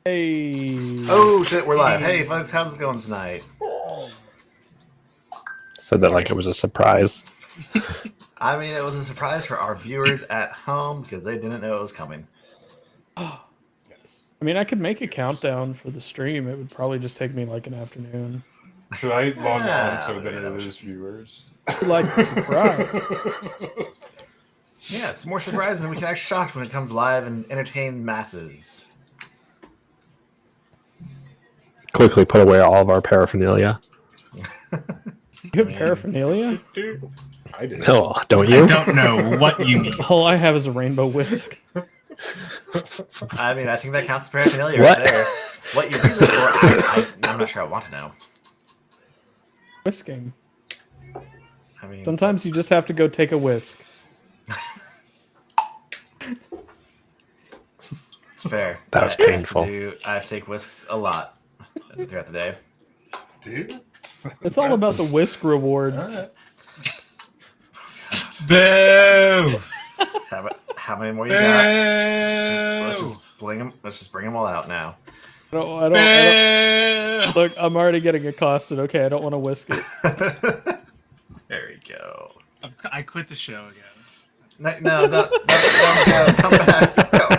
Hey. Oh shit, we're live. Hey folks, how's it going tonight? Said that like it was a surprise. I mean, it was a surprise for our viewers at home because they didn't know it was coming. I mean, I could make a countdown for the stream. It would probably just take me like an afternoon. Should I log on so maybe that that it was- is viewers? You like the surprise. Yeah, it's more surprising than we can act shocked when it comes live and entertain masses. Quickly put away all of our paraphernalia. You have paraphernalia? I did. Oh, don't you? I don't know what you mean. All I have is a rainbow whisk. I mean, I think that counts as paraphernalia What? right there. What you use it for, I'm not sure I want to know. Whisking. I mean, Sometimes you just have to go take a whisk. it's fair. That was painful. I have to take whisks a lot throughout the day. Dude? It's all about the whisk rewards. Boo! How many more you got? Let's just bring them. Let's just bring them all out now. I don't. Look, I'm already getting accosted. Okay, I don't want to whisk it. There we go. I quit the show again. No, don't go. Come back.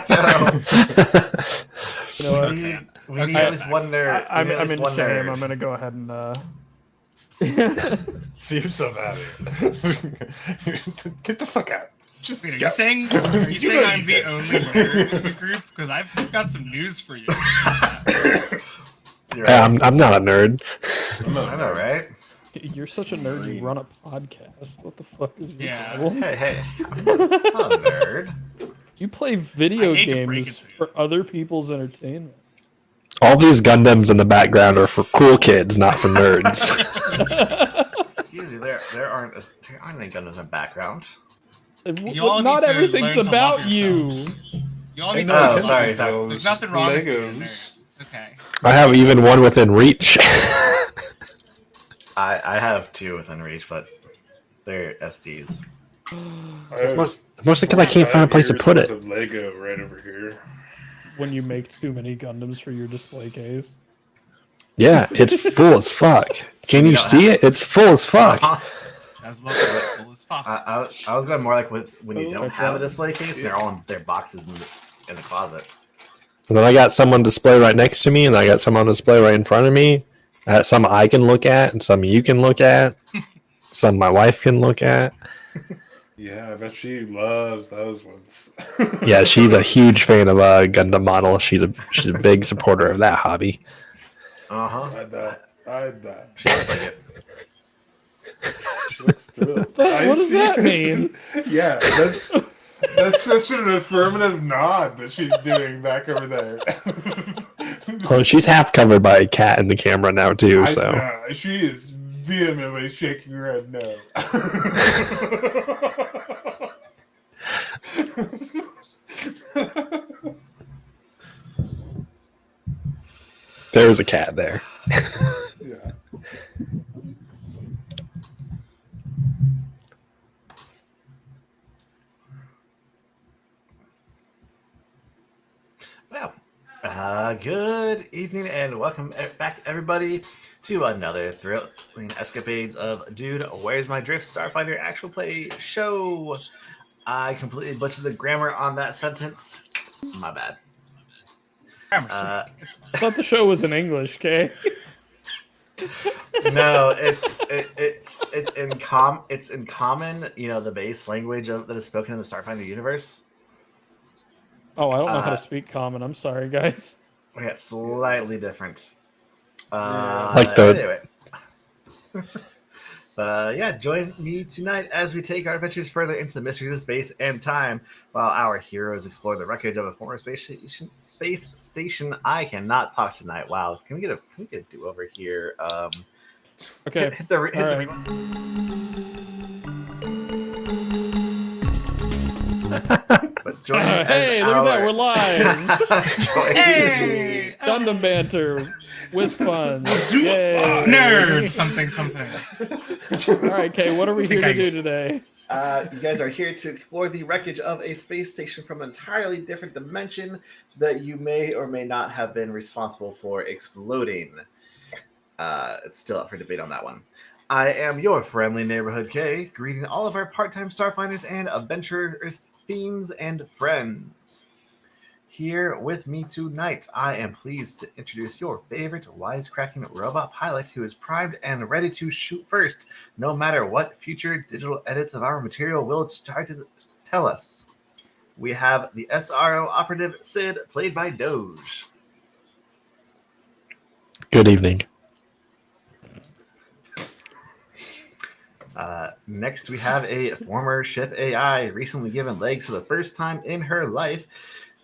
Go. You know what? We need at least one nerd. I'm We need at least in one shame. nerd. I'm gonna go ahead and. See yourself out of here. Get the fuck out. Just Wait, are go. you saying I'm the only nerd in the group? Because I've got some news for you. You're Yeah, right. I'm not a nerd. I know, right? You're such a nerd. You run a podcast. What the fuck is your Yeah. problem? Hey, I'm not a nerd. You play video I hate to break games it to you. for other people's entertainment. All these Gundams in the background are for cool kids, not for nerds. Excuse you, there aren't any Gundams in the background. You all Not need to everything's learn to love about you. yourselves. You all need know, to Oh, love sorry, yourselves. There's nothing wrong with being a Legos. nerd. Okay. I have even one within reach. I have two within reach, but they're SDs. Mostly because I can't find a place to put it. Of Lego right over here. When you make too many Gundams for your display case. Yeah, it's full as fuck. Can you don't see it? It's full as fuck. That's lovely. Cool as fuck. I was going more like with when you Oh, don't check have out. a display case and they're all in their boxes in the closet. And then I got some on display right next to me, and I got some on display right in front of me. Some I can look at, and some you can look at. Some my wife can look at. Yeah, I bet she loves those ones. Yeah, she's a huge fan of Gundam model. She's a big supporter of that hobby. Uh-huh. I bet. She looks like it. She looks thrilled. What does that mean? Yeah, that's such an affirmative nod that she's doing back over there. Oh, she's half covered by a cat in the camera now too. So She is vehemently shaking her head no. there's a cat there. Yeah. Well, good evening and welcome back, everybody, to another thrilling escapades of Dude, Where's My Drift Starfighter actual play show. I completely butchered the grammar on that sentence. My bad. I thought the show was in English, okay? No, it's in common. You know, the base language that is spoken in the Starfighter universe. Oh, I don't know how to speak common. I'm sorry, guys. Yeah, slightly different. Like the- Anyway. But yeah, join me tonight as we take our adventures further into the mysteries of space and time, while our heroes explore the wreckage of a former space station. I cannot talk tonight. Wow, can we get a do over here? Okay. Hit the All right. But join me as Hey, look at that. our- We're live. Join Hey! Gundam banter. Whisk fun. Yay. Nerd! Something. All right, Kay, what are we here think to I- do today? You guys are here to explore the wreckage of a space station from an entirely different dimension that you may or may not have been responsible for exploding. It's still up for debate on that one. I am your friendly neighborhood K, greeting all of our part-time starfinders and adventurers, fiends, and friends. Here with me tonight, I am pleased to introduce your favorite wisecracking robot pilot who is primed and ready to shoot first, no matter what future digital edits of our material will try to tell us. We have the SRO operative Sid, played by Doge. Good evening. Next, we have a former ship AI recently given legs for the first time in her life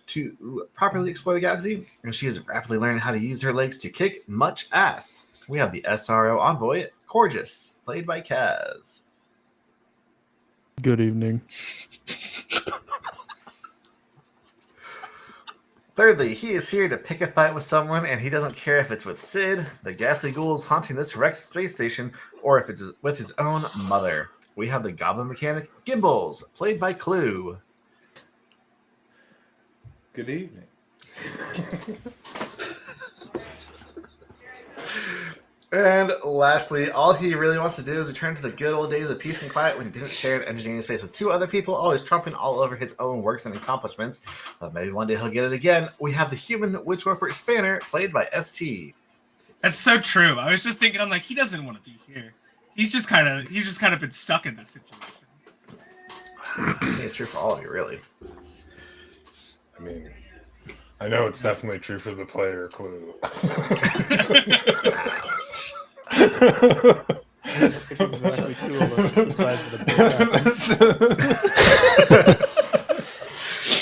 to properly explore the galaxy, and she is rapidly learning how to use her legs to kick much ass. We have the SRO envoy, Corgus, played by Kaz. Good evening. Thirdly, he is here to pick a fight with someone, and he doesn't care if it's with Sid, the ghastly ghouls haunting this wrecked space station, or if it's with his own mother. We have the goblin mechanic, Gimbals, played by Clue. Good evening. And lastly, all he really wants to do is return to the good old days of peace and quiet when he didn't share an engineering space with two other people, always trumping all over his own works and accomplishments. But maybe one day he'll get it again. We have the human witchwarper Spanner, played by ST. That's so true. I was just thinking, I'm like, he doesn't want to be here. He's just kind of been stuck in this situation. I think it's true for all of you, really. I mean, I know it's definitely true for the player Clue. It's exactly two of us besides the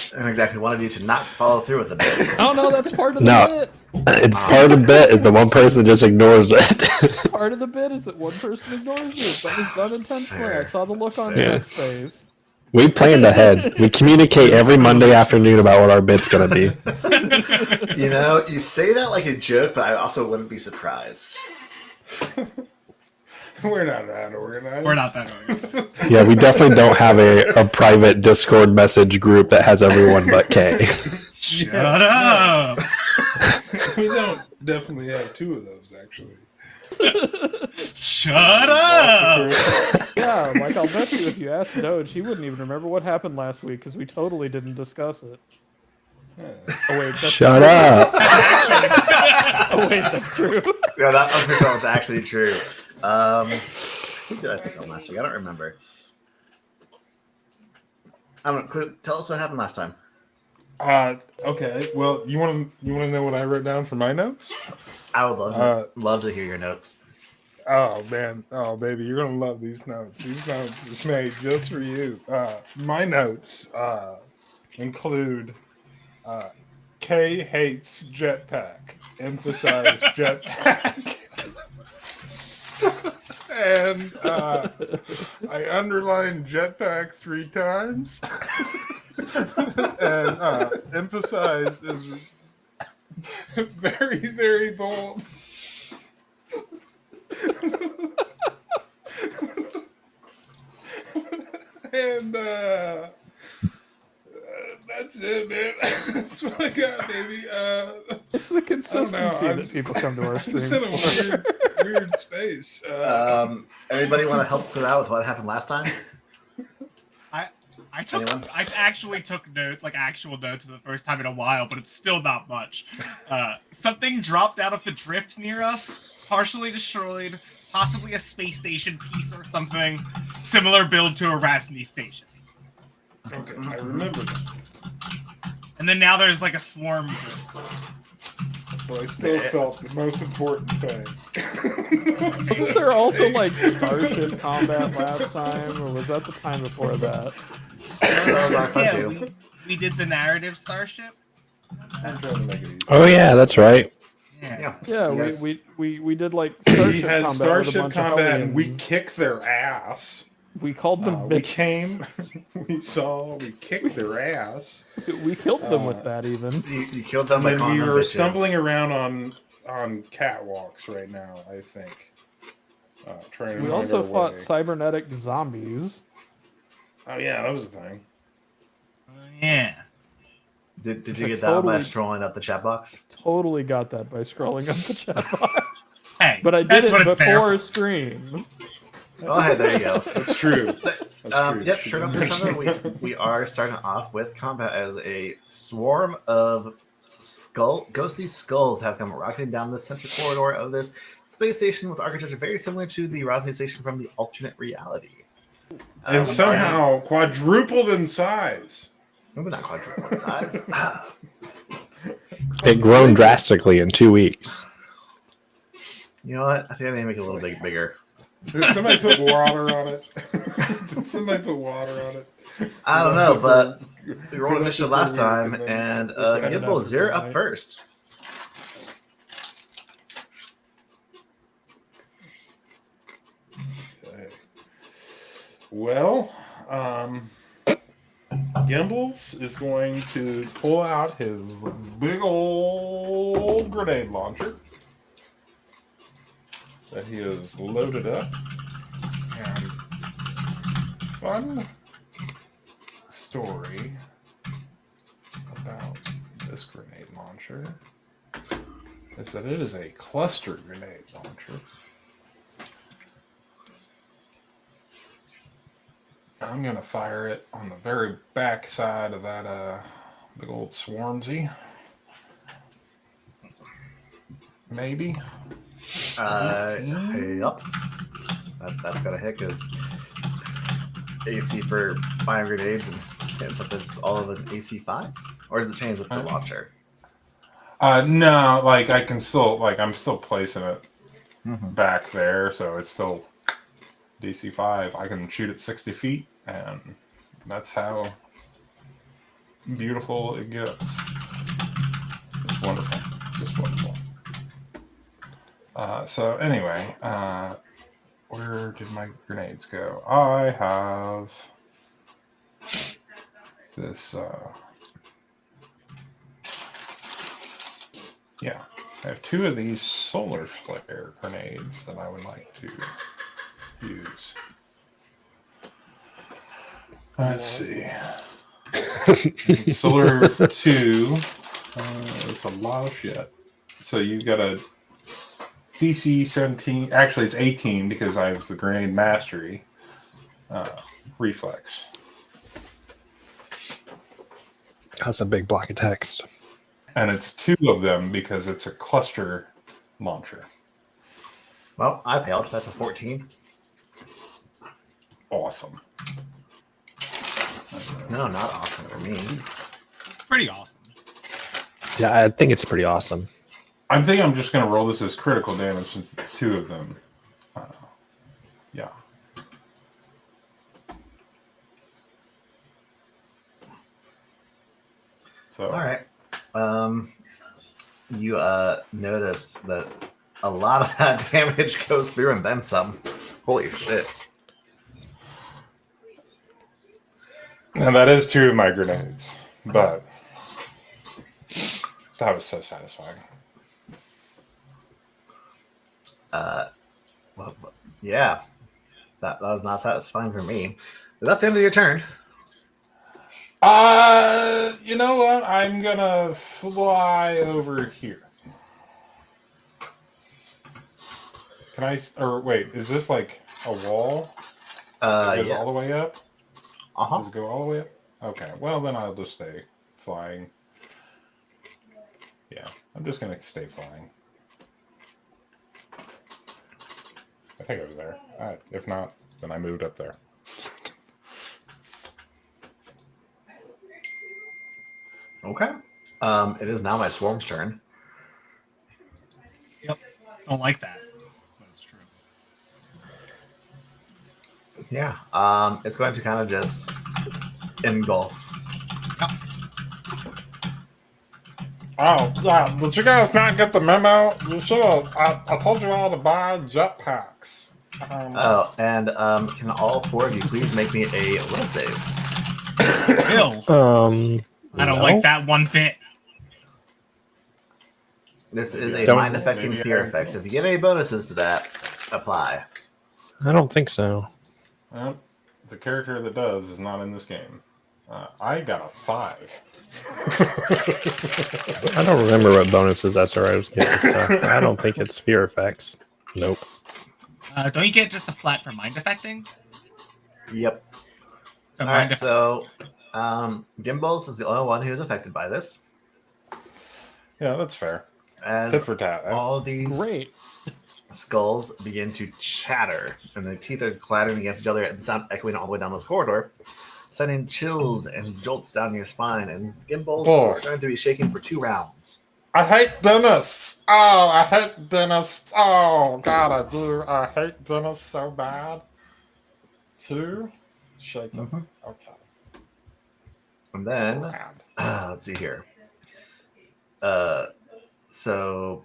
big And exactly one of you to not follow through with the bit. Oh no, that's part of the No. bit. It's part of the bit is the one person just ignores it. Part of the bit is that one person ignores you. Something's done intentionally. I fair. saw the look on That's fair. Jack's face. We planned ahead. We communicate every Monday afternoon about what our bit's gonna be. You know, you say that like a joke, but I also wouldn't be surprised. We're not that organized. We're not that organized. Yeah, we definitely don't have a private Discord message group that has everyone but K. Shut up! We don't definitely have two of those, actually. Shut up! Yeah, like I'll bet you if you asked Doge, he wouldn't even remember what happened last week because we totally didn't discuss it. Oh wait, that's Shut up. Oh wait, that's true. Yeah, that was actually true. Who did I pick on last week? I don't remember. I don't know. Clue, tell us what happened last time. Okay. Well, you want to know what I wrote down for my notes? I would love to hear your notes. Oh man, oh baby, you're gonna love these notes. These notes is made just for you. My notes include K hates jetpack. Emphasize jetpack. And I underlined jetpack 3 times. And emphasize is very, very bold. And that's it, man. That's what I got, baby. It's the consistency I'm that people come to our I'm just in stream a for. weird space. Anybody want to help Clue out with what happened last time? Anyone? I actually took actual notes for the first time in a while, but it's still not much. Something dropped out of the drift near us, partially destroyed, possibly a space station piece or something. Similar build to a Rasny station. Okay, I remember that. And then now there's like a swarm. But I still felt the most important thing. Wasn't there also like starship combat last time, or was that the time before that? Yeah, we did the narrative starship. I'm trying to make it easy. Oh yeah, that's right. Yeah. Yeah, You guys- we did like We starship had combat with a starship bunch of combat and we aliens. kicked their ass. We called them We bitches. came, we kicked their ass. We killed them with that even. You killed them. And like then we on were bitches. stumbling around on catwalks right now, I think. Trying to We find also our fought way. cybernetic zombies. Oh yeah, that was a thing. Yeah. Did you I get that by totally- scrolling up the chat box? Totally got that by scrolling up the chat box. Hey, But I did that's it what it's there before for. stream. Oh, hey, there you go. That's true. That's true. Yep, sure enough, this summer we are starting off with combat as a swarm of ghostly skulls have come rocketing down the center corridor of this space station with architecture very similar to the Rosny station from the alternate reality. And somehow quadrupled in size. Maybe not quadruple in size. It grown drastically in 2 weeks. You know what? I think I need to make it a little bit bigger. Did somebody put water on it? Did somebody put water on it? I don't know, but we rolled Put it initiative for a last week time, and and then we'll put it Gimbal, out you're up tonight. first. Okay. Well, Gimbals is going to pull out his big old grenade launcher that he has loaded up. And fun story about this grenade launcher is that it is a cluster grenade launcher. I'm gonna fire it on the very back side of that big old swarmsy. Maybe. Yep. That's got to hit because AC for fire grenades and something's all of an AC 5? Or does it change with the launcher? No, like I can still I'm still placing it Mhm. back there, so it's still DC 5. I can shoot at 60 feet, and that's how beautiful it gets. It's wonderful. It's just wonderful. So anyway, where did my grenades go? I have this. Yeah, I have 2 of these solar flare grenades that I would like to use. Let's see. Solar 2. It's a lot of shit. So you got a DC 17. Actually, it's 18 because I have the grenade mastery reflex. That's a big block of text. And it's 2 of them because it's a cluster launcher. Well, I failed. That's a 14. Awesome. No, not awesome for me. It's pretty awesome. Yeah, I think it's pretty awesome. I think I'm just going to roll this as critical damage since it's 2 of them. Yeah. So, All right. You notice that a lot of that damage goes through and then some. Holy shit. and that is 2 of my grenades, but that was so satisfying. Well, yeah. That was not satisfying for me. Is that the end of your turn? You know what? I'm gonna fly over here. Can I? Or wait, is this like a wall? It goes Yes. all the way up? Uh-huh. Does it go all the way up? Okay, well then I'll just stay flying. Yeah, I'm just gonna stay flying. I think I was there. Alright, if not, then I moved up there. Okay. It is now my swarm's turn. Yep. Don't like that. That's true. Yeah. It's going to kind of just engulf. Oh, yeah, did you guys not get the memo? You should have. I told you all to buy jetpacks. Oh, and can all 4 of you please make me a will save? Bill, I don't no. like that one bit. This is a Don't- mind-affecting maybe fear I effect. So if won't. you get any bonuses to that, apply. I don't think so. Well, the character that does is not in this game. I got a 5. I don't remember what bonuses SRI was getting. So I don't think it's fear effects. Nope. Don't you get just a flat for mind affecting? Yep. So All mind right, so Gimbals is the only one who's affected by this. Yeah, that's fair. Tit As for tat. all these Great. skulls begin to chatter, and their teeth are clattering against each other, and the sound echoing all the way down this corridor, sending chills and jolts down your spine. And Gimbals Oh. are going to be shaking for 2 rounds. I hate dentists. Oh, I hate dentists. Oh, God, I do. I hate dentists so bad. 2. Shake them. Mhm. Okay. And then, Round. let's see here. So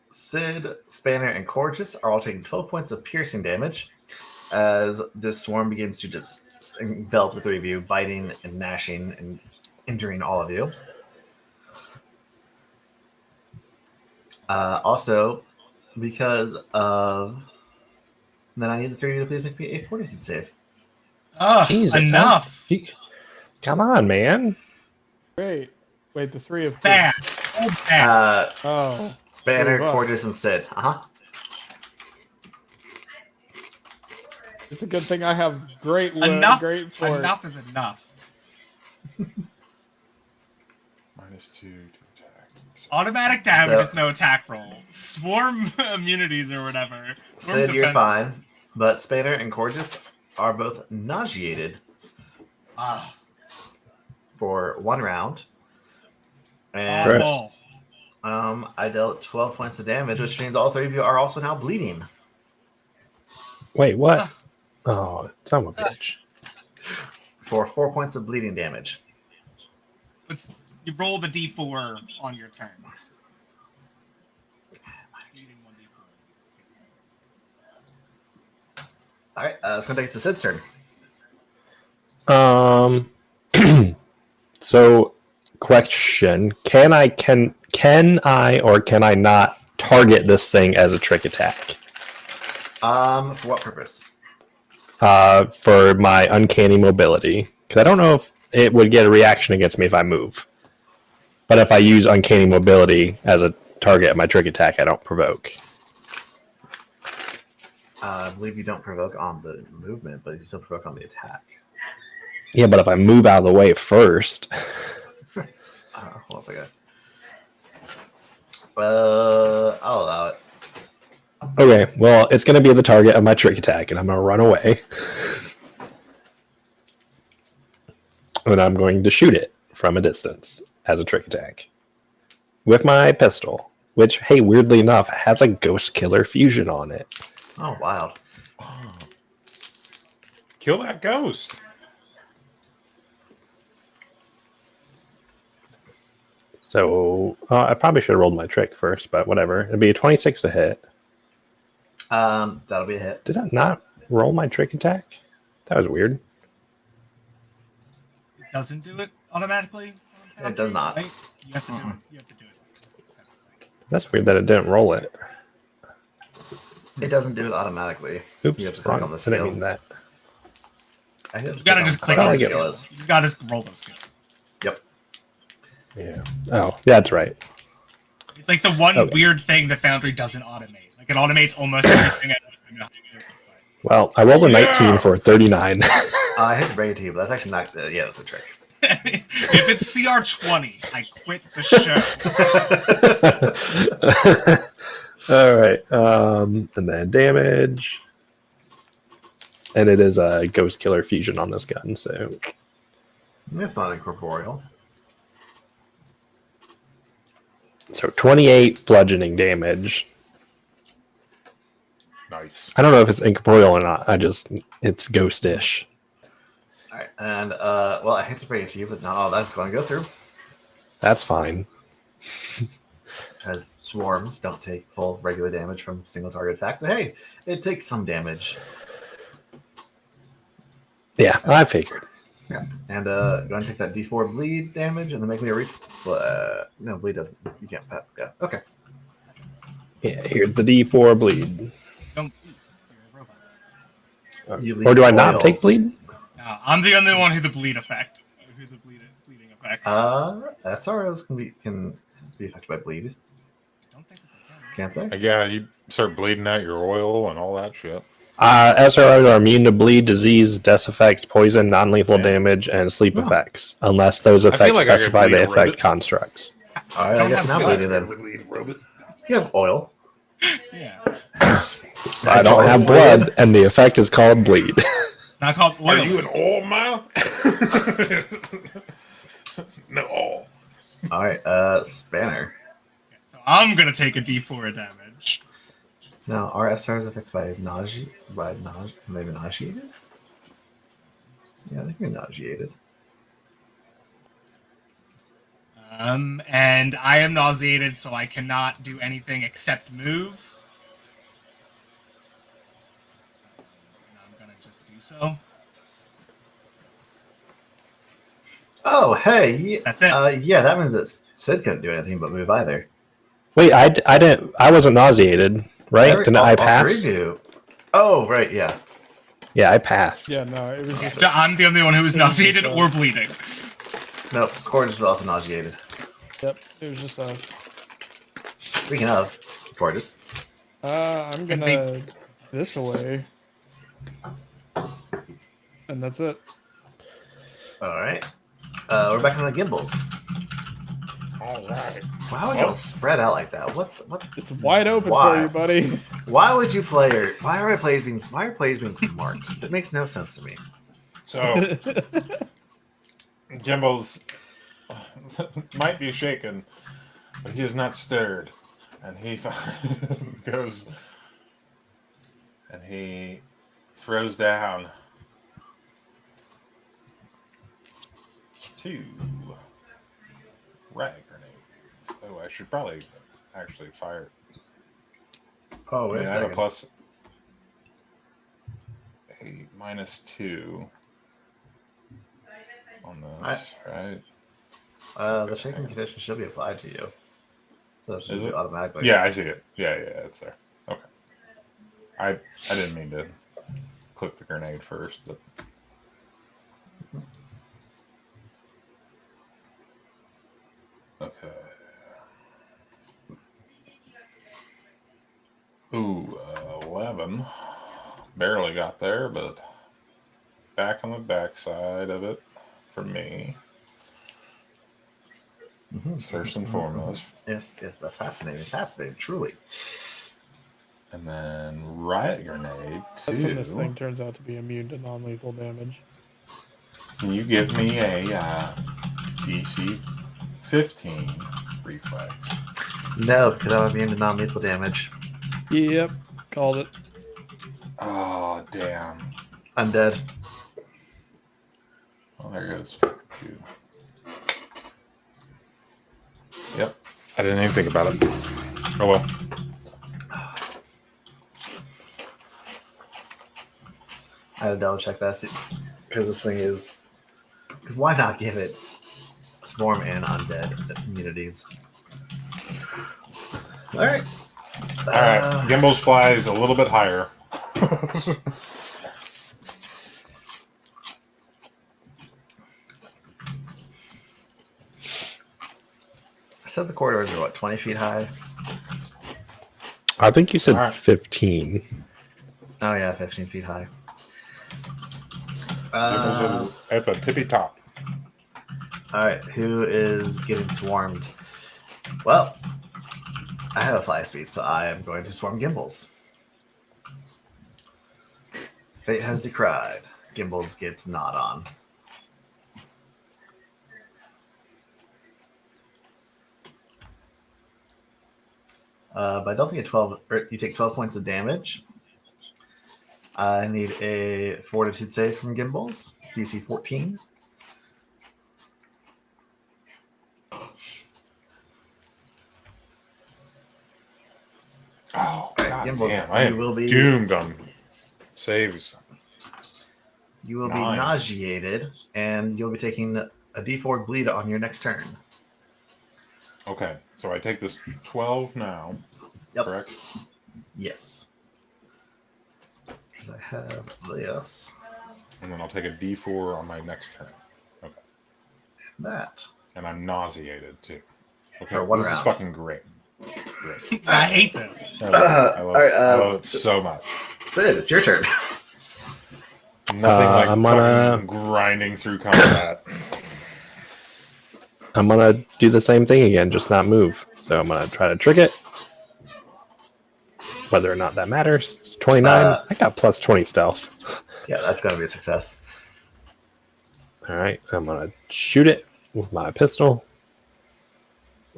Sid, Spanner, and Corgus are all taking 12 points of piercing damage as this swarm begins to just envelop the 3 of you, biting and gnashing and injuring all of you. Also, because of... Then I need the 3 of you to please make me a fortitude save. Ugh, Jesus, enough. Come on, man. Great. Wait, the 3 of Bad. Oh, bad. Oh. Spanner, Move up. Corgus, and Sid. It's a good thing I have great Enough. great force. Enough is enough. -2 to attack. Automatic damage So- with no attack roll. Swarm immunities or whatever. Swarm Sid, you're defense. fine. But Spanner and Corgus are both nauseated Ah, for 1 round. And Chris. awful. I dealt 12 points of damage, which means all 3 of you are also now bleeding. Wait, what? Oh, son of a bitch. For 4 points of bleeding damage. You roll the d4 on your turn. All right, it's going to take us to Sid's turn. So question, can I or can I not target this thing as a trick attack? For what purpose? For my uncanny mobility. Because I don't know if it would get a reaction against me if I move. But if I use uncanny mobility as a target of my trick attack, I don't provoke. I believe you don't provoke on the movement, but you still provoke on the attack. Yeah, but if I move out of the way first. Hold on a second. I'll allow it. Okay, well, it's going to be the target of my trick attack, and I'm going to run away. And I'm going to shoot it from a distance as a trick attack. With my pistol, which, hey, weirdly enough, has a Ghost Killer fusion on it. Oh, wild. Kill that ghost. So, I probably should have rolled my trick first, but whatever. It'd be a 26 to hit. That'll be a hit. Did I not roll my trick attack? That was weird. It doesn't do it automatically. It does not. Right? You have to do it. You have to do it. That's weird that it didn't roll it. It doesn't do it automatically. Oops, You have to click wrong. on the I didn't skill. mean that. I have to You gotta just click on the the skill. skill. Is. You gotta just roll the skill. Yep. Yeah. Oh, that's right. It's like the one Okay. weird thing that Foundry doesn't automate. Like it automates almost everything. Well, I rolled a 19 for a 39. I hate to break it to you, but that's actually not. Yeah, that's a trick. If it's CR20, I quit the show. All right. And then damage. And it is a Ghost Killer fusion on this gun, so It's not incorporeal. 28 bludgeoning damage. Nice. I don't know if it's incorporeal or not. It's ghostish. All right, and well, I hate to break it to you, but not all that's going to go through, That's fine. because swarms don't take full regular damage from single target attacks. So hey, it takes some damage. Yeah, I figured. Yeah, and go ahead and take that D4 bleed damage, and then make me a reach. No, bleed doesn't. You can't. Yeah. Okay. Yeah, here's the D4 bleed. Don't. You're a robot. You Or do I not oils. take bleed? I'm the only one who the bleeding affects. SROs can be affected by bleed, I don't think that they can. can't they? Yeah, you start bleeding out your oil and all that shit. SROs are immune to bleed, disease, death effects, poison, non-lethal Yeah. damage, and sleep Oh. effects, unless those I feel effects like I could specify bleed they a affect robot. constructs. All right, I guess not bleeding then. You have oil. Yeah. I don't have blood, and the effect is called bleed. Not called oil. Are you an oil mile? No. All right, Spanner. So I'm gonna take a D4 of damage. Now, are SRs affected by maybe nauseated? Yeah, I think you're nauseated. And I am nauseated, so I cannot do anything except move. And I'm gonna just do so. Oh, hey. That's it. Yeah, that means that Sid couldn't do anything but move either. Wait, I didn't. I wasn't nauseated, right? Didn't I all pass? three do. Oh, right, yeah. Yeah, I passed. Yeah, no, it was just I'm the only one who was nauseated or bleeding. No, Gorgeous was also nauseated. yep, it was just us. Speaking of, Gorgeous. I'm And gonna this away, and that's it. All right. We're back on the gimbals. All right. Why would y'all spread out like that? What? It's wide open Why? for you, buddy. Why would you play her? Why are players being smart? It makes no sense to me. So Gimbals might be shaken, but he is not stirred, and he goes and he throws down 2 riot grenades. Oh, I should probably actually fire. Oh, I wait mean, a I have a second. plus a -2 on this, right? The shaking condition should be applied to you. So it should Is be it? automatically. Yeah, I see it. Yeah, it's there. Okay. I didn't mean to click the grenade first, but okay. Ooh, 11. Barely got there, but back on the backside of it for me. First and foremost. Yes, that's fascinating. Fascinating, truly. And then riot grenade. That's when this 2. thing turns out to be immune to non-lethal damage. Can you give me a DC 15 reflex? No, because I would be into non-lethal damage. Yep, called it. Oh, damn. Undead. Well, there goes 2. Yep. I didn't even think about it. Oh, well. I had to double check that because this thing is. Because why not give it swarm and undead immunities? All right. All right. Gimbals flies a little bit higher. I said the corridors are what, 20 feet high? I think you said All right. 15. Oh yeah, 15 feet high. Gimbals are at the tippy top. All right, who is getting swarmed? Well, I have a fly speed, so I am going to swarm Gimbals. Fate has decried. Gimbals gets not on. But I don't think you take 12 points of damage. I need a fortitude save from Gimbals, DC 14. Oh, God Gimbals, damn. I you am will be- doomed on saves. You will 9. be nauseated, and you'll be taking a D4 bleed on your next turn. Okay, so I take this 12 now, Yep. correct? Yes. Because I have this. and then I'll take a D4 on my next turn. Okay. That. And I'm nauseated too. Okay, For one this round. is fucking great. Great. I hate this. I love all right, I love it so much. Sid, it's your turn. Nothing like I'm fucking gonna- grinding through combat. I'm gonna do the same thing again, just not move. So I'm gonna try to trick it. Whether or not that matters. It's 29. I got plus 20 stealth. Yeah, that's gonna be a success. All right, I'm gonna shoot it with my pistol.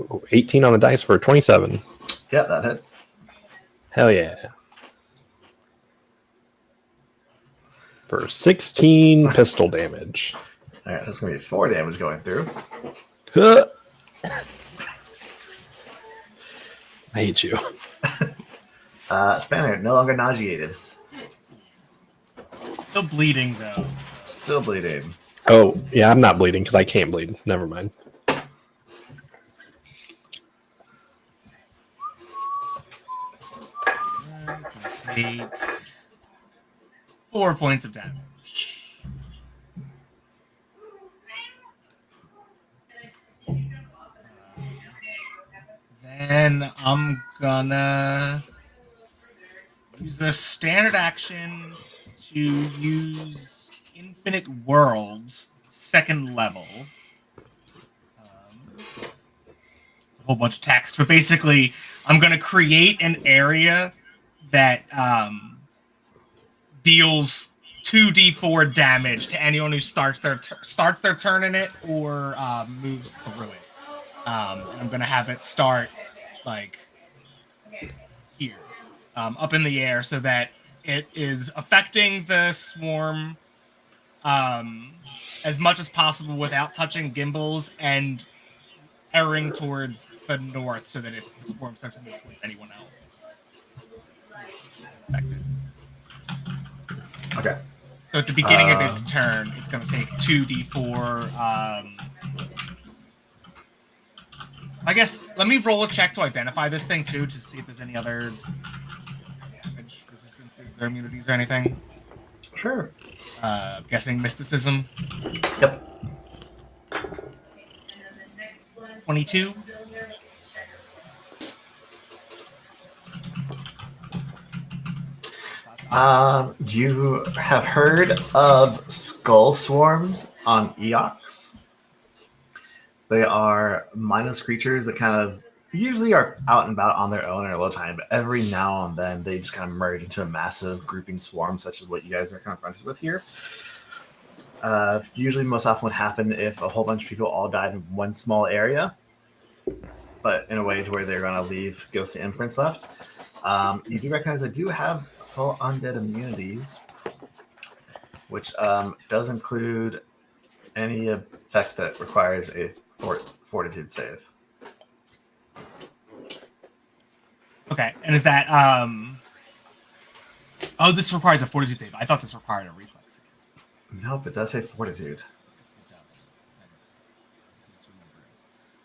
Ooh, 18 on the dice for 27. Yeah, that hits. Hell yeah. For 16 pistol damage. All right, so it's gonna be 4 damage going through. Huh. I hate you. Spanner, no longer nauseated. Still bleeding though. Still bleeding. Oh, yeah, I'm not bleeding because I can't bleed. Never mind. Take 4 points of damage. Then I'm gonna use a standard action to use Infinite Worlds, 2nd level. A whole bunch of text, but basically, I'm gonna create an area that deals 2d4 damage to anyone who starts their turn in it or moves through it. I'm gonna have it start like here, up in the air, so that it is affecting the swarm as much as possible without touching gimbals and erring towards the north, so that if the swarm starts to move towards anyone else affected. Okay. So at the beginning of its turn, it's going to take 2d4. I guess let me roll a check to identify this thing too, to see if there's any other damage resistances or immunities or anything. Sure. I'm guessing mysticism. Yep. 22. You have heard of skull swarms on Eox? They are mindless creatures that kind of usually are out and about on their own in a low time, but every now and then they just kind of merge into a massive grouping swarm, such as what you guys are confronted with here. Usually, most often would happen if a whole bunch of people all died in one small area, but in a way to where they're going to leave ghostly imprints left. You do recognize they do have full undead immunities, which does include any effect that requires a fortitude save. Okay, and is that Oh, this requires a fortitude save. I thought this required a reflex save. Nope, it does say fortitude. It does.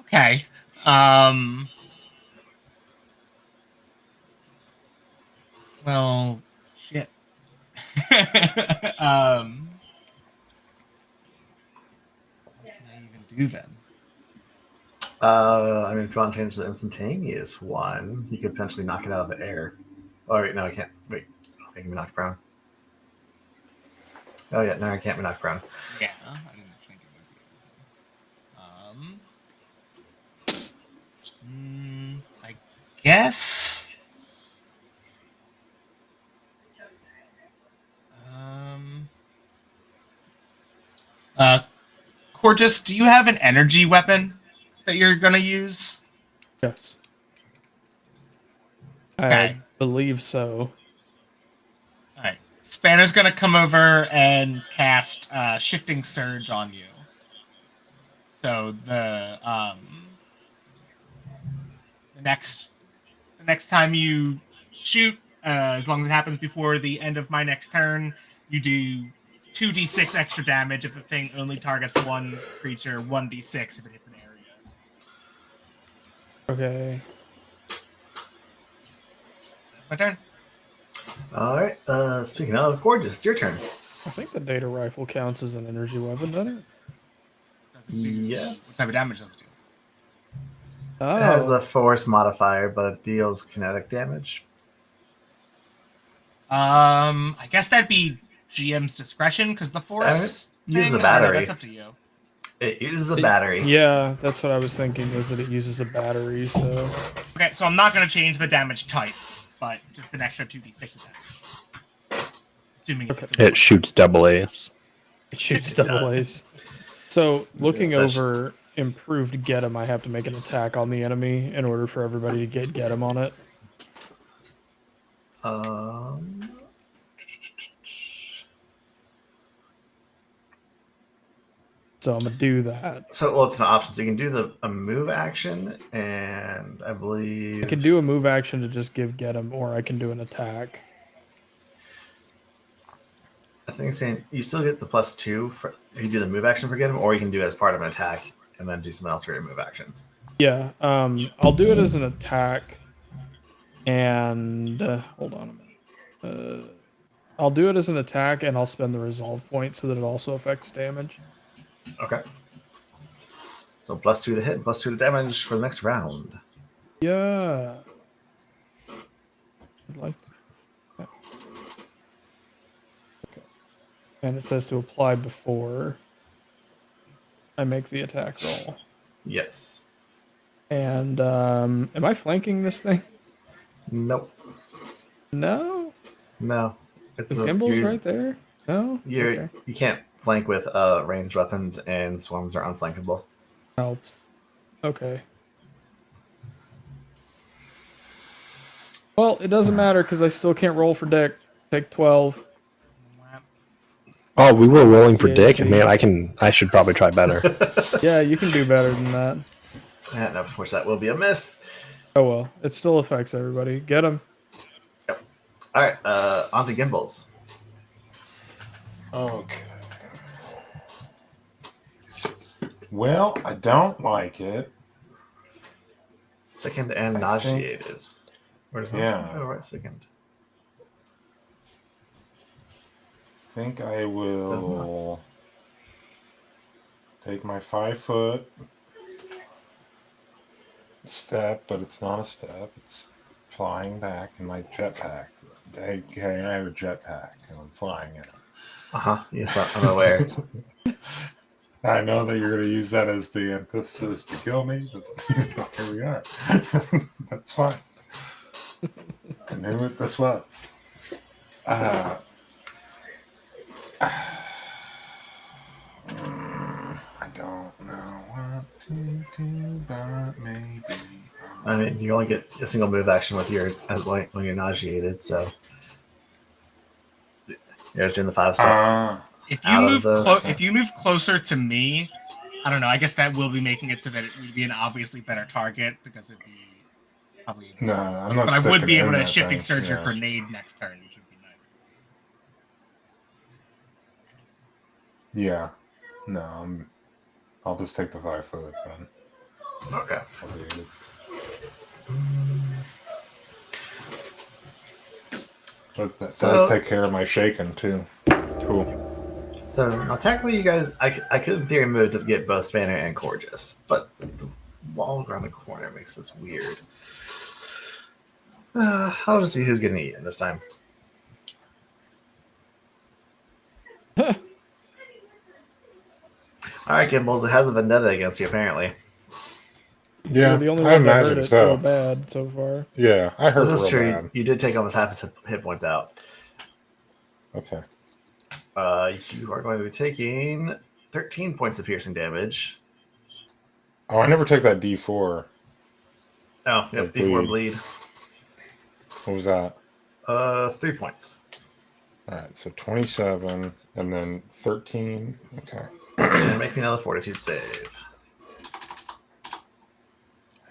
Okay. Well, shit. What can I even do then? I mean, if you want to change the instantaneous one, you could potentially knock it out of the air. Oh, wait, no, I can't. Wait, I can be knocked prone. Oh, yeah, no, I can't be knocked prone. Yeah, I didn't think it would be. I guess. Cortus, do you have an energy weapon that you're gonna use? Yes. Okay. I believe so. All right. Spanner's gonna come over and cast Shifting Surge on you. So the next time you shoot, as long as it happens before the end of my next turn, you do 2d6 extra damage if the thing only targets one creature, 1d6 if it hits an area. Okay. My turn. All right, speaking of, Gorgeous, it's your turn. I think the data rifle counts as an energy weapon, doesn't it? Does it do- Yes. What type of damage does it do? Oh, It has a force modifier, but it deals kinetic damage. I guess that'd be GM's discretion because the force uses thing, a I don't know, battery. that's up to you. It uses a battery. Yeah, that's what I was thinking. Was that it uses a battery? So Okay, so I'm not going to change the damage type, but just an extra 2d6 attack. Assuming Okay. It shoots double A's. it shoots double A's. So looking It's such- over improved get 'em, I have to make an attack on the enemy in order for everybody to get 'em on it. So I'm gonna do that. So, well, it's an option. So you can do a move action, and I believe I can do a move action to just give get 'em, or I can do an attack. I think it's saying you still get the +2 for you can do the move action for get him, or you can do it as part of an attack and then do something else for your move action. Yeah, I'll do it as an attack, and hold on a minute. I'll do it as an attack, and I'll spend the resolve point so that it also affects damage. Okay. So +2 to hit, and +2 to damage for the next round. Yeah. I'd like to. Yeah. Okay. And it says to apply before I make the attack roll. Yes. And am I flanking this thing? Nope. No. No. It's The a- gimbal's you're- right there. No. You're Okay. you can't flank with ranged weapons, and swarms are unflankable. Helps. Okay. Well, it doesn't matter because I still can't roll for dick. Take 12. Oh, we were rolling for Yeah, dick, see. and man, I should probably try better. Yeah, you can do better than that. And of course, that will be a miss. Oh well, it still affects everybody. Get him. All right, on to gimbals. Okay. Well, I don't like it. Second and I nauseated. Where's Yeah. Oh, right, second. I think I will take my 5 foot step, but it's not a step. It's flying back in my jetpack. Okay, I have a jetpack and I'm flying it. Yes, I'm aware. I know that you're going to use that as the emphasis to kill me, but here we are. That's fine. I knew what this was. I don't know what to do, but maybe. I mean, you only get a single move action with when you're nauseated, so you're just doing the 5 step. If Out you of move those- if you move closer to me, I don't know. I guess that will be making it so that it would be an obviously better target because it'd be probably. No, I'm not. But I would sticking be in able to that shifting thing, surge your yeah. grenade next turn, which would be nice. Yeah. No, I'll just take the 5 foot then. Okay. I'll do it. But that So- does take care of my shaking too. Cool. So now, technically, you guys, I could in theory move to get both Spanner and Gorgeous, but the wall around the corner makes this weird. I'll just see who's getting eaten this time. All right, Gimbals, it has a vendetta against you, apparently. Yeah, You're the only I one that heard imagine it so. real bad so far. Yeah, I heard This is real true. bad. You did take almost half his hit points out. Okay. You are going to be taking 13 points of piercing damage. Oh, I never took that D4. Oh, yep, Bleed. D4 bleed. What was that? 3 points. All right, so 27 and then 13. Okay. And make me another fortitude save.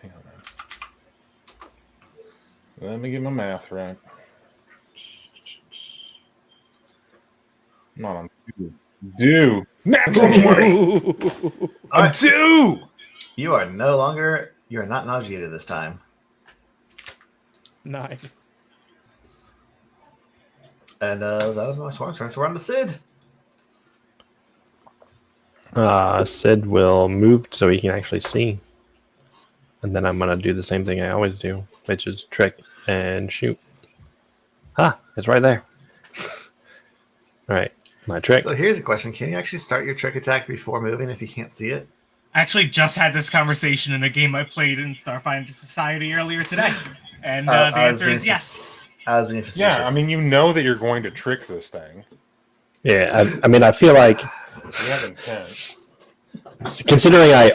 Hang on. Let me get my math right. Come on, do natural 20. All right, Do. you are not nauseated this time. Nice. And that was my swarm turn. So we're on to Sid. Sid will move so he can actually see. And then I'm going to do the same thing I always do, which is trick and shoot. It's right there. All right, my trick. So here's a question: can you actually start your trick attack before moving if you can't see it? I actually just had this conversation in a game I played in Starfinder Society earlier today, and the I was answer being is yes. I was being facetious. Yeah, I mean, you know that you're going to trick this thing. Yeah, I mean, I feel like, You have intent. considering I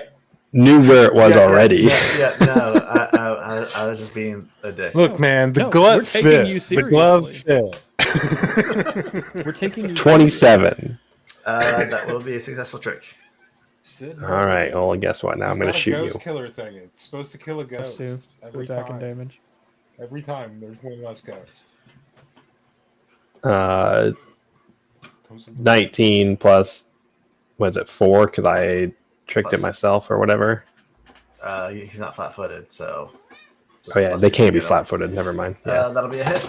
knew where it was already. No, I was just being a dick. Look, man, the No, glove we're taking fit. you The glove seriously. fit. We're taking you 27. That will be a successful trick. All right, well, guess what? Now I'm going to shoot Ghost you. killer thing. It's supposed to kill a ghost too for every attack and time. damage. Every time there's one less ghost. 19 plus, what is it, 4? Because I tricked it Plus. myself or whatever. He's not flat-footed, so. Oh, yeah, plus they two can't be to get him. flat-footed. Never mind. Yeah. That'll be a hit.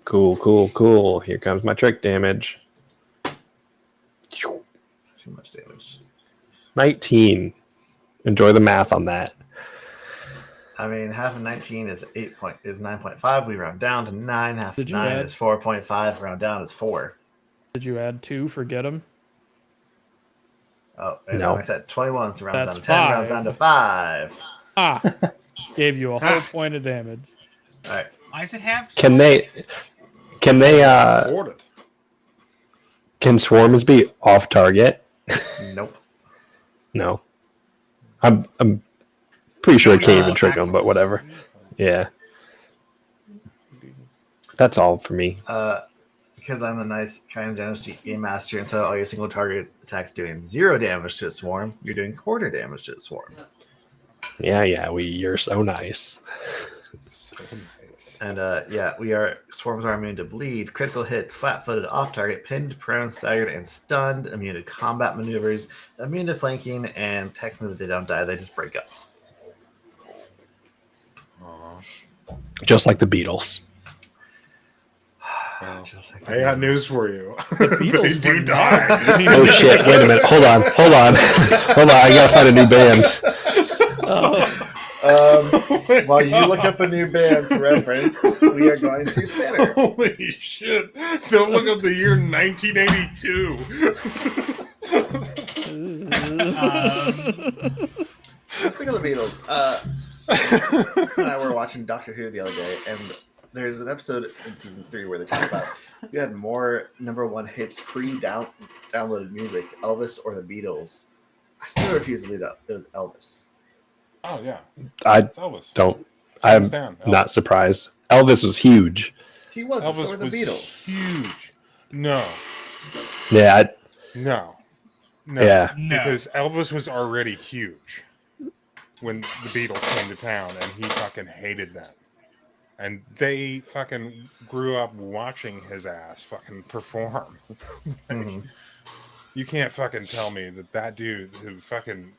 Cool. Here comes my trick damage. Too much damage. 19. Enjoy the math on that. I mean, half of 19 is 9.5. We round down to 9. Half Did of you 9 add- is 4.5. Round down is 4. Did you add 2 for get him? Oh, and No. I said 21, so rounds That's down to 10. Rounds 5. down to 5. Gave you a whole point of damage. All right. Why does it have? Can they Afford it. can swarms be off target? Nope. No. I'm pretty sure I can't even look trick them, but backwards. whatever. Yeah. That's all for me. Because I'm a nice, kind of generous game master, instead of all your single target attacks doing 0 damage to a swarm, you're doing quarter damage to a swarm. Yeah, you're so nice. So nice. And swarms are immune to bleed, critical hits, flat-footed, off-target, pinned, prone, staggered, and stunned. Immune to combat maneuvers, immune to flanking, and technically if they don't die, they just break up. Just like the Beatles. Well, Just like I got news for you. Beatles they do were die. Oh shit! Wait a minute. Hold on. I gotta find a new band. While you look up a new band to reference, we are going to Stanner. Holy shit! Don't look up the year 1982. Speaking of the Beatles, and I were watching Doctor Who the other day, and there's an episode in season 3 where they talk about you had more #1 hits pre-downloaded music, Elvis or the Beatles. I still refuse to believe that it was Elvis. Oh yeah, I it's Elvis. don't. I'm Understand, Elvis. not surprised. Elvis was huge. He was, but so Elvis were the was Beatles. huge. No, Yeah. no, Yeah. No. because Elvis was already huge when the Beatles came to town, and he fucking hated them. And they fucking grew up watching his ass fucking perform. Mhm. You can't fucking tell me that dude who fucking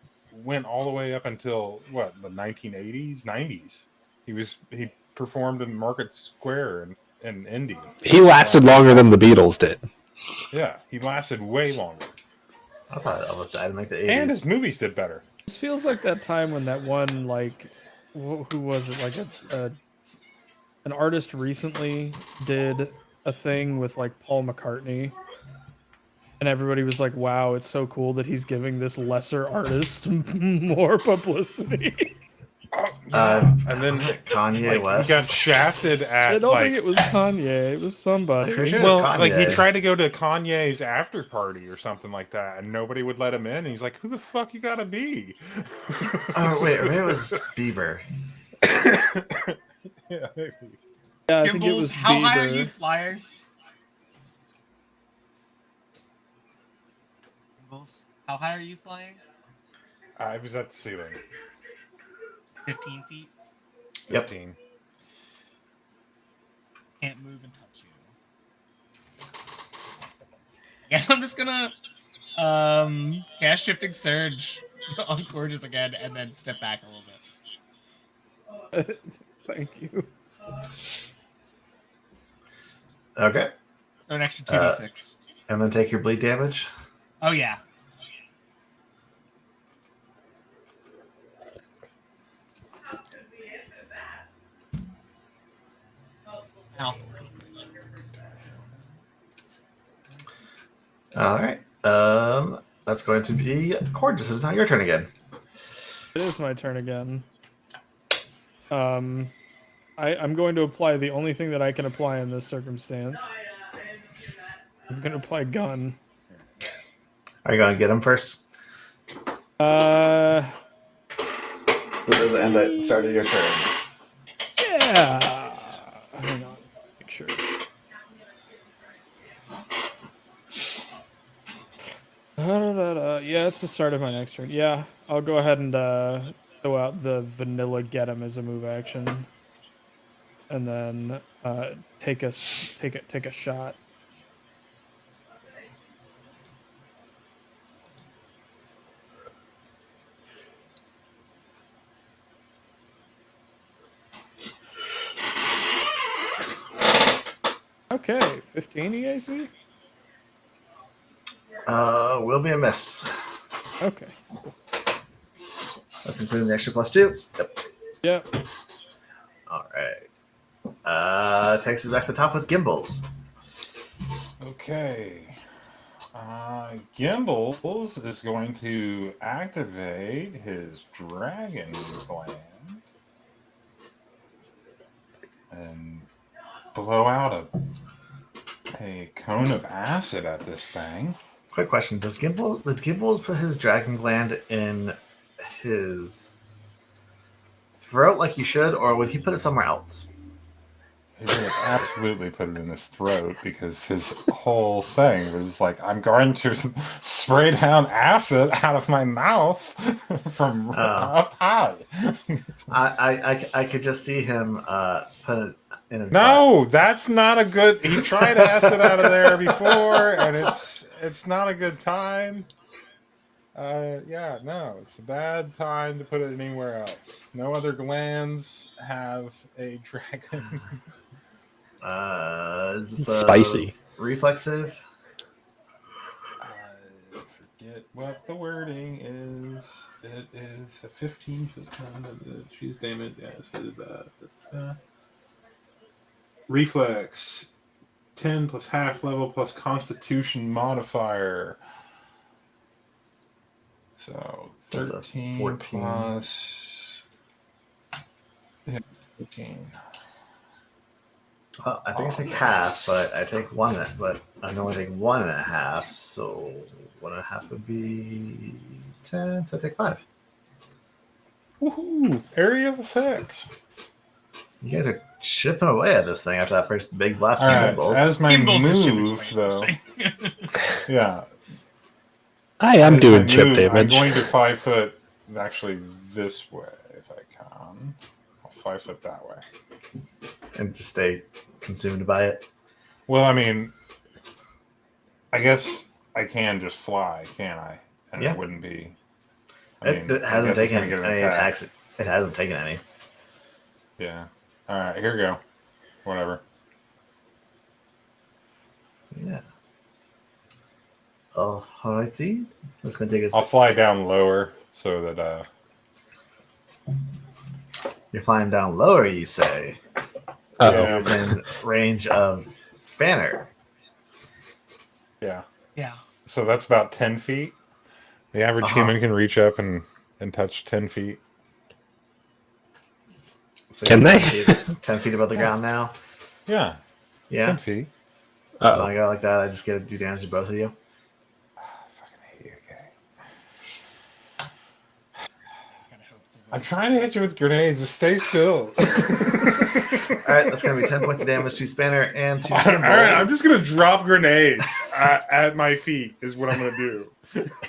went all the way up until what, the 1980s, 90s. He performed in Market Square in Indy. He lasted longer than the Beatles did. Yeah, he lasted way longer, I thought Elvis died in like the 80s. and his movies did better. This feels like that time when that one, like, who was it? Like an artist recently did a thing with like Paul McCartney, and everybody was like, "Wow, it's so cool that he's giving this lesser artist more publicity." And then Kanye like, West. he got shafted at I don't like. think it was Kanye; it was somebody. I'm pretty sure- Well, Kanye. like he tried to go to Kanye's after party or something like that, and nobody would let him in. And he's like, "Who the fuck you gotta be?" Oh wait, or maybe it was Bieber. Yeah, maybe. Yeah, I think it Gimbals, was how high are Bieber. you flying? Gimbals, how high are you flying? I was at the ceiling. 15 feet. Yep. 15. Can't move and touch you. Guess I'm just gonna cast Shifting Surge on Gorgeous again and then step back a little bit. Thank you. Okay. Or an extra Uh, 2d6. And then take your bleed damage. Oh yeah. Ow. All right. That's going to be Corgus. It's not your turn again. It is my turn again. I'm going to apply the only thing that I can apply in this circumstance. I'm going to apply gun. Are you going to get him first? Uh, So does it end at the start of your turn? yeah. Hang on. Make sure. Yeah, it's the start of my next turn. Yeah, I'll go ahead and throw out the vanilla get him as a move action, and then take a shot. Okay, 15 EAC. Will be a miss. Okay. That's including the extra +2. Yep. Yep. All right. Takes us back to the top with Gimbals. Okay. Gimbals is going to activate his dragon gland and blow out a cone of acid at this thing. Quick question: did Gimbals put his dragon gland in his throat like you should, or would he put it somewhere else? He would have absolutely put it in his throat because his whole thing was like, I'm going to spray down acid out of my mouth from up high. I could just see him put it in his butt. No, that's not a good. He tried acid out of there before, and it's not a good time. Yeah, no, it's a bad time to put it anywhere else. No other glands have a dragon. Is this Spicy. reflexive? I forget what the wording is. It is a 15-foot choose damage. Yes, it is reflex 10 plus half level plus constitution modifier. So That's a 13 14. plus 15. Well, I think I take half, but I take one. But I can only take 1.5, so 1.5 would be 10. So I take 5. Woohoo! Area of effects. You guys are chipping away at this thing after that first big blast All from right, Gimbals. as my Gimbals is chipping move, away though. at this thing. Yeah, I am as doing my chip move, damage. I'm going to 5 foot, actually this way if I can. I'll 5 foot that way. And just stay consumed by it. Well, I mean, I guess I can just fly, can't I? And Yeah. it wouldn't be. It I hasn't guess it's taken gonna get an any attack. attacks. It hasn't taken any. Yeah. All right, here we go. Whatever. Yeah. Alrighty. That's going to take us. I'll fly down lower so that. You're flying down lower, you say. Uh-oh. Yeah. Within range of Spanner. Yeah. Yeah. So that's about 10 feet. The average Uh-huh. human can reach up and touch 10 feet. So Can you're they? 10 feet above the ground now. Yeah, 10 Yeah. feet. So Uh-oh. when I go like that, I just get to do damage to both of you. Fucking hate you, okay. Gotta hope it's a I'm trying to hit you with grenades. Just stay still. Alright, that's going to be 10 points of damage to Spanner and to All right, I'm Gimbals. just gonna drop grenades at my feet. Is what I'm gonna do.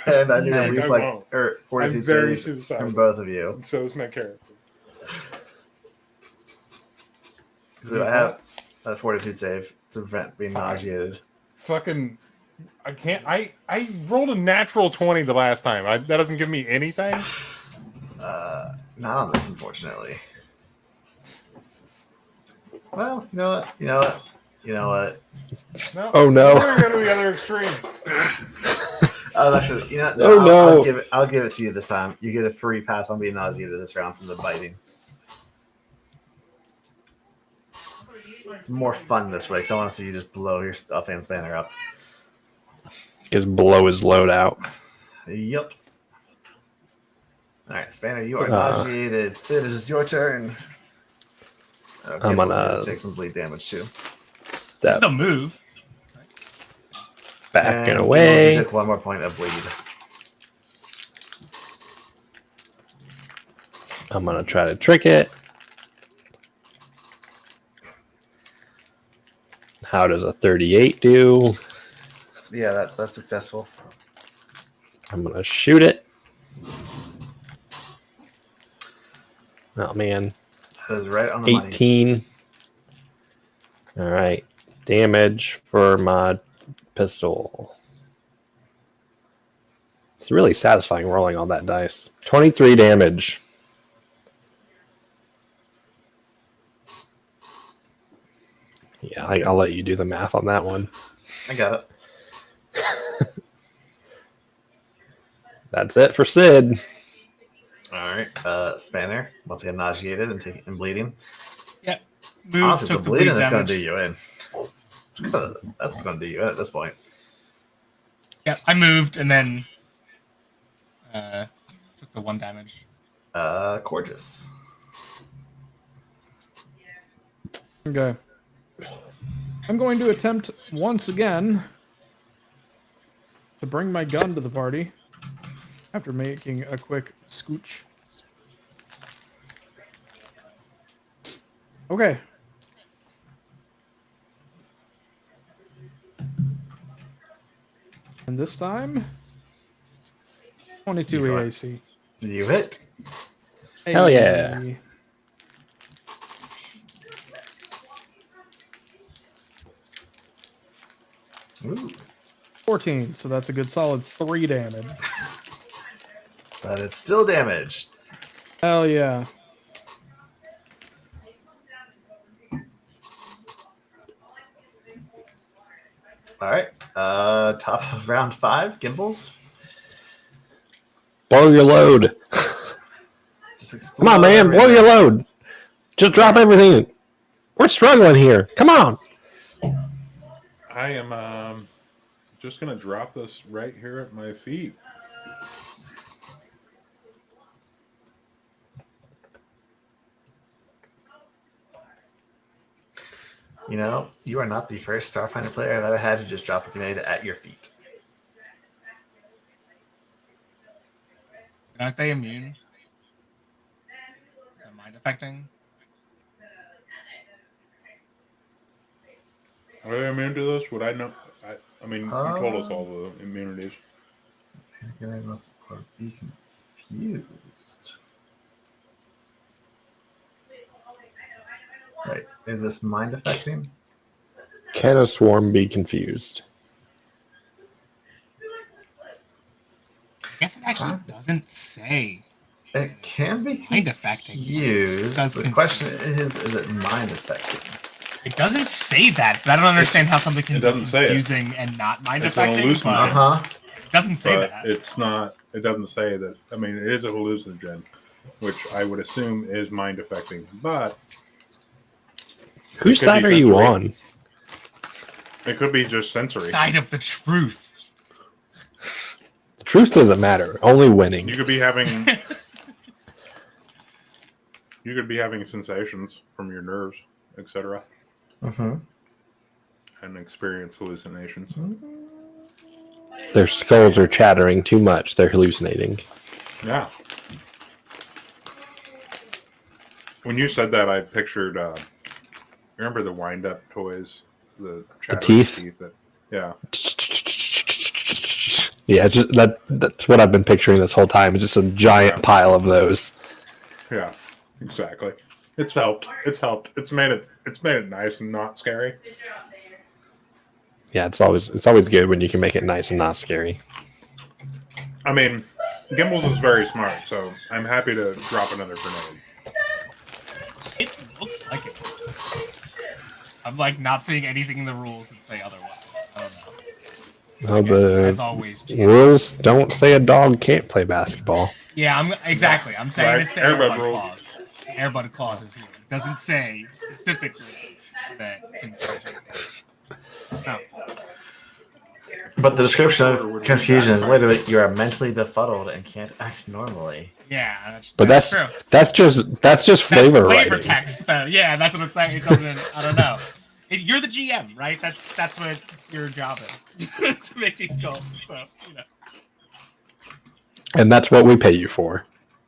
And I need No, a I reflex won't. or I'm fortitude very save from suicidal. both of you. And so is my character. So I have a fortitude save to prevent being Fine. nauseated. Fucking, I can't. I rolled a natural 20 the last time. That doesn't give me anything. Not on this, unfortunately. Well, you know what? No. Oh, no. We're gonna go to the other extreme. Oh, actually, you know. Oh, no. I'll give it to you this time. You get a free pass on being nauseated this round from the biting. It's more fun this way because I want to see you just blow your stuff and Spanner up. Just blow his load out. Yep. All right, Spanner, you are Uh, nauseated. Sid, it is your turn. I'm Gimble's gonna take some bleed damage too. Step Still move. back And and Gimble's, away. you took 1 more point of bleed. I'm gonna try to trick it. How does a 38 do? Yeah, that's successful. I'm gonna shoot it. Oh man, That is right on the money. 18. All right, damage for my pistol. It's really satisfying rolling all that dice. 23 damage. Yeah, I'll let you do the math on that one. I got it. That's it for Sid. All right, Spanner, once again nauseated and bleeding. Yep. Move. Honestly, Took the the bleed bleeding is going damage. to do you in. That's going to do you in at this point. Yep. I moved and then took the 1 damage. Gorgeous. Okay. I'm going to attempt once again to bring my gun to the party after making a quick scooch. Okay. And this time, 22 You are- AAC. You hit. Hell yeah. Hey. Ooh, 14, so that's a good solid 3 damage. but it's still damaged. Hell yeah. All right. Top of round 5, Gimbals. Blow your load. Just explode Come on, man. Blow your everything. load. Just drop everything. We're struggling here. Come on. I am just gonna drop this right here at my feet. You know, you are not the first Starfinder player I've ever had to just drop a grenade at your feet. Aren't they immune? Is that mind affecting? Are they immune to this? Would I know? I mean, you told us all the immunities. Grenade must be confused. Right. Is this mind affecting? Can a swarm be confused? I guess it actually doesn't say. It can be Mind affecting. confused. Does The confuse. question is it mind affecting? It doesn't say that, but I don't understand how something can It doesn't be say it. confusing and not mind It's an affecting. But hallucinogen. it doesn't say But that. it's not. It doesn't say that. I mean, it is a hallucinogen, which I would assume is mind affecting. But Whose It could side be are you sensory. on? it could be just sensory. Side of the truth. The truth doesn't matter. Only winning. You could be having. You could be having sensations from your nerves, etc., Mm-hmm. and experience hallucinations. Their skulls are chattering too much. They're hallucinating. Yeah. When you said that, I pictured. Remember the wind-up toys, the chattering teeth? that, yeah. Yeah, it's just that's what I've been picturing this whole time. It's just a giant Yeah. pile of those. Yeah, exactly. It's helped. It's helped. It's made it nice and not scary. Yeah, it's always good when you can make it nice and not scary. I mean, Gimbals is very smart, so I'm happy to drop another grenade. It looks like it. I'm like not seeing anything in the rules that say otherwise. I don't know. Well, As the always, G. rules don't say a dog can't play basketball. Yeah, I'm saying Right. it's the Airbud Airbud rule. clause. Airbud clause is here. It doesn't say specifically that confusion is. Oh. But the description of confusion is literally you are mentally befuddled and can't act normally. Yeah, But that's true. that's just That's flavor flavor writing. text, though. Yeah, that's what it's saying. It doesn't. I don't know. You're the GM, right? That's what your job is to make these calls. So you know. And that's what we pay you for.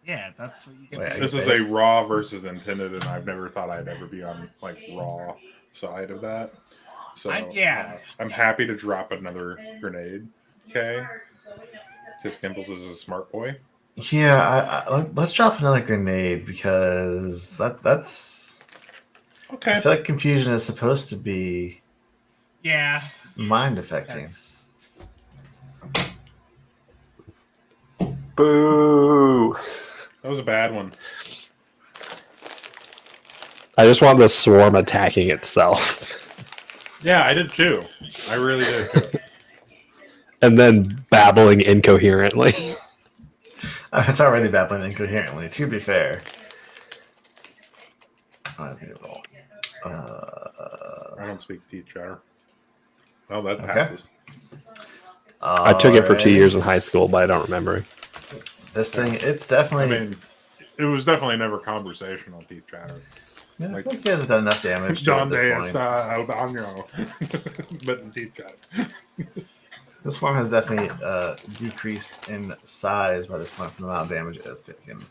Yeah, that's what you get. Wait, paid. This is a raw versus intended, and I've never thought I'd ever be on like raw side of that. So yeah. I'm happy to drop another grenade. Okay, because Gimbals is a smart boy. Yeah, let's drop another grenade because that's. I Okay. feel like confusion is supposed to be Yeah. mind affecting. That's, Boo! That was a bad one. I just want the swarm attacking itself. Yeah, I did too. I really did too. And then babbling incoherently. It's already babbling incoherently, to be fair. Oh, that's a good roll. I don't speak Pete Chatter. Oh, that Okay. passes. I took it for 2 Alrighty. years in high school, but I don't remember it. This thing, it's I definitely. mean, it was definitely never conversational Pete Chatter. Yeah, like- I think it has done enough damage to it Don at de this point. está albano. But in Pete Chatter. This form has definitely decreased in size by this point from the amount of damage it has taken.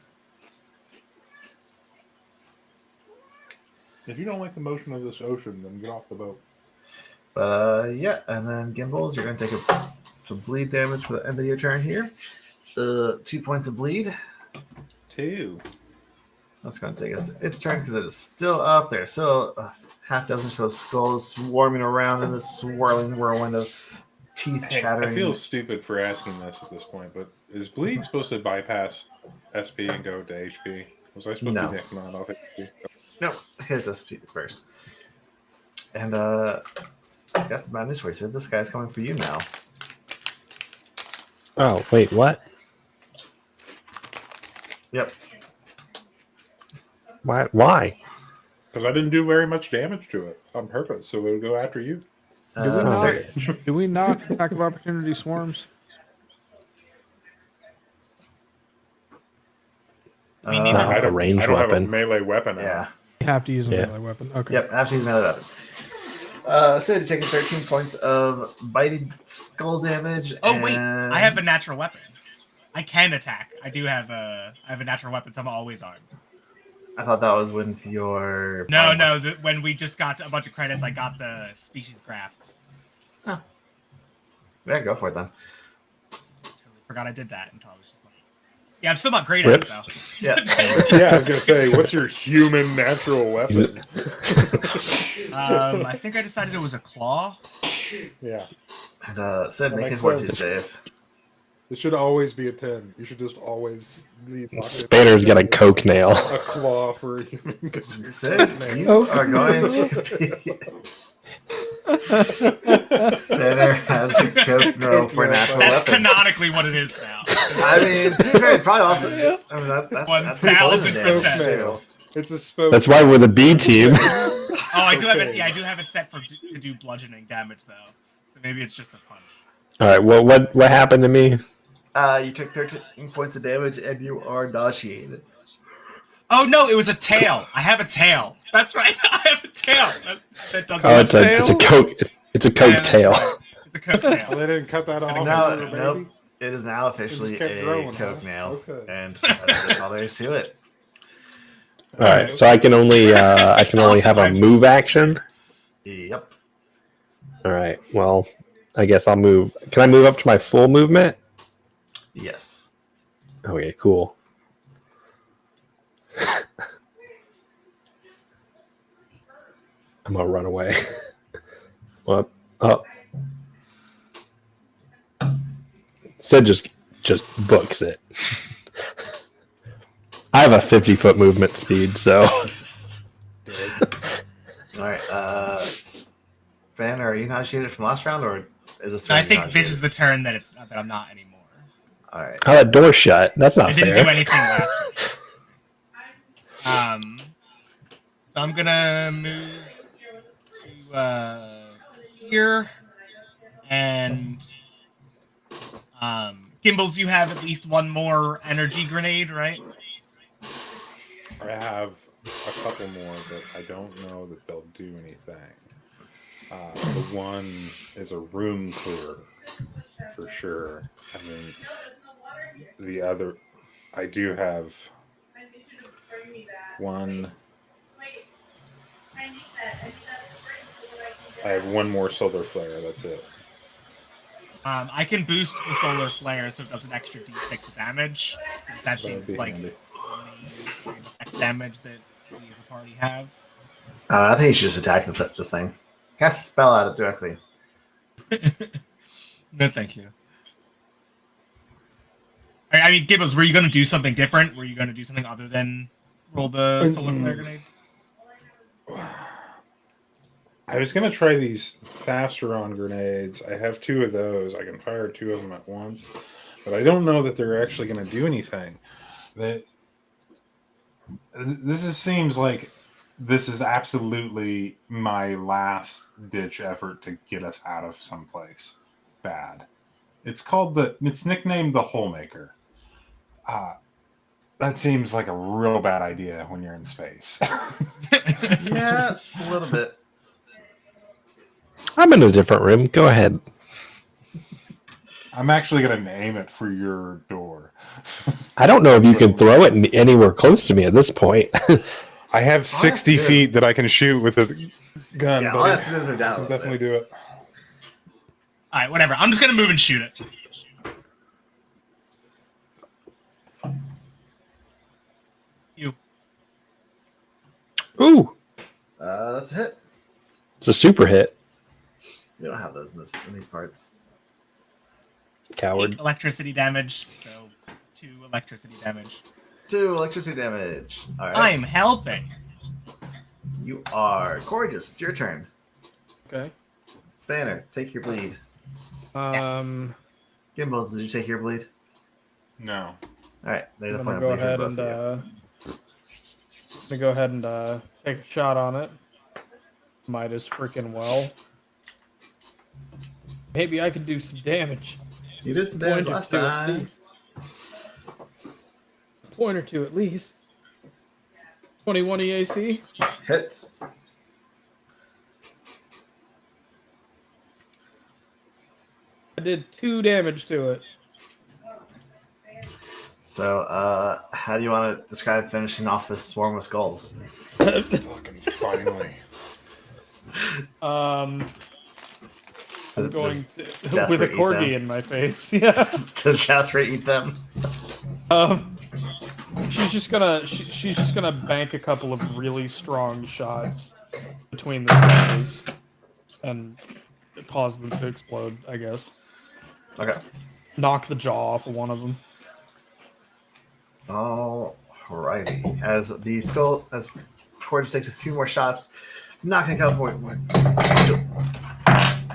If you don't like the motion of this ocean, then get off the boat. But yeah, and then Gimbals, you're going to take some bleed damage for the end of your turn here. 2 points of bleed. 2. That's going to take us its turn because it is still up there. Still a half dozen or so skulls swarming around in this swirling whirlwind of teeth Hey, chattering. I feel stupid for asking this at this point, but is bleed supposed to bypass SP and go to HP? Was I supposed No. to be taking on off HP? No, hits us first. And that's bad news for you. Sid. This guy's coming for you now. Oh, wait, what? Yep. Why? Because I didn't do very much damage to it on purpose, so it would go after you. Do we Uh, not? Do we not attack of opportunity swarms? Me neither. Not a ranged I don't have a weapon. melee weapon. out. Yeah. You have to use a Yeah. melee weapon. Okay. Yep, after he's melee weapon. Sid taking 13 points of biting skull damage. oh wait, and- I have a natural weapon. I can attack. I have a natural weapon, so I'm always armed. I thought that was with your. No. When we just got a bunch of credits, I got the species graft. Yeah, go for it then. Totally forgot I did that until I was just like, yeah, I'm still not great at it Rips. though. Yeah. Yeah, I was gonna say, what's your human natural weapon? I think I decided it was a claw. Yeah, And Sid, That make a makes fortitude sense. save. it should always be a 10. You should just always leave. Spanner's got a coke nail. A claw for a human. 'cause you're Sid, man. you are going to be. Spinner has a coke no for nail. natural That's weapon. canonically what it is now. I mean, to be fair, it's probably also. I mean, that's 1000%. damage Coke too. nail. It's a spoke. That's why we're the B team. Oh, I do have it. Okay. Yeah, I do have it set for to do bludgeoning damage though. So maybe it's just a punch. All right, well, what happened to me? You took 13 points of damage and you are nauseated. Oh no, it was a tail. I have a tail. That's right. I have a tail. That doesn't. Oh, it's a coke. It's a coke Yeah, that's tail. right. It's a coat Oh, tail. they didn't cut that off. No, when you were a nope. baby? It is now officially kept a growing, coke huh? nail, Okay. and that's all there is to it. All right, so I can only have a move action. Yep. All right, well, I guess I'll move. Can I move up to my full movement? Yes. Okay, cool. I'm gonna run away. Up. Sid just books it. I have a 50-foot movement speed, so All right. Spanner, are you nauseated from last round, or is this? So I turn think you're this is nauseated? the turn that I'm not anymore. All right. how that door shut. That's not I didn't fair. do anything last turn. So I'm gonna move to here, and Gimbals, you have at least one more energy grenade, right? I have a couple more, but I don't know that they'll do anything. The one is a room clear for sure. I mean, the other, I do have one. I have one more solar flare. That's it. I can boost the solar flare so it does an extra d6 damage. That That'd seems be like handy. the main damage that we as a party have. I think you should just attack this thing. Cast a spell at it directly. No, thank you. I mean, Gibbons, were you going to do something different? Were you going to do something other than roll the solar flare grenade? I was gonna try these faster on grenades. I have two of those. I can fire two of them at once, but I don't know that they're actually going to do anything. Seems like this is absolutely my last ditch effort to get us out of someplace bad. It's nicknamed the Hole Maker. That seems like a real bad idea when you're in space. Yeah, a little bit. I'm in a different room. Go ahead. I'm actually going to name it for your door. I don't know if you can throw it anywhere close to me at this point. I have 60 that's good. feet that I can shoot with a gun. Yeah, but all that's to do is move down a I'll little definitely bit. do it. All right, whatever. I'm just going to move and shoot it. You. Ooh, That's a hit. it's a super hit. We don't have those in these parts. Coward. 8 electricity damage, so 2 electricity damage. 2 electricity damage. All right. I'm helping. You are gorgeous. It's your turn. Okay. Spanner, take your bleed. Gimbals, did you take your bleed? No. All right. Lay the I'm point gonna of go bleed for ahead both and of you. take a shot on it. Might as freaking well. Maybe I could do some damage. You did some damage Point or last two at time. least. Point or two at least. 21 EAC. Hits. I did 2 damage to it. So, how do you want to describe finishing off this swarm of skulls? Fucking finally. I'm going to, Jasper with a eat corgi them? in my face. Yeah. Does Jasper eat them? She's just gonna bank a couple of really strong shots between the skulls and cause them to explode. I guess Okay. knock the jaw off of one of them. Alrighty. As Corge takes a few more shots, knocking a couple more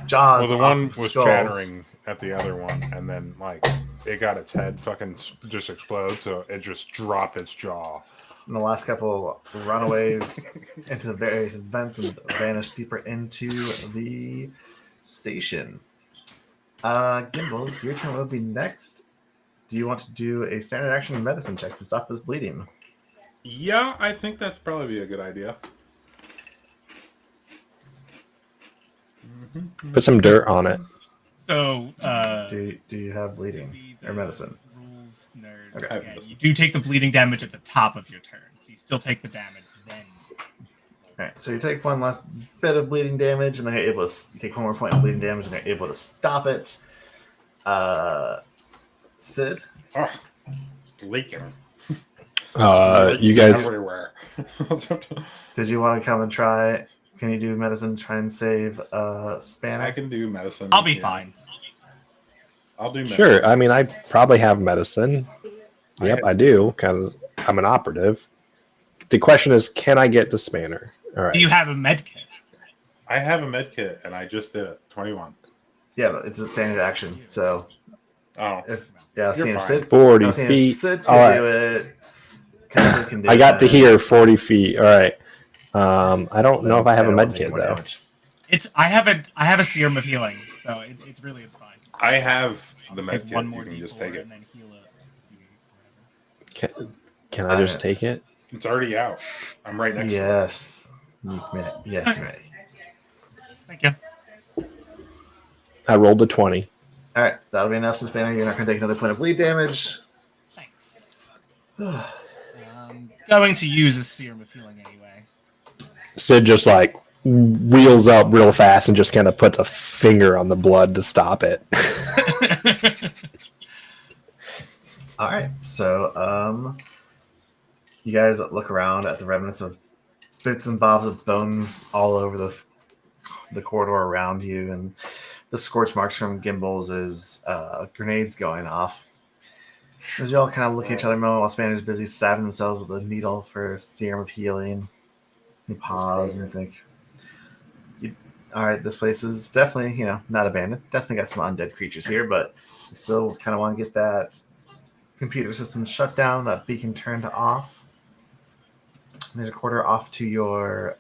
jaws. Well, the off one of was skulls. chattering at the other one, and then, like, it got its head fucking just explode, so it just dropped its jaw. And the last couple run away into the various vents and vanish deeper into the station. Gimbals, your turn will be next. Do you want to do a standard action medicine check to stop this bleeding? Yeah, I think that'd probably be a good idea. Put some dirt on it. So, Do you have bleeding or medicine? Rules nerd. Okay. Yeah, you do take the bleeding damage at the top of your turn, so you still take the damage then. Alright, so you take one last bit of bleeding damage, and then you're able to you take one more point of bleeding damage, and you're able to stop it. Sid, Oh, leaking. You guys, everywhere. did you want to come and try? Can you do medicine? Try and save I Spanner. can do medicine. I'll be yeah. fine. I'll do medicine. sure. I mean, I probably have medicine. Yep, I do. Because I'm an operative. The question is, can I get to Spanner? All right. Do you have a med kit? I have a med kit, and I just did it. 21. Yeah, but it's a standard action. So Oh. if You're seeing if fine. Sid, 40 seeing if feet. Sid All can right. do it. Sid can do I got to it. here 40 feet. All right. I don't know if I have a Spanner med won't take kit more though. damage. I have a serum of healing, so it's fine. I have the Take med kit. one You more can D4 just take it. and then heal it. Can I just take it? It's already out. I'm right next to Yes. Yes, you may. Thank you. I rolled a 20. All right, that'll be enough, Suspender. You're not going to take another point of bleed damage. Thanks. Going to use a serum of healing anyway. Sid just like wheels up real fast and just kind of puts a finger on the blood to stop it. All right, so you guys look around at the remnants of bits and bobs of bones all over the corridor around you, and the scorch marks from Gimbals is grenades going off. As you all kind of look at each other a moment while Spanner's busy stabbing themselves with a needle for a serum of healing. You pause and think, all right, this place is definitely, not abandoned. Definitely got some undead creatures here, but you still kind of want to get that computer system shut down, that beacon turned off. There's a quarter off to your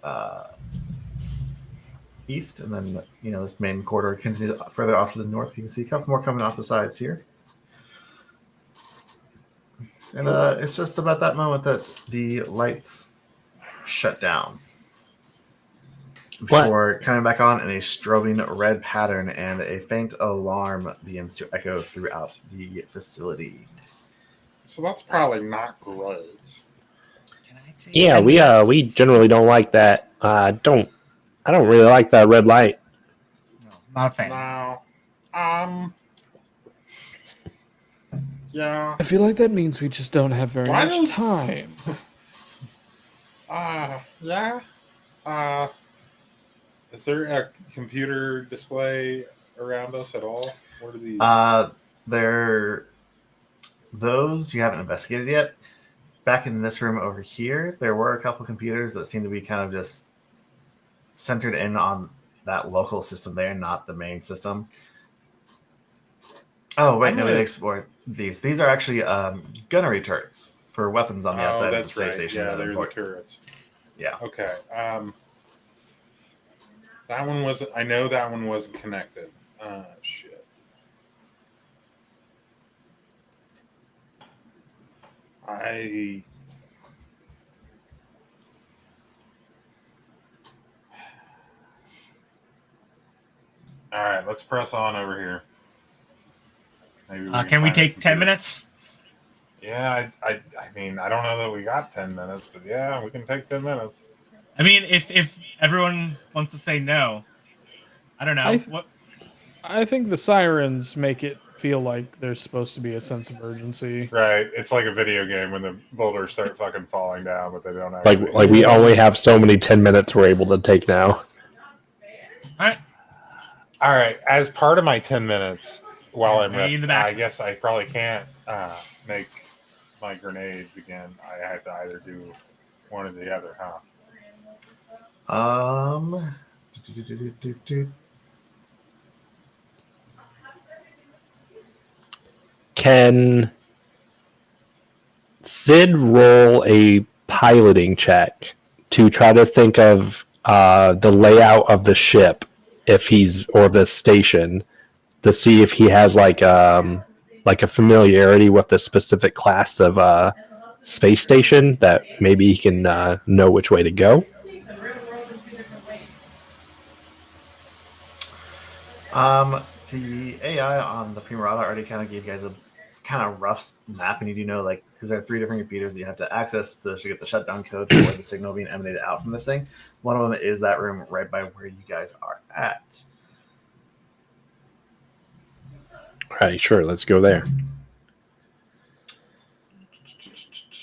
east, and then this main corridor continues further off to the north. You can see a couple more coming off the sides here, and it's just about that moment that the lights shut down before coming back on in a strobing red pattern, and a faint alarm begins to echo throughout the facility. So that's probably not great. Can I take Yeah, we generally don't like that. I don't really like that red light. No, not a fan. No. Yeah. I feel like that means we just don't have very Why much don't- time. Yeah. Is there a computer display around us at all? What are these? Those you haven't investigated yet. Back in this room over here, there were a couple computers that seem to be kind of just centered in on that local system there, not the main system. Oh, wait, no, we explored these. These are actually gunnery turrets for weapons on the outside of the space station. Yeah, that are they're the important. turrets. Yeah. Okay. That one wasn't. I know that one wasn't connected. Shit. All right, let's press on over here. Maybe Can we find a take 10 computer. minutes? Yeah, I mean, I don't know that we got 10 minutes, but yeah, we can take 10 minutes. I mean, if everyone wants to say no, I don't know. What? I think the sirens make it feel like there's supposed to be a sense of urgency. Right, it's like a video game when the boulders start fucking falling down, but they don't have Like we only have so many 10 minutes we're able to take now. All right, as part of my 10 minutes while I'm Way in the resting, back. I guess I probably can't make my grenades again. I have to either do one or the other, huh? Can Sid roll a piloting check to try to think of the layout of the ship or the station to see if he has like a familiarity with the specific class of space station that maybe he can know which way to go? The AI on the Primarata already kind of gave you guys a kind of rough map, and you do know, because there are 3 different computers that you have to access to get the shutdown code for the signal being emanated out from this thing. One of them is that room right by where you guys are at. All right, sure, let's go there.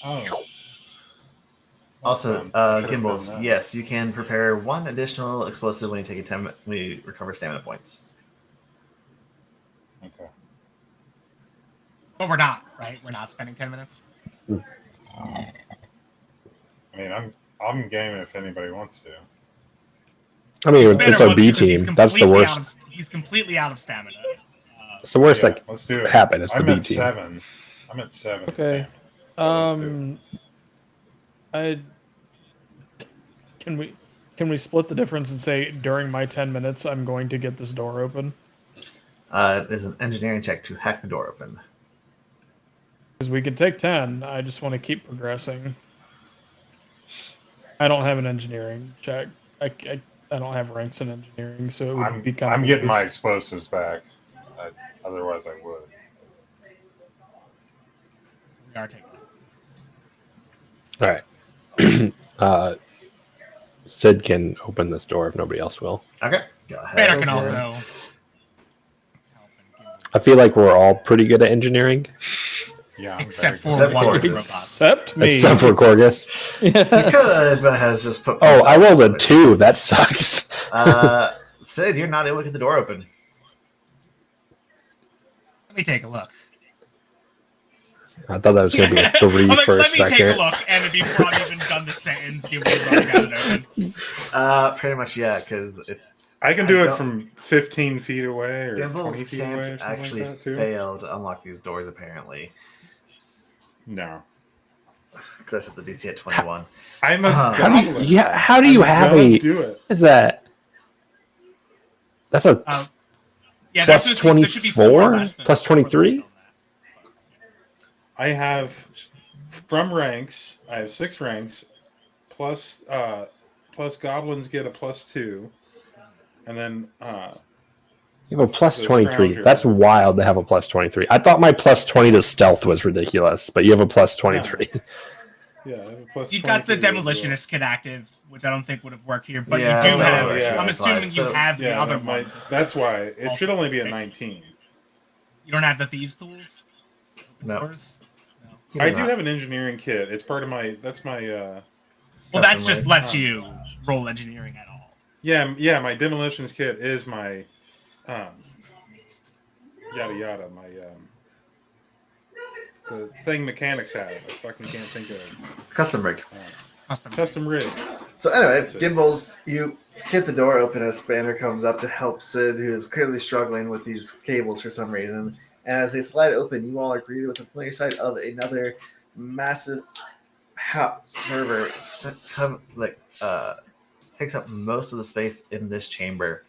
Oh. Also, Should've done Gimbals, that. yes, you can prepare 1 additional explosive when you take when you recover stamina points. Okay. But we're not, right? We're not spending 10 minutes. I mean, I'm game if anybody wants to. I mean, Spanner it's our wants B to 'cause he's team. That's the completely worst. he's completely out of stamina. It's the worst Yeah, that let's do it. happen. It's the I'm B at team. 7. I'm at 7. Okay. Sam. So let's do it. Can Can we split the difference and say during my 10 minutes I'm going to get this door open? There's an engineering check to hack the door open. Because we could take 10. I just want to keep progressing. I don't have an engineering check. I don't have ranks in engineering, so it would be kind of. I'm getting my explosives back. Otherwise, I would. We are taking. All right. Sid can open this door if nobody else will. Okay, go ahead. Banner can Okay. also help and I feel like we're all pretty good at engineering, Yeah, I'm except very for Except one for- robot. Except me. except for Corgus. He could, but has just put. Oh, I rolled a 2. That sucks. Sid, you're not able to get the door open. Let me take a look. I thought that was going to be a 3 I'm like, for a let me take a second. look, and then before I've even done the sentence, give me running out it open. Pretty much, yeah, because I can I do it don't- from 15 feet away or 20 Gimbals feet away or can't something actually like that, too. fail to unlock these doors, apparently. No. Because I set the DC at 21. I'm a How How do you, goblin. yeah, how do you I'm have gonna a... do it. What is that? That's a Yeah, plus there should be four 24? less than- Plus 23? I have from ranks. I have 6 ranks, plus goblins get a +2, and then You have a plus The 23. Scrounger. That's wild to have a plus 23. I thought my plus 20 to stealth was ridiculous, but you have a plus 23. yeah, I have a plus. You've got the 23 as well. demolitionist kit active, which I don't think would have worked here, but Yeah, you do that have. would actually I'm be assuming fine. you So- have the Yeah, other my, one. that's why it Also, should only be a right? 19. You don't have the thieves' tools. No. Doors? You I do do not. have an engineering kit. It's part of my. That's my. Well, that Custom just made. lets you roll engineering at all. Yeah. My demolitions kit is my. Yada yada. My. The thing mechanics have. I fucking can't think of. Custom rig. Custom rig. So anyway, Gimbals, you hit the door open as Banner comes up to help Sid, who is clearly struggling with these cables for some reason. And as they slide open, you all are greeted with the familiar sight of another massive server. Takes up most of the space in this chamber.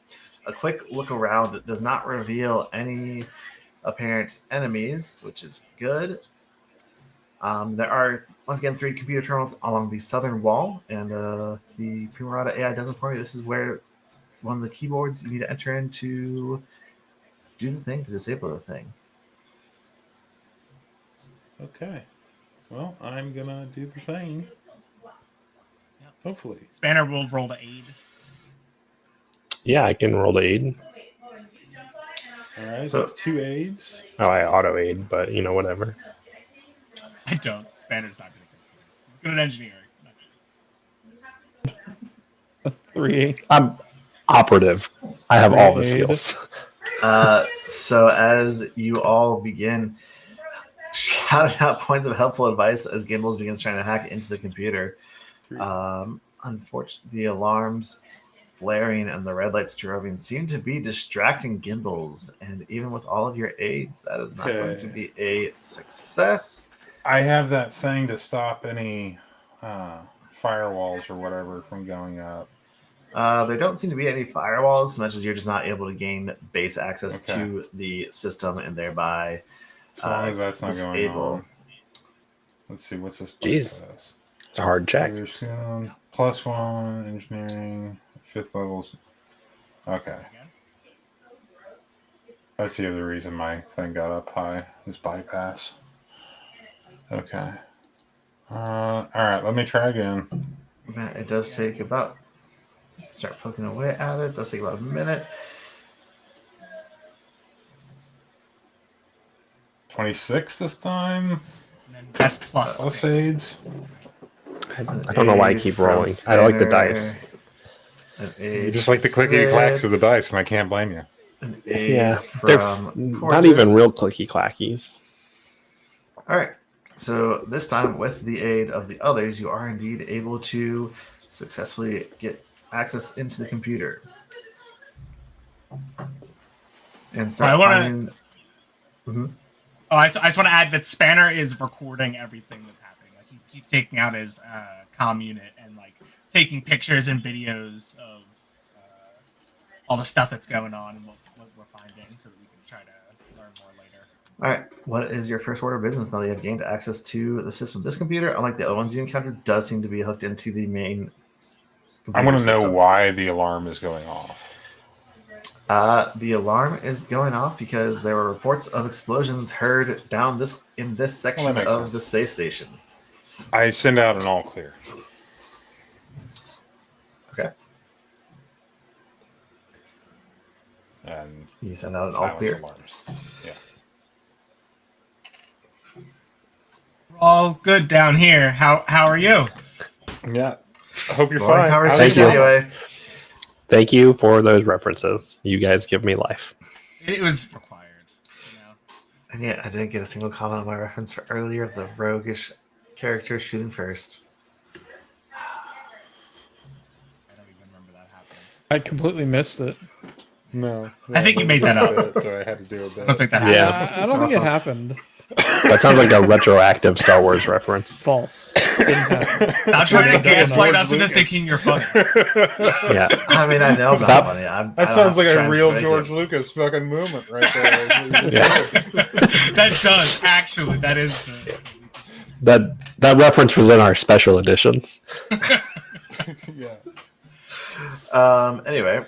A quick look around does not reveal any apparent enemies, which is good. There are, once again, 3 computer terminals along the southern wall, and the Primarata AI does it for you. This is where one of the keyboards you need to enter in to do the thing, to disable the thing. Okay. Well, I'm gonna do the thing. Hopefully. Spanner will roll to aid. Yeah, I can roll to aid. All right. So- That's 2 aids. Oh, I auto aid, but whatever. I don't. Spanner's not going to He's good at engineering. Not good. 3. I'm operative. I have all the Aid. skills. So as you all begin shouting out points of helpful advice as Gimbals begins trying to hack into the computer, unfortunately, the alarms blaring and the red lights strobing seem to be distracting Gimbals, and even with all of your aids, that is not going to be a success. I have that thing to stop any firewalls or whatever from going up. There don't seem to be any firewalls, as much as you're just not able to gain base access Okay. to the system and thereby As long as that's not going disable. on. Let's see, what's this? Jeez. bypass? It's a hard check. You're still +1 engineering 5th levels. Okay, that's the other reason my thing got up high. Is bypass. Okay. All right. Let me try again. It does take about, start poking away at it. It does take about a minute. 26 this time. And then that's plus Plus 6. aids. I don't know why I keep rolling. I like the dice. You just like the clicky clacks of the dice, and I can't blame you. Yeah, they're not even real clicky clackies. All right. So this time, with the aid of the others, you are indeed able to successfully get access into the computer. And start I wanna- finding... Mhm. Oh, I just want to add that Spanner is recording everything that's happening. Like he's taking out his comm unit and like taking pictures and videos of all the stuff that's going on and what we're finding, so that we can try to learn more later. All right. What is your first order of business now that you have gained access to the system? This computer, unlike the other ones you encountered, does seem to be hooked into the main I want to know system. why the alarm is going off. The alarm is going off because there were reports of explosions heard down in this section makes of sense. the space station. I send out an all clear. Okay. And You send out an all silence clear. alarms. Yeah. We're all good down here. How are you? Yeah. I hope you're Boring fine. conversation Thank you. anyway. Thank you for those references. You guys give me life. It was required. You know? And yet, I didn't get a single comment on my reference for earlier of the roguish character shooting first. I don't even remember that happening. I completely missed it. No. I think you made that up. So I had to do a I bit. don't think that happened. Yeah. I don't think it happened. That sounds like a retroactive Star Wars reference. False. Didn't happen. Stop trying to George gaslight us into Lucas. thinking you're funny. Yeah. I mean, I know I'm not Stop. funny. That sounds like a real George Lucas fucking movement right there. Yeah. That does actually. That is the. That reference was in our special editions. Yeah. Anyway,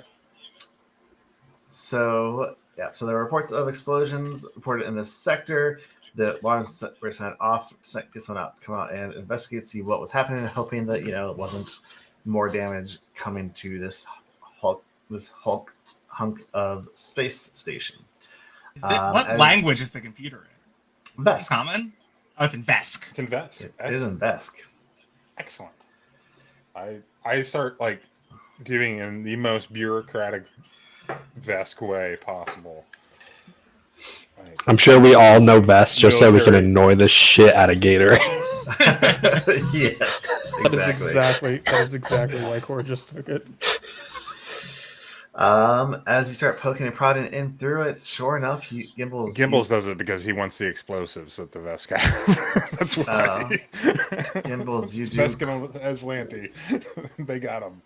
so there were reports of explosions reported in this sector. The alarms were sent off. Get someone out, come out and investigate, see what was happening, hoping that it wasn't more damage coming to this Hulk hunk of space station. What as- language is the computer in? Vesk. Common? Oh, it's in Vesk. It's invest. It is in Vesk. Excellent. I start like giving in the most bureaucratic Vesk way possible. Like, I'm sure we all know best just so we can Military. annoy the shit out of Gator. Yes, That is exactly why Core just took it. As you start poking and prodding in through it, sure enough, Gimbals does it because he wants the explosives that the Vesk have. That's why. Gimbals, you It's do Vesk and Aslanti. They got him.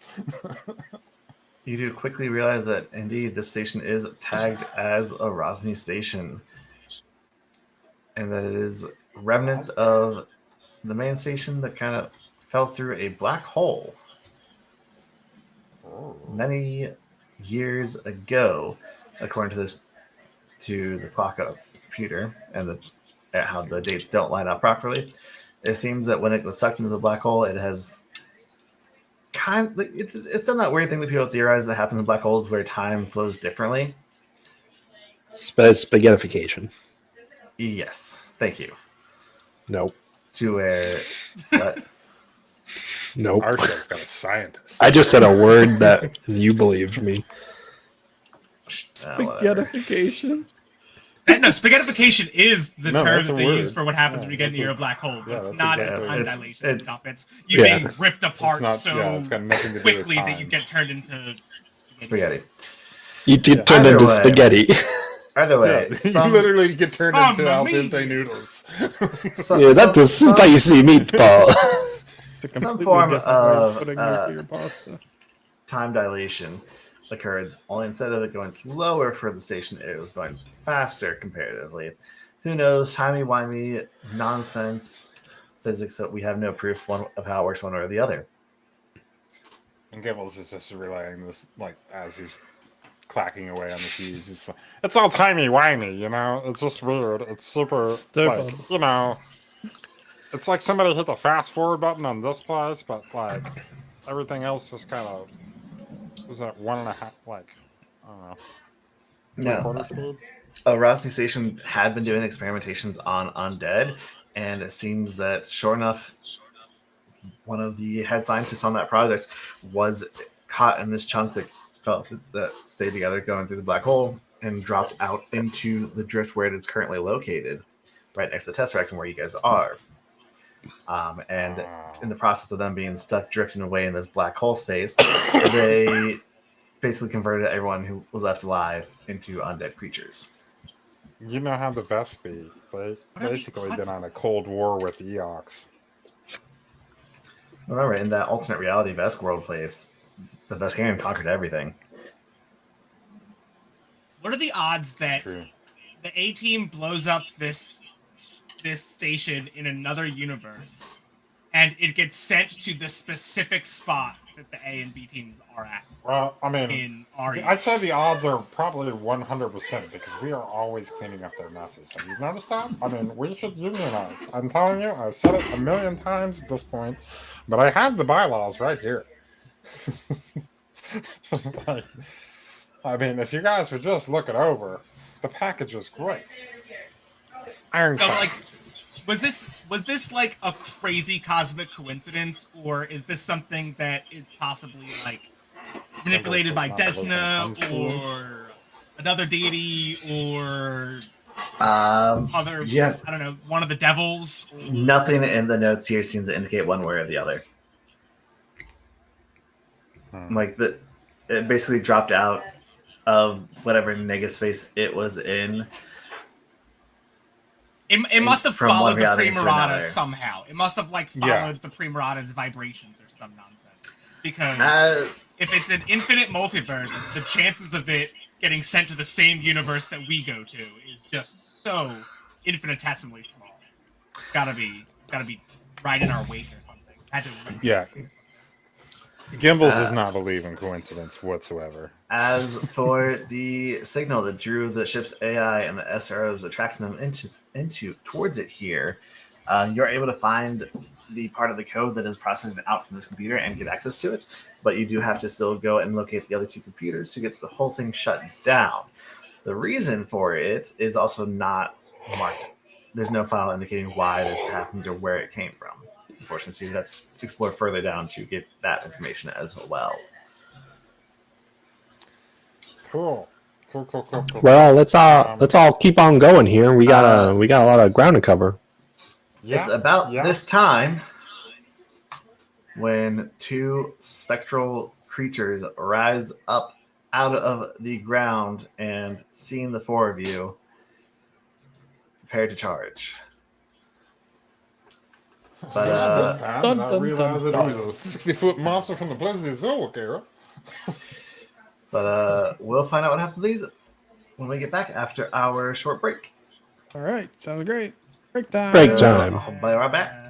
You do quickly realize that indeed this station is tagged as a Rosny station, and that it is remnants of the main station that kind of fell through a black hole many years ago, according to the clock of the computer and how the dates don't line up properly. It seems that when it was sucked into the black hole, it has it's done that weird thing that people theorize that happens in black holes where time flows differently. Spaghettification. Yes, thank you. Nope. To where what? Nope. Our show's got a scientist. I just said a word that you believed me. Whatever. Spaghettification. No, spaghettification is the No, term that's that a they word. use for what happens Yeah, when you get that's near a- a black hole. yeah, It's that's not exactly time right. dilation It's- stuff. It's you Yeah. being ripped apart not- so yeah, it's got nothing to do with quickly that you time. get turned into Spaghetti. You did turn Either into way. spaghetti. Either way, Yeah, some, you literally get turned into Mamma al mia. dente noodles. some, Yeah, some, that's a some, spicy meatball. It's a Some completely form different way of of, putting uh, nuclear pasta. time dilation occurred. Only instead of it going slower for the station, it was going faster comparatively. Who knows? Timey-wimey nonsense physics that we have no proof of how it works one way or the other. And Gimbals is just relaying this, like, as he's clacking away on the keys. He's like, it's all timey-wimey, you know? It's just weird. It's super, Stupid. like, you know... It's like somebody hit the fast-forward button on this place, but, like, everything else just kind of... Was that 1.5, like, I don't know, No. quarter speed? Rosny Station had been doing experimentations on undead, and it seems that, sure enough, one of the head scientists on that project was caught in this chunk that stayed together going through the black hole and dropped out into the drift where it is currently located, right next to the Tesseract and where you guys are. And in the process of them being stuck drifting away in this black hole space, they basically converted everyone who was left alive into undead creatures. You know how the best be. They What are the basically odds? been on a cold war with Eox. Remember, in that alternate reality Vesk world place, the Veskarian conquered everything. What are the odds that True. the A team blows up this station in another universe, and it gets sent to the specific spot that the A and B teams are at Well, I mean, in our I'd say the odds are probably 100% because we are always cleaning up their messes. Have you noticed that? I mean, we should unionize. I'm telling you, I've said it a million times at this point, but I have the bylaws right here. Like, I mean, if you guys would just look it over, the package is great. So, Ironclad. like, was this like a crazy cosmic coincidence, or is this something that is possibly like manipulated by Desna or another deity or other? Yeah, I don't know, one of the devils. Or... nothing in the notes here seems to indicate one way or the other. Like it basically dropped out of whatever negaspace it was in. It must have From one followed the reality to Primarata another. somehow. It must have like Yeah. followed the Primarata's vibrations or some nonsense. Because As if it's an infinite multiverse, the chances of it getting sent to the same universe that we go to is just so infinitesimally small. It's gotta be right in our wake or something. Had to Yeah. Gimbals does not believe in coincidence whatsoever. As for the signal that drew the ship's AI and the SROs, attracting them into towards it here, you're able to find the part of the code that is processing out from this computer and get access to it. But you do have to still go and locate the other two computers to get the whole thing shut down. The reason for it is also not marked. There's no file indicating why this happens or where it came from. Unfortunately, so let's explore further down to get that information as well. Cool. Well, let's all keep on going here. We got a lot of ground to cover. Yeah, It's about yeah. this time when two spectral creatures rise up out of the ground and, seeing the four of you, prepare to charge. But this time, dun, I dun, realized dun, that it dun. was a 60-foot monster from the Plesiosauric era. we'll find out what happens to these when we get back after our short break. All right, sounds great. Break time. Break time. I'll be right back.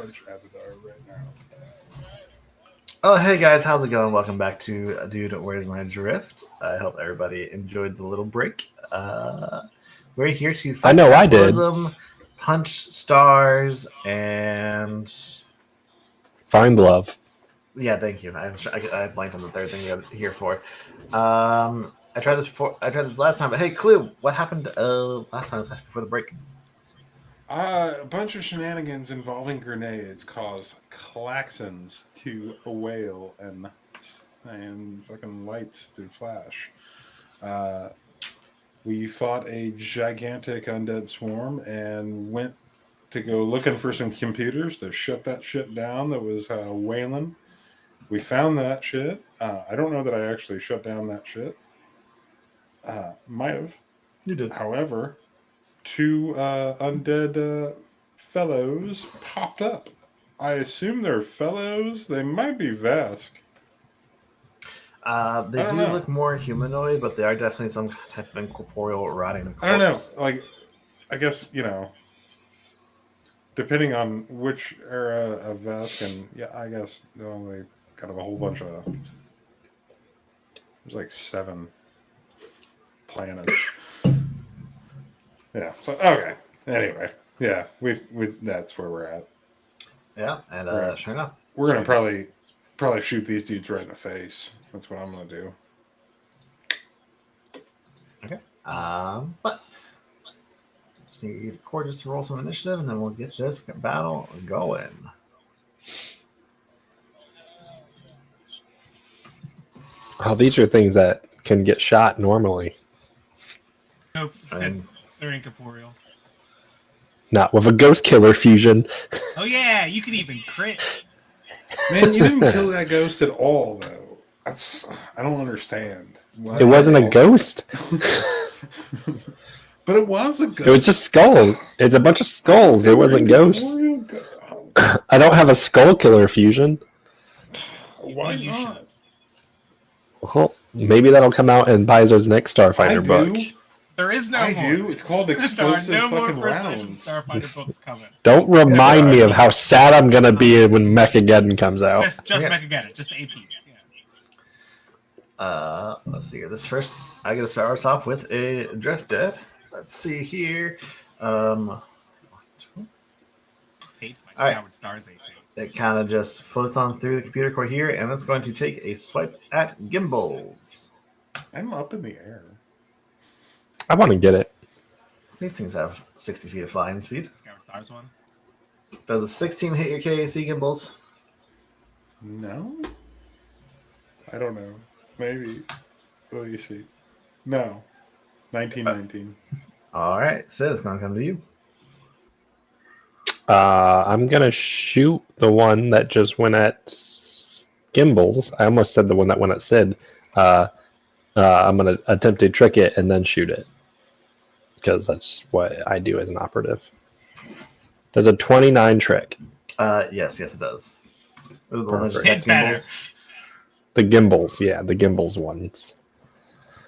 punch Abadar right now. Oh, hey guys, how's it going? Welcome back to Dude, Where's My Drift? I hope everybody enjoyed the little break. We're here to fight I know I did. capitalism, punch stars, and Find love. yeah, thank you. I blanked on the third thing you're here for. I tried this last time, but hey, Clue, what happened last time before the break? A bunch of shenanigans involving grenades caused klaxons to wail and fucking lights to flash. We fought a gigantic undead swarm and went to go looking for some computers to shut that shit down that was wailing. We found that shit. I don't know that I actually shut down that shit. Might have. You did. However, two undead fellows popped up. I assume they're fellows. They might be Vesk. They I do don't know. look more humanoid, but they are definitely some type of incorporeal rotting corpse. I don't know. Like, I guess, depending on which era of Vesk, and yeah, I guess they kind of a whole bunch of. There's like 7 planets. Yeah. So okay. Anyway, yeah, we that's where we're at. Yeah, and Right. sure enough, We're gonna probably shoot these dudes right in the face. That's what I'm gonna do. okay. But just need to get Core just to roll some initiative, and then we'll get this battle going. Oh, these are things that can get shot normally. Nope. Said And they're incorporeal. Not with a ghost killer fusion. Oh yeah, you can even crit. Man, you didn't kill that ghost at all, though. I don't understand. Why- It wasn't a ghost. But it was a ghost. It was just skulls. It's a bunch of skulls. It wasn't ghosts. I don't have a skull killer fusion. Why You not? should. Well, maybe that'll come out in Paizo's next Starfighter I book. do. There is no I more. do. It's called There are explosive no more fucking First Edition rounds. Starfighter books coming. Don't remind me of how sad I'm gonna be when Mechageddon comes out. Just Okay. Mechageddon, just the APs. Yeah. let's see here. This first, I gotta start us off with a Drift Dead. Let's see here. Hate my All right. Skyward Stars AP. It kind of just floats on through the computer core here, and it's going to take a swipe at Gimbals. I'm up in the air. I want to get it. These things have 60 feet of flying speed. Skyward Stars one. Does a 16 hit your KAC, Gimbals? No? I don't know. Maybe. What do you see? No. 1919. All right, Sid, it's going to come to you. I'm gonna shoot the one that just went at Gimbals. I almost said the one that went at Sid. I'm gonna attempt to trick it and then shoot it because that's what I do as an operative. Does a 29 trick? Yes, it does. This is the one that just Perfect. got Hit Gimbals. The Gimbals, yeah, the Gimbals ones.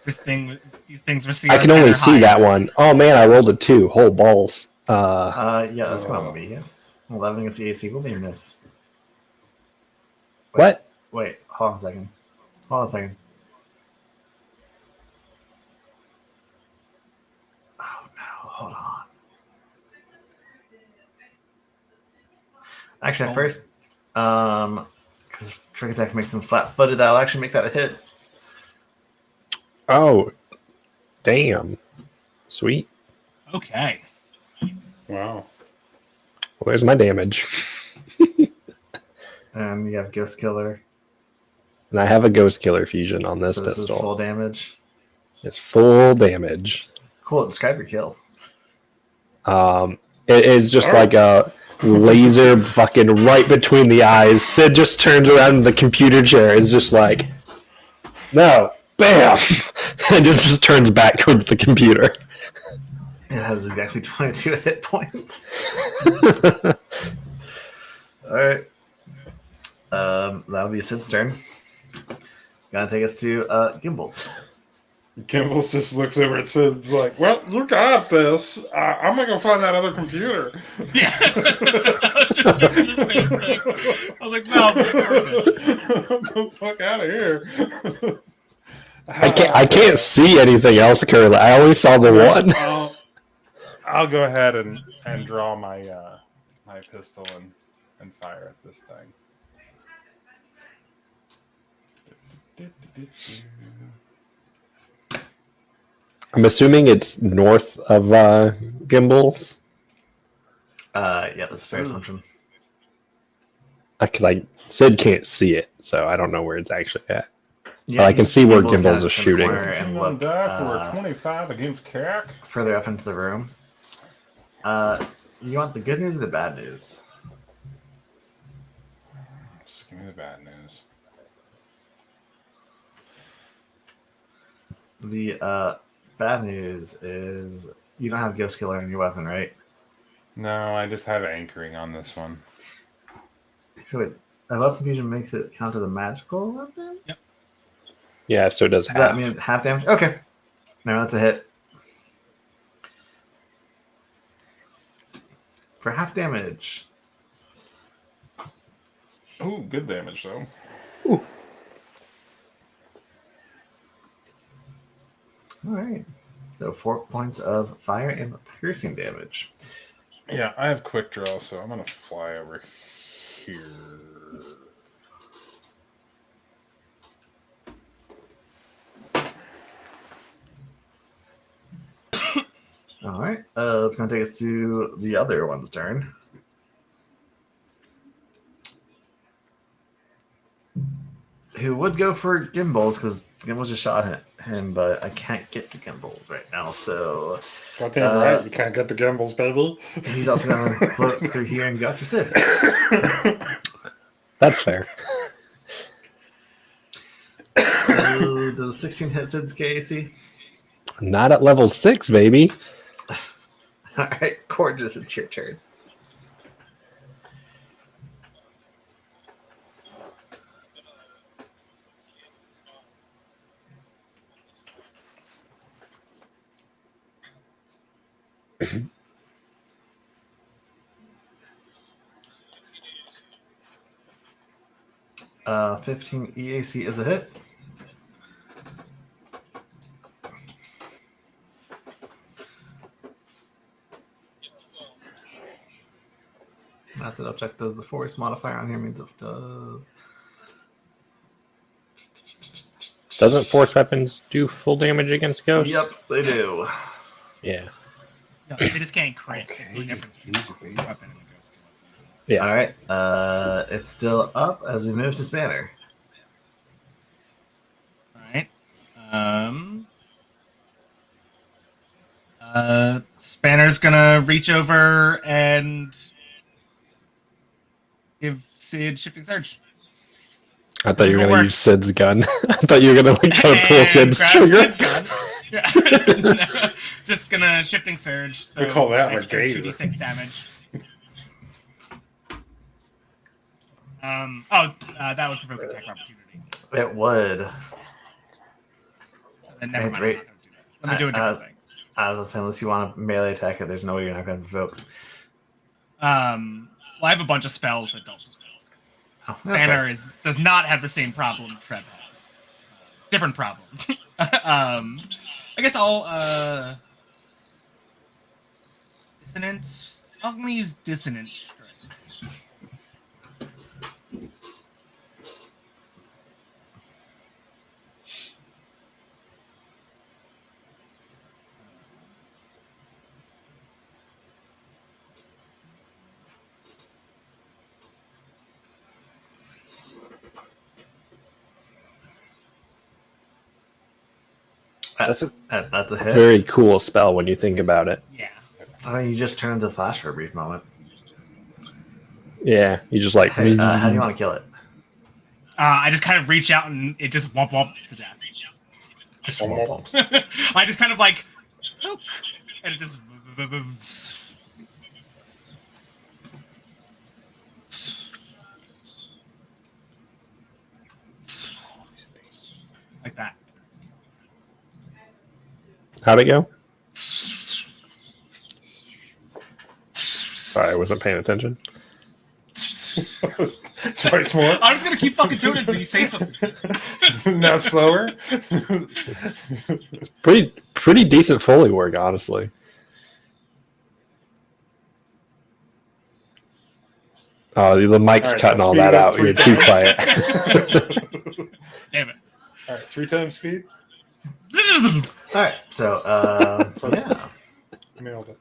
These things receive. I can only see that one. Oh man, I rolled a 2. Whole balls. Yeah, that's going to be yes. 11 against the AC will be your miss. What? Wait, hold on a second. Hold on a second. Oh no, hold on. Actually, at first, because Trick Attack makes them flat-footed, that'll actually make that a hit. Oh, damn. Sweet. Okay. Wow. Well, there's my damage. And you have Ghost Killer. And I have a Ghost Killer fusion on this So this is pistol. full damage. It's full damage. Cool, describe your kill. It is just like a laser fucking right between the eyes. Sid just turns around in the computer chair. It's just like, no, bam, and it just turns back towards the computer. It has exactly 22 hit points. Alright. That'll be Sid's turn. Gonna take us to Gimbals. Gimbals just looks over at Sid. It's like, well, look at this. I'm gonna go find that other computer. Yeah. Just gonna say same thing. I was like, no, perfect. Get the fuck out of here. I can't see anything else currently. I only saw the one. I'll go ahead and draw my my pistol and fire at this thing. I'm assuming it's north of Gimbals. Yeah, that's a fair assumption. Because Sid can't see it, so I don't know where it's actually at. Yeah, I can you see where Gimbals Gimbals got is in the shooting. corner and And look die for a 25 against CAC. further up into the room. You want the good news or the bad news? Just give me the bad news. The bad news is you don't have Ghost Killer in your weapon, right? No, I just have anchoring on this one. Wait, a weapon fusion makes it count as a magical weapon? Yeah, so it does Does that half. mean half damage? Okay. No, that's a hit. For half damage. Ooh, good damage though. Alright. So 4 points of fire and piercing damage. Yeah, I have quick draw, so I'm gonna fly over here. Alright. That's gonna take us to the other one's turn. Who would go for Gimbals because Gimbals just shot him, but I can't get to Gimbals right now, so Goddamn right, you can't get the Gimbals, baby. he's also gonna float through here and go after Sid. That's fair. So does 16 hit Sid's KAC? Not at level 6, baby. Alright, Gorgeous, it's your turn. Uh, 15 EAC is a hit. Not that object does the force modifier on here means it does. Doesn't force weapons do full damage against ghosts? Yep, they do. Yeah. No, they just can't crit. It's the difference between a weapon and a ghost killer. Yeah. All right, it's still up as we move to Spanner. All right. Spanner's gonna reach over and give Sid shifting surge. I thought you were It going to works. use Sid's gun. I thought you were going to kind of pull And Sid's grab trigger. Sid's gun. Yeah. Just gonna shifting surge. So We call that extra McGator. 2d6 damage. That would provoke attack of opportunity. It would. So then never mind. Right. I'm not gonna do that. Let me do a different thing. I was saying, unless you want to melee attack it, there's no way you're not going to provoke. Well, I have a bunch of spells that don't. Oh, that's Spanner right. does not have the same problem Trev has. Different problems. I guess I'll dissonance. I'm gonna use dissonance strike. That's a hit. Very cool spell when you think about it. Yeah. Oh, you just turned into Flash for a brief moment. Yeah, you just like. Hey, how do you want to kill it? I just kind of reach out and it just whomps to death. Just womp bumps. I just kind of like poke, and it just like that. How'd it go? Sorry, I wasn't paying attention. Twice more. I'm just gonna keep fucking doing it until you say something. Now slower. Pretty decent Foley work, honestly. Oh, the mic's All right, cutting all speed that up out. 3 You're too times. quiet. Damn it. All right, 3 times speed. All right, so yeah, Nailed it.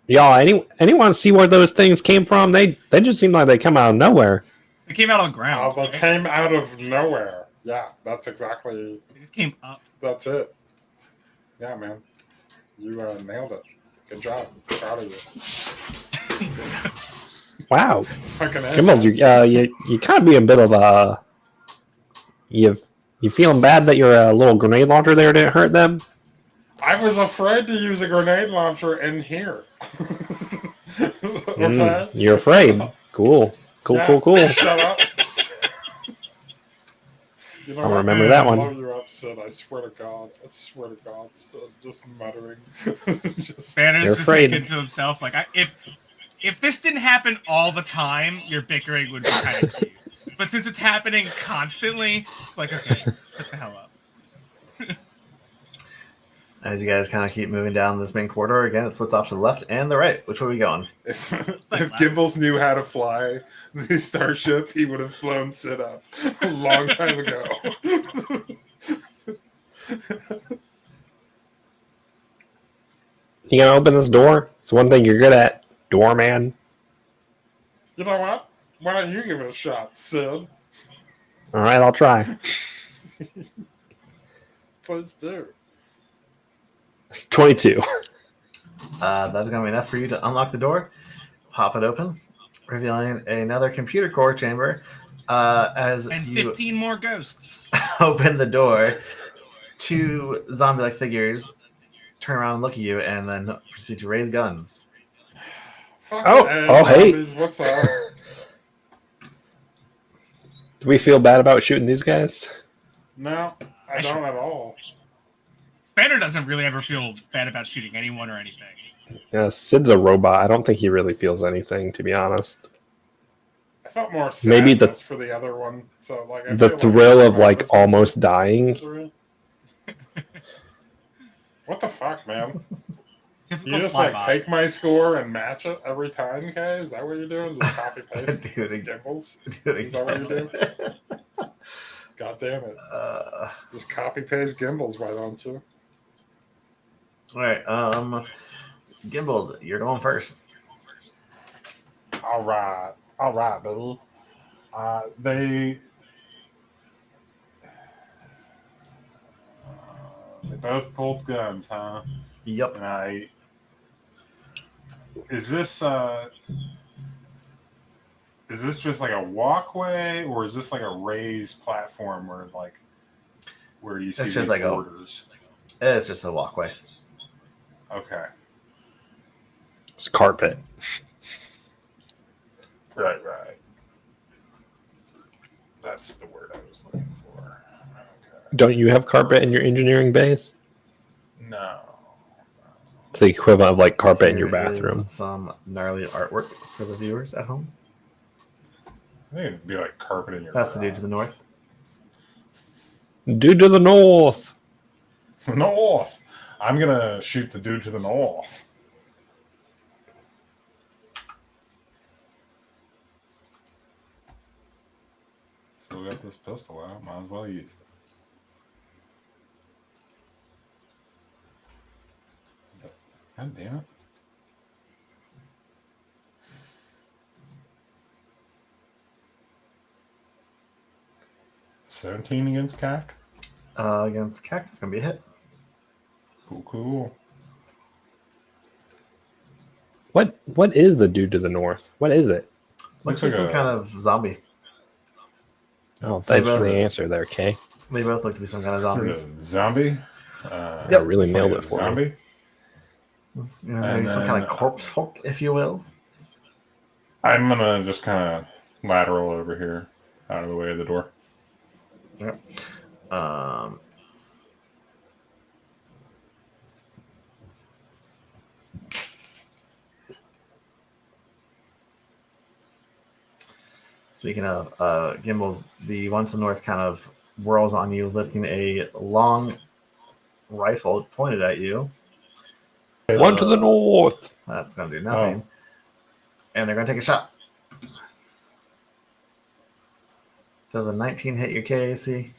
Y'all, anyone see where those things came from? They just seem like they come out of nowhere. It came out on the ground. They right? came out of nowhere. Yeah, that's exactly. It just came up. That's it. Yeah, man, you nailed it. Good job. Proud of you. Wow, Fucking A. Gimbals, you kind of be a bit of you feeling bad that your little grenade launcher there didn't hurt them? I was afraid to use a grenade launcher in here. Okay. You're afraid. Cool. Yeah, Cool. Shut up. You know I'll what? remember that I one. love your upset. I swear to God. So just muttering. Just, Banner's You're just afraid. thinking to himself, like, if this didn't happen all the time, your bickering would be kind of cute. But since it's happening constantly, it's like, okay, shut the hell up. as you guys kind of keep moving down this main corridor, again, it splits off to the left and the right. Which way are we going? if Gimbals knew how to fly the starship, he would have flown Sid up a long time ago. You gonna open this door? It's one thing you're good at, doorman. You know what? Why don't you give it a shot, Sid? All right, I'll try. Please do. It's 22. That's going to be enough for you to unlock the door, pop it open, revealing another computer core chamber. As And you 15 more ghosts. open the door, 2 zombie-like figures turn around and look at you, and then proceed to raise guns. Oh, hey. Zombies, what's up? Do we feel bad about shooting these guys? No, I don't at all. Banner doesn't really ever feel bad about shooting anyone or anything. Yeah, Sid's a robot. I don't think he really feels anything, to be honest. I felt more Maybe the- sadness for the other one. So like The thrill of like almost dying. What the fuck, man? Typical You just flyby. like take my score and match it every time, okay? Is that what you're doing? Just copy paste Do it again. Gimbals? Do it Is that what you're again. God damn it! Uh, Just copy paste Gimbals, why don't you? all right, Gimbals, you're going first. All right, baby. They both pulled guns, huh? Yep. And is this just like a walkway, or is this like a raised platform where you see It's just these like a- borders? It's just a walkway. Okay, It's carpet. right. That's the word I was looking for. Okay. Don't you have carpet in your engineering base? No. It's the equivalent of like carpet in your Here is bathroom. some gnarly artwork for the viewers at home. I think it'd be like carpet in your. That's the dude to the north. Dude to the north. North. I'm gonna shoot the dude to the north. Still got this pistol out. Might as well use it. God damn it. $17 against CAC. Against CAC, it's going to be a hit. Cool. What is the dude to the north? What is it? Looks Looks like some like a- kind of zombie. Oh, thanks for the about- answer there, Kay. They both look to be some kind of Sort zombies. of zombie. Yeah, really nailed like it a for me. zombie. You know, maybe And some kind of then- corpse folk, if you will. I'm gonna just kind of lateral over here, out of the way of the door. Um, Speaking of gimbals, the one to the north kind of whirls on you, lifting a long rifle pointed at you. One to the north. That's going to do nothing. And they're going to take a shot. Does a 19 hit your KAC?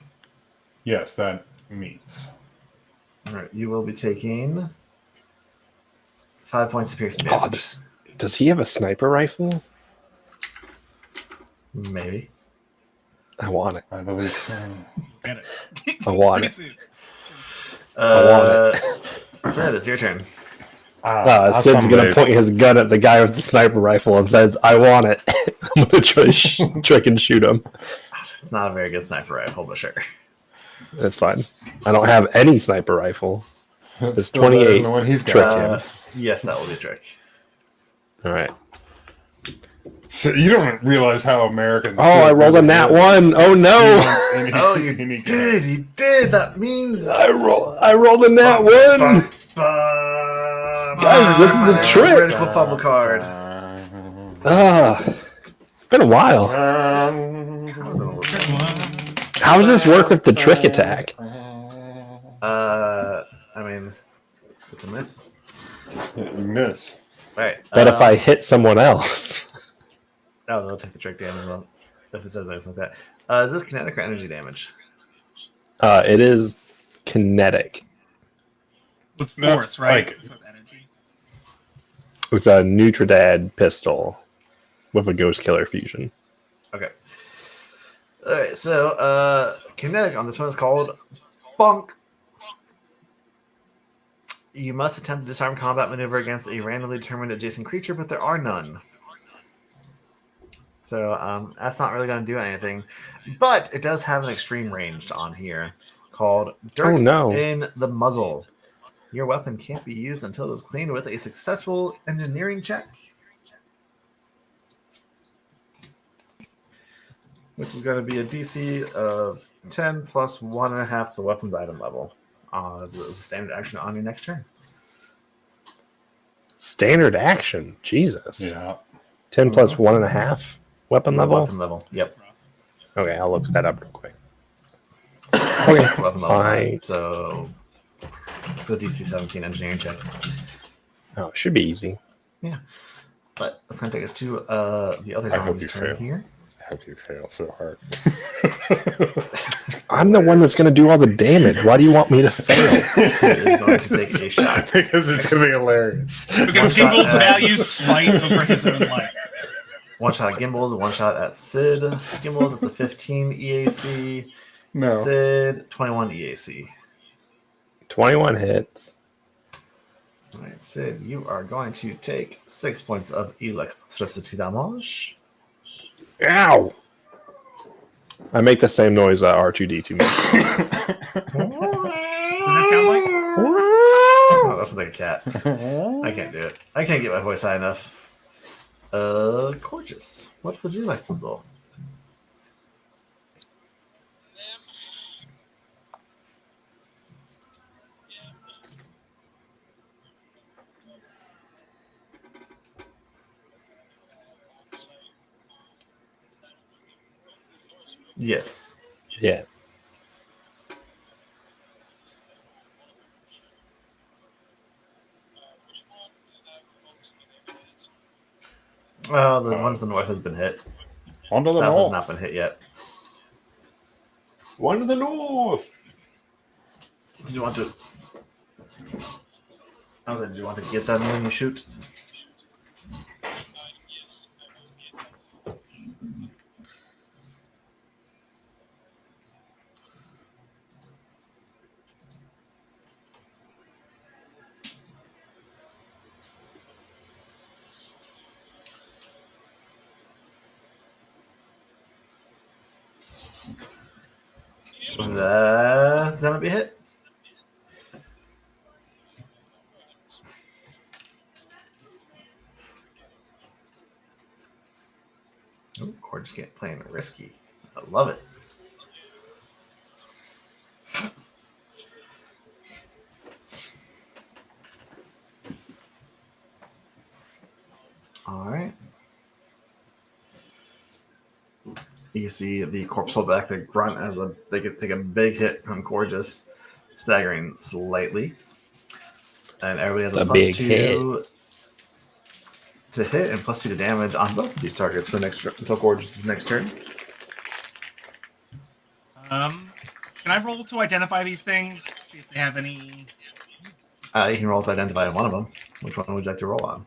Yes, that meets. All right, you will be taking 5 points of piercing Oh, damage. does he have a sniper rifle? Maybe. I want it. I believe so. Get it. I want Pretty it. soon. Sid, it's your turn. Sid's gonna point his gun at the guy with the sniper rifle and says, "I want it." I'm gonna try and shoot him. Not a very good sniper rifle, but sure. That's fine. I don't have any sniper rifle. It's Still better than 28. the one he's Trick got. him. Yes, that will be a trick. All right. So you don't realize how American. Oh, I rolled a nat one. Oh no! Oh, you did. You did. That means. I rolled a nat one. Guys, this is a trick. Critical fumble card. It's been a while. How does this work with the trick attack? I mean, it's a miss. You miss. All right. But if I hit someone else, Oh, they'll take the trick damage as well. If it says anything like that. Is this kinetic or energy damage? it is kinetic. With No, force, right? like- With energy. With a Nutridad pistol with a Ghost Killer fusion. Okay. All right. So, kinetic on this one is called Bonk. You must attempt to disarm combat maneuver against a randomly determined adjacent creature, but there are none. So that's not really going to do anything. But it does have an extreme range on here called Dirt Oh, no. in the Muzzle. Your weapon can't be used until it is cleaned with a successful engineering check. Which is going to be a DC of 10 plus 1.5 the weapon's item level. As a standard action on your next turn. Standard action. Jesus. Yeah. 10 plus 1.5 weapon level. Weapon level. Yep. Okay, I'll look that up real quick. Okay. It's weapon level. Fine. So the DC 17 engineering check. Oh, it should be easy. But that's going to take us to the other I hope zombie's you turn fail. here. I hope you fail so hard. I'm the one that's going to do all the damage. Why do you want me to fail? He is going to take a shot. Because it's going to be hilarious. Because shot Gimbals at- values spite over his own life. One shot at Gimbals, one shot at Sid. Gimbals, it's a 15 EAC. No. Sid, 21 EAC. 21 hits. All right, Sid, you are going to take 6 points of electricity damage. Ow! I make the same noise R2D2 makes. Does that sound like? Oh, that's like a cat. I can't do it. I can't get my voice high enough. Gorgeous. What would you like to do? Yes. Yeah. The one to the north has been hit. On to the South has north. not been hit yet. One to the north. Did you want to? I was like, did you want to get them when you shoot? That's gonna be a hit. Ooh, Cords get playing risky. I love it. All right. You see the corpse pull back. The grunt as they could take a big hit from Gorgeous, staggering slightly. And everybody has a A plus big 2 to hit and plus 2 to damage on both of these targets for next until Gorgeous' next turn. Can I roll to identify these things? See if they have any. You can roll to identify one of them. Which one would you like to roll on?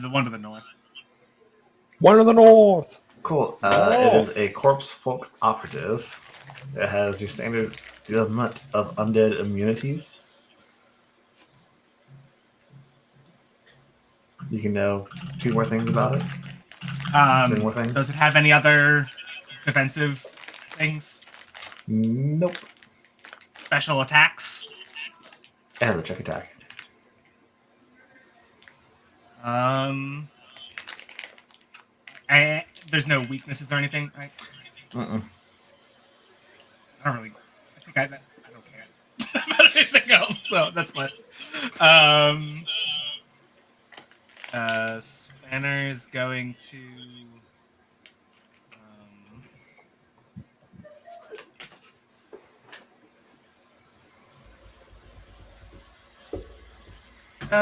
The one to the north. One of the north. Cool. It is a corpse folk operative. It has your standard gamut of undead immunities. You can know 2 more things about it. 2 more things. Does it have any other defensive things? Nope. Special attacks? It has a check attack. There's no weaknesses or anything, right? Mm-mm. I don't really. I don't care about anything else, so that's fine. Spanner's going to.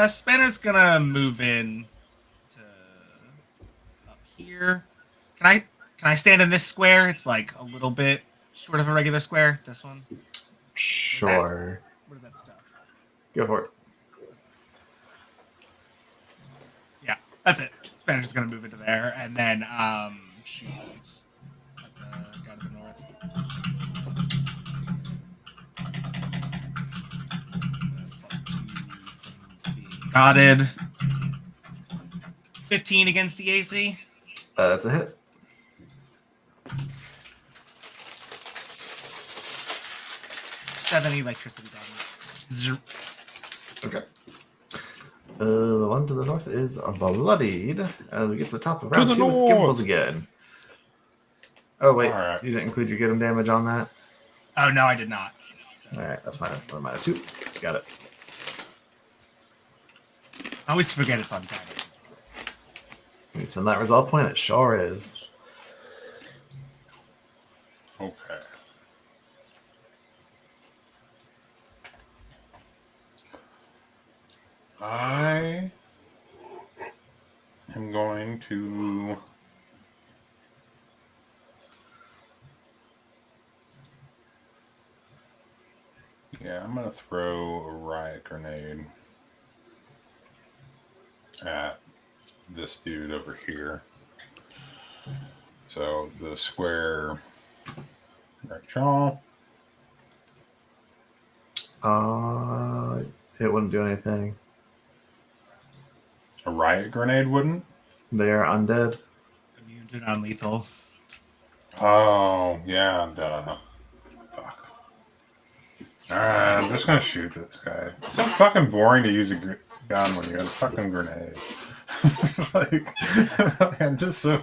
Spanner's gonna move in to up here. Can I stand in this square? It's like a little bit short of a regular square. This one. Sure. What is that stuff? Go for it. Yeah, that's it. Spanner's just gonna move into there, and then shoot at the guy to the north. Dotted. 15 against the AC. That's a hit. Seven electricity damage. Okay. The one to the north is bloodied. As we get to the top of round the 2 with north. Gimbals again. Oh, wait. Alright. You didn't include your get him damage on that? Oh no, I did not. Alright, that's minus 2. Got it. I always forget it's on damage. It's from that resolve point. It sure is. Okay. I am going to I'm gonna throw a riot grenade at this dude over here. So the square right jaw. It wouldn't do anything. A riot grenade wouldn't? They are undead. Immune to non-lethal. Oh, yeah, duh. Fuck. Alright, I'm just gonna shoot this guy. It's so fucking boring to use a gun when you have a fucking grenade. like, I'm just so...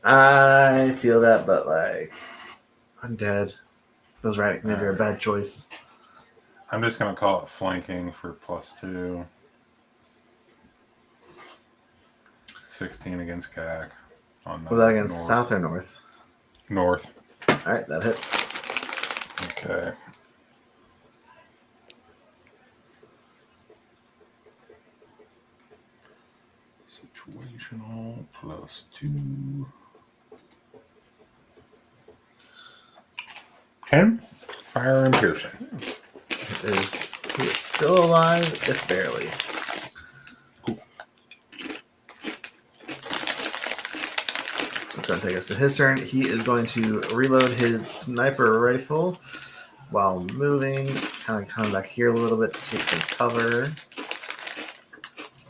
I feel that, but like, undead. Those riot grenades are a bad choice. I'm just gonna call it flanking for +2. 16 against CAC. On Was that against south or north? North. Alright, that hits. Okay. Situational +2. 10. Fire and piercing. He is still alive, if barely. Cool. That's going to take us to his turn. He is going to reload his sniper rifle while moving. Kind of come back here a little bit to take some cover.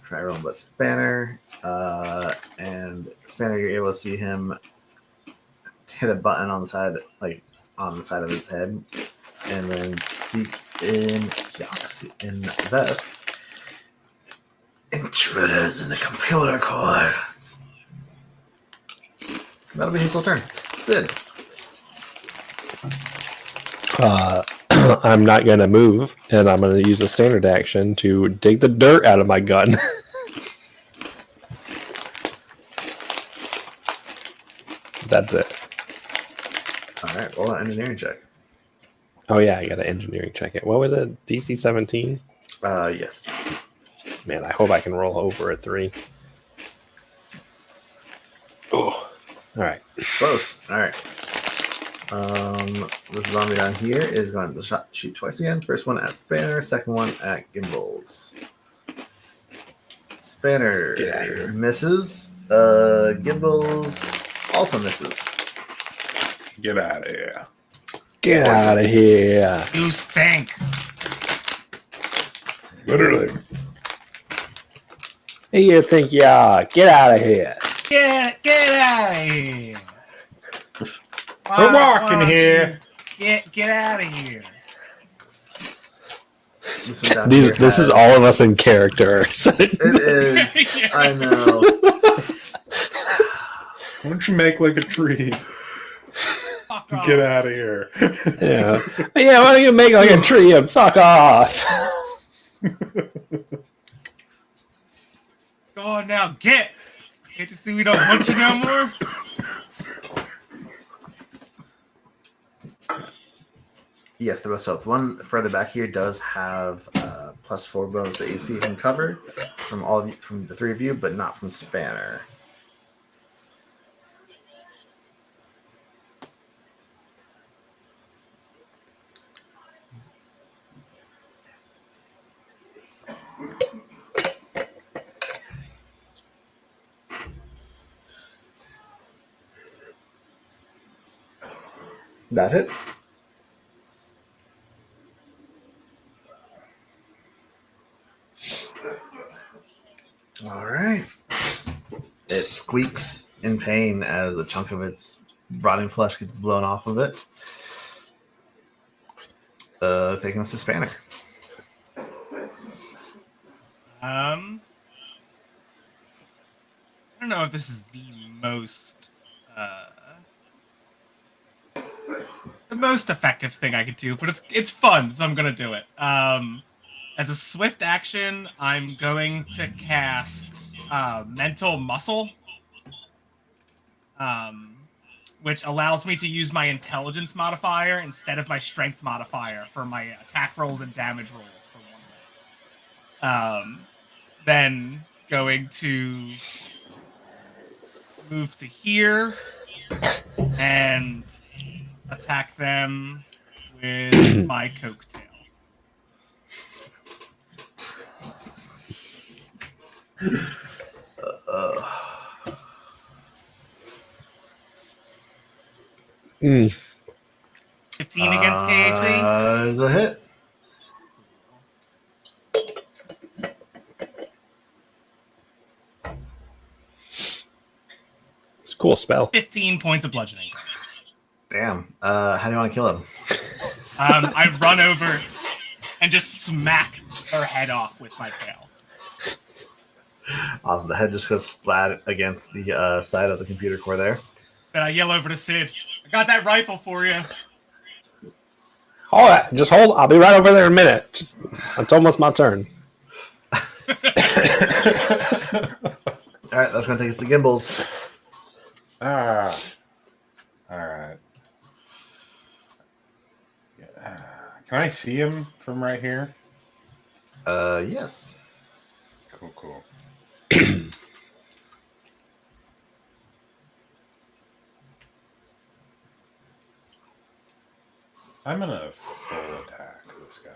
Try rolling but Spanner. And Spanner, you're able to see him hit a button on the side, like on the side of his head, and then speak in Vest. Intruders in the computer core. That'll be his whole turn. Sid. I'm not going to move, and I'm going to use a standard action to dig the dirt out of my gun. That's it. All right, roll an engineering check. Oh yeah, I got to engineering check it. What was it? DC 17. Yes. Man, I hope I can roll over a 3. Oh, all right. Close. All right. This zombie down here is going to shoot twice again. First one at Spanner, second one at Gimbals. Spanner Get outta here. misses. Gimbals also misses. Get out of here. Get out of here. You stink. Literally. Hey, you think you are? Get out of here. Get out of here. We're walking don't here. you Get out of here. This one down here This is has- all of us in character. It is. Yeah. I know. Why don't you make like a tree? Fuck off. Get out of here. Yeah. Yeah, why don't you make like a tree and fuck off? Go on now. Get. Hate to see we don't want you no more. Yes, the rest of the one further back here does have +4 bonus to AC and cover from all of you, from the three of you, but not from Spanner. That hits. All right. It squeaks in pain as a chunk of its rotting flesh gets blown off of it. Taking us to Spanner. I don't know if this is the most effective thing I could do, but it's fun, so I'm gonna do it. As a swift action, I'm going to cast Mental Muscle, which allows me to use my Intelligence modifier instead of my Strength modifier for my attack rolls and damage rolls for 1 minute. Then going to move to here and attack them with my cocktail. Mm. 15 against KAC. Is a hit. It's a cool spell. 15 points of bludgeoning. Damn. How do you want to kill him? I run over and just smack her head off with my tail. Awesome. The head just goes splat against the side of the computer core there. Then I yell over to Sid, I got that rifle for you. All right, just hold. I'll be right over there in a minute. It's almost my turn. All right, that's going to take us to Gimbals. All right. Can I see him from right here? Yes. Cool. I'm gonna full attack this guy,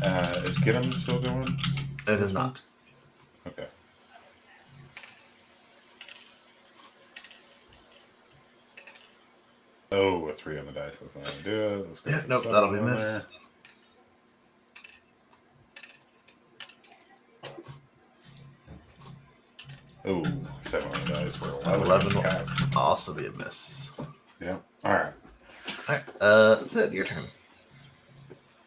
actually. Is Get him still going? It is not. Okay. Oh, a 3 on the dice. That's not gonna do it. Let's go Yeah, with nope, 7 that'll be a on miss. there. Oh, 7 on the dice for 11. 11 Cap. will also be a miss. Yeah. All right. All right, Sid, your turn.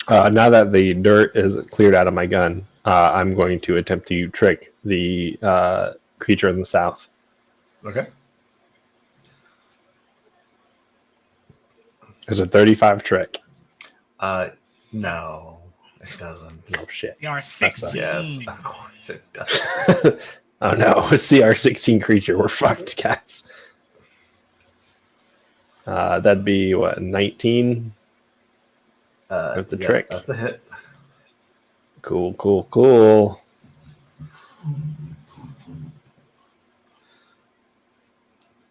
Now that the dirt is cleared out of my gun, I'm going to attempt to trick the creature in the south. Okay. There's a 35 trick. No. It doesn't. Oh shit. CR16. Yes, of course it does. Oh no, CR16 creature. We're fucked, guys. That'd be what, 19? With the trick. That's a hit. Cool.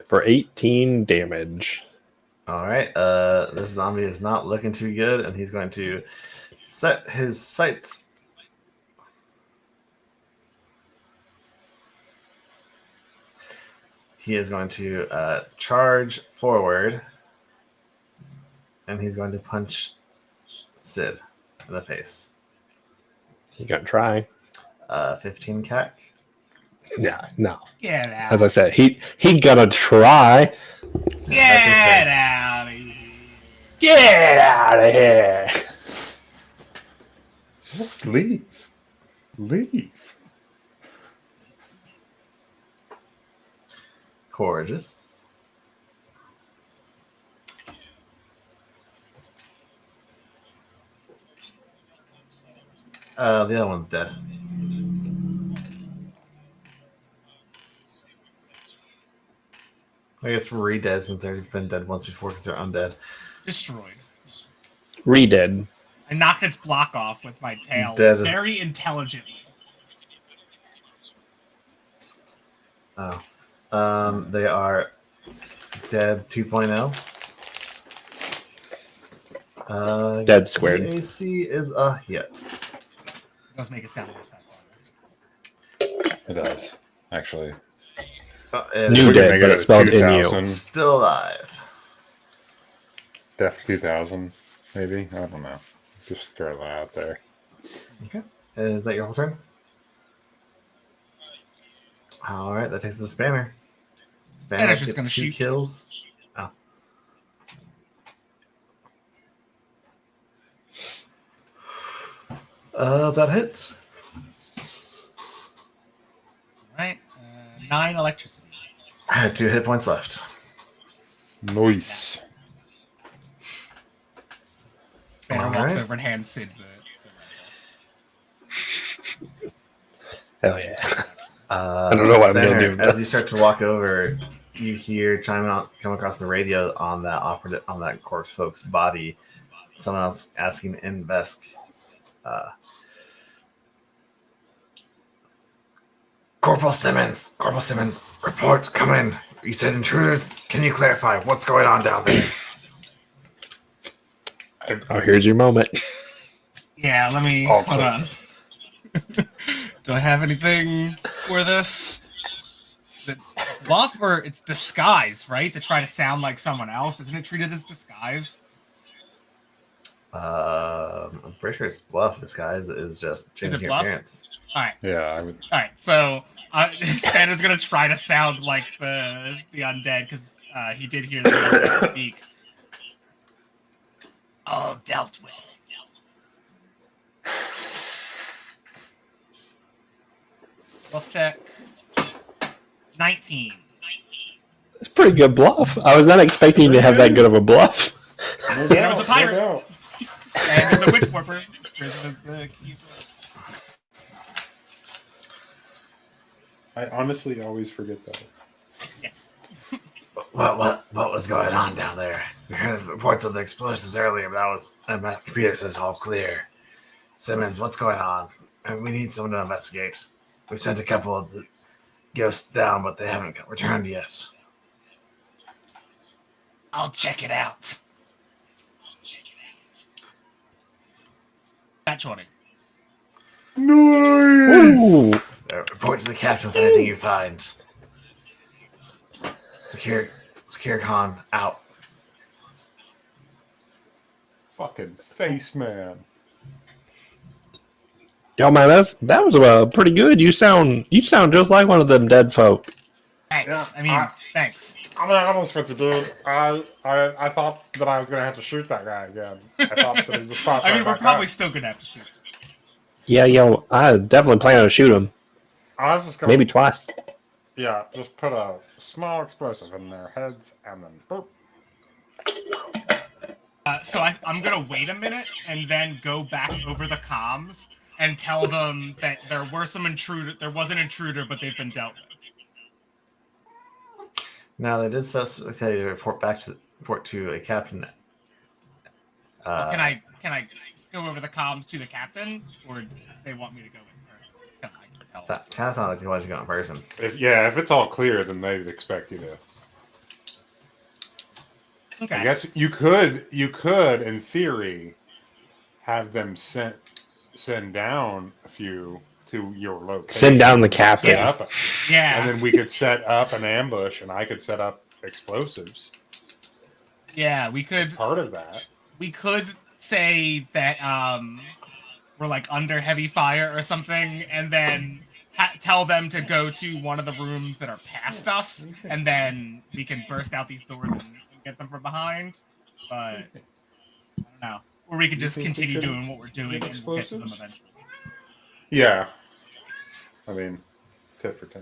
For 18 damage. All right. This zombie is not looking too good, and he's going to set his sights. He is going to charge forward, and he's going to punch Sid in the face. You gonna try? 15 CAC. Yeah, no. Get out. As I said, he gonna try. Get out of here. Get out of here. Just leave. Leave. Gorgeous. The other one's dead. I guess re-dead since they've been dead once before because they're undead. Destroyed. Re-dead. I knocked its block off with my tail Dead. very intelligently. Oh. They are dead 2.0. Dead squared. The AC is a hit. It does make it sound worse that far. It does, actually. And New We can dead, make but it it's spelled in 2000. you. still alive. Def 2000, maybe? I don't know. Just throw that out there. Okay. Is that your whole turn? All right, that takes the spanner. Spanner's just gets gonna 2 shoot. kills. That hits. Right? 9 electricity. I had 2 hit points left. Nice. Spanner walks Alright. over and hands Sid the rifle. Hell yeah. I don't know what I'm gonna do with As this. you start to walk over, you hear come across the radio on that corpse folk's body. Someone else asking in Vesk. Corporal Simmons, report, come in. You said intruders. Can you clarify what's going on down there? Oh, here's your moment. Yeah, let me. Oh, Hold on. Do I have anything for this? The bluff or it's disguise, right? To try to sound like someone else. Isn't it treated as disguise? I'm pretty sure it's bluff. Disguise is just changing your bluff? appearance. Alright. Yeah, I would. Alright, so Spanner's gonna try to sound like the undead because he did hear the undead speak. All dealt with. Bluff check. 19. It's pretty good bluff. I was not expecting you to have that good of a bluff. No There was a doubt, pirate. no doubt. And there's a witch warper. Prison is the key. I honestly always forget that. What was going on down there? We heard reports of the explosives earlier, but my computer said it's all clear. Simmons, what's going on? We need someone to investigate. We sent a couple of the ghosts down, but they haven't returned yet. I'll check it out. Nat 20. Nice! Ooh. Report to the captain with anything you find. Secure con out. Fucking face man. Yo, man, that was pretty good. You sound just like one of them dead folk. Thanks. Yeah, I mean, thanks. I'm gonna be honest with you, dude. I thought that I was gonna have to shoot that guy again. I thought that he just popped I mean, right we're back probably up. still gonna have to shoot. Yeah, yo, I definitely plan to shoot him. I was just gonna Maybe twice. Yeah, just put a small explosive in their heads and then boop. So I'm gonna wait a minute and then go back over the comms and tell them that there was an intruder, but they've been dealt with. Now they did specify tell you to report to a captain. Can I go over the comms to the captain, or do they want me to go in person? Can I tell? Kind of sounds like they want you to go in person. If it's all clear, then they'd expect you to. Okay. I guess you could, in theory, have them send down a few to your location. Send down the captain. Yeah. And then we could set up an ambush, and I could set up explosives. Yeah, we could. Part of that. We could say that we're like under heavy fire or something, and then tell them to go to one of the rooms that are past us, and then we can burst out these doors and get them from behind. But I don't know. Or we could just continue doing what we're doing and we'll get to them eventually. Yeah. I mean, tit for tat.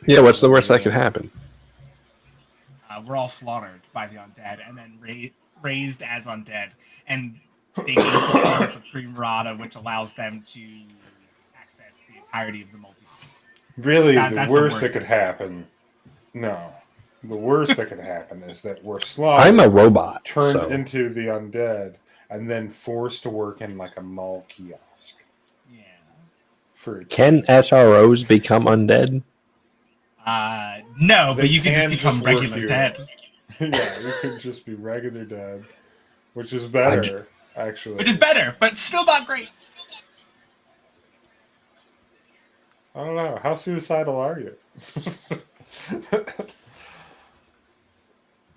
Yeah, what's the worst that could happen? We're all slaughtered by the undead and then raised as undead. And they get the Primrata, which allows them to access the entirety of the multiverse. Really, That's the the worst worst that could happen. No. The worst that could happen is that we're slaughtered. I'm a robot. Turned so. into the undead and then forced to work in like a mall kiosk. Yeah. For Can SROs become undead? No, They but you can just can become just work regular here. dead. yeah, you could just be regular dead, which is better, actually. Which is better, but still not great. I don't know. How suicidal are you?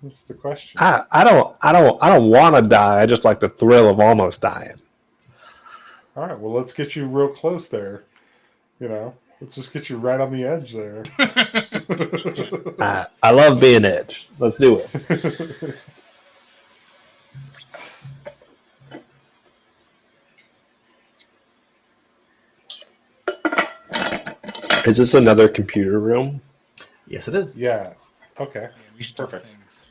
That's the question. I don't want to die. I just like the thrill of almost dying. All right, well, let's get you real close there. Let's just get you right on the edge there. I love being edged. Let's do it. Is this another computer room? Yes, it is. Yeah. Okay. Yeah, we should do Perfect. things.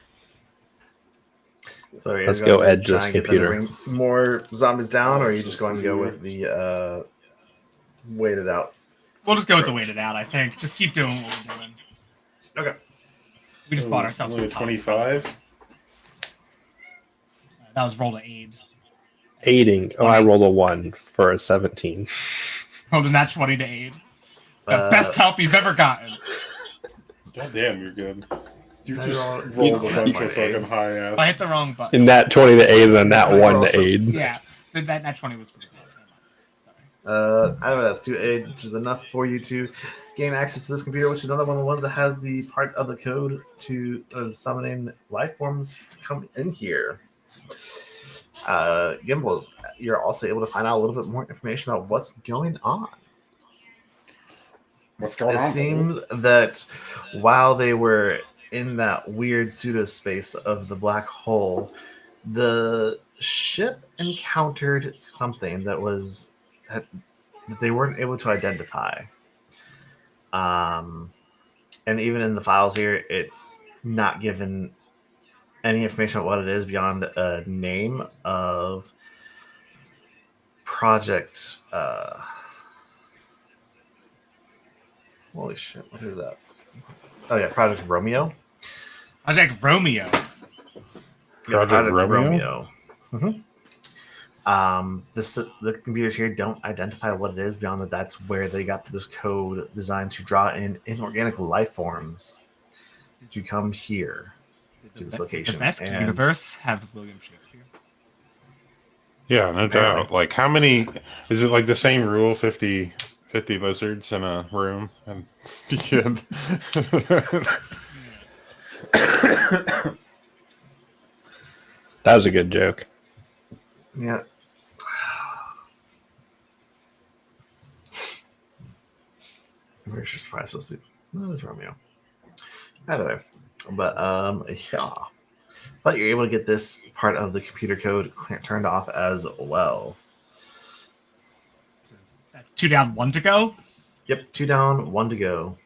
So you're Let's gonna go edge try this and get them to computer. bring more zombies down, or are you just going to go with the waited out? We'll just go with the waited out, I think. Just keep doing what we're doing. Okay. We just bought ourselves some Only time. 25. That was roll to aid. Aiding. Oh, I rolled a 1 for a 17. Rolled a nat 20 to aid. The best help you've ever gotten. God damn, you're good. You I just rolled- rolled a you- bunch you- of fucking high If I ass. hit the wrong button. And that 20 to aid and then that 1 to aid. Yeah, that nat 20 was pretty good. Sorry. Either that's 2 aids, which is enough for you to gain access to this computer, which is another one of the ones that has the part of the code to summoning life forms to come in here. Gimbals, you're also able to find out a little bit more information about what's going on. What's going It on? seems that while they were in that weird pseudo space of the black hole, the ship encountered something that they weren't able to identify. And even in the files here, it's not given any information about what it is beyond a name of Project. Holy shit! What is that? Oh yeah, Project Romeo. Project Romeo. Yeah, Project Romeo? Mhm. The computers here don't identify what it is beyond that. That's where they got this code designed to draw in inorganic life forms to come here to this location. The best And- universe have William Shakespeare. Yeah, no Apparently. doubt. Like, how many? Is it like the same rule? 50 lizards in a room? And yeah. That was a good joke. Yeah. Where's your surprise supposed to? No, it's Romeo. Either way, but yeah. But you're able to get this part of the computer code turned off as well. That's 2 down, 1 to go. Yep, 2 down, 1 to go.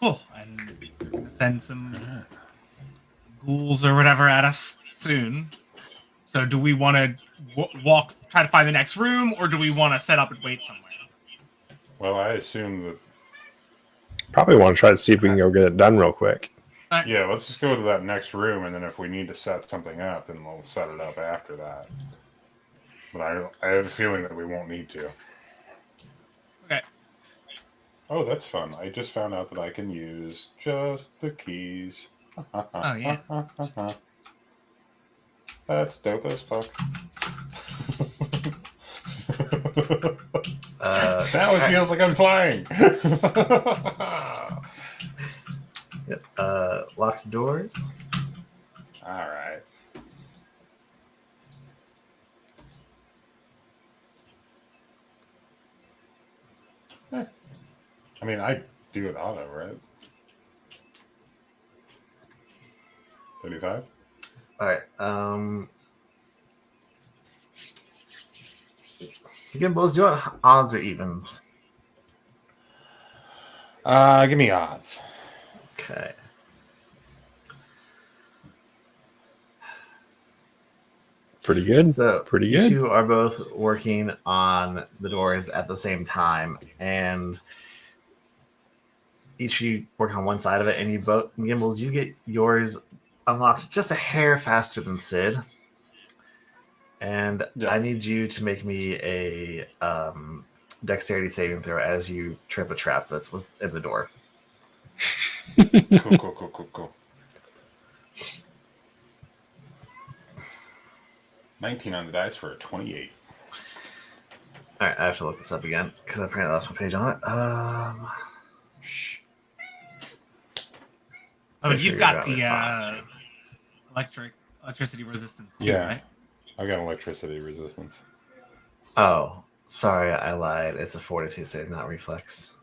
Cool. And we're gonna send some ghouls or whatever at us soon. So do we want to walk, try to find the next room, or do we want to set up and wait somewhere? Well, I assume that. Probably want to try to see if we can go get it done real quick. Yeah, let's just go to that next room, and then if we need to set something up, then we'll set it up after that. But I have a feeling that we won't need to. Okay. Oh, that's fun. I just found out that I can use just the keys. Oh, yeah. That's dope as fuck. Now it feels like I'm flying. Yep. Locked doors. All right. I mean, I do it auto, right? 35? All right. Gimbals, do you want odds or evens? Give me odds. Okay. Pretty good. So Pretty you good. two are both working on the doors at the same time, and each of you work on one side of it, and you both Gimbals, you get yours unlocked just a hair faster than Sid. And Yeah. I need you to make me a dexterity saving throw as you trip a trap that was in the door. Cool. 19 on the dice for a 28. All right, I have to look this up again because I apparently lost my page on it. Oh, Make sure you've you're got valid, the fine. electricity resistance too, Yeah. right? I got electricity resistance. Oh, sorry, I lied. It's a fortitude save, not reflex.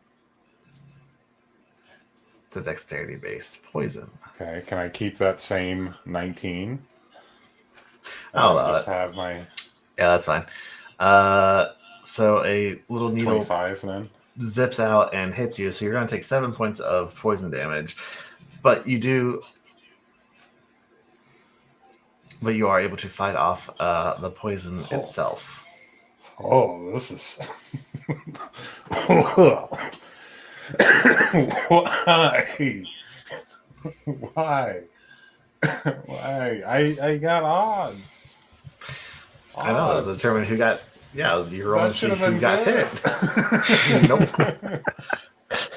It's a dexterity based poison. Okay, can I keep that same 19? I'll And allow just it. have my Yeah, that's fine. So a little needle 25 then. zips out and hits you, so you're going to take 7 points of poison damage. But you are able to fight off the poison Oh. itself. Oh, this is. Why? Why? Why? I got odds. I know, it was determined who got. Yeah, you're rolling to see That who should got hit. have been Nope.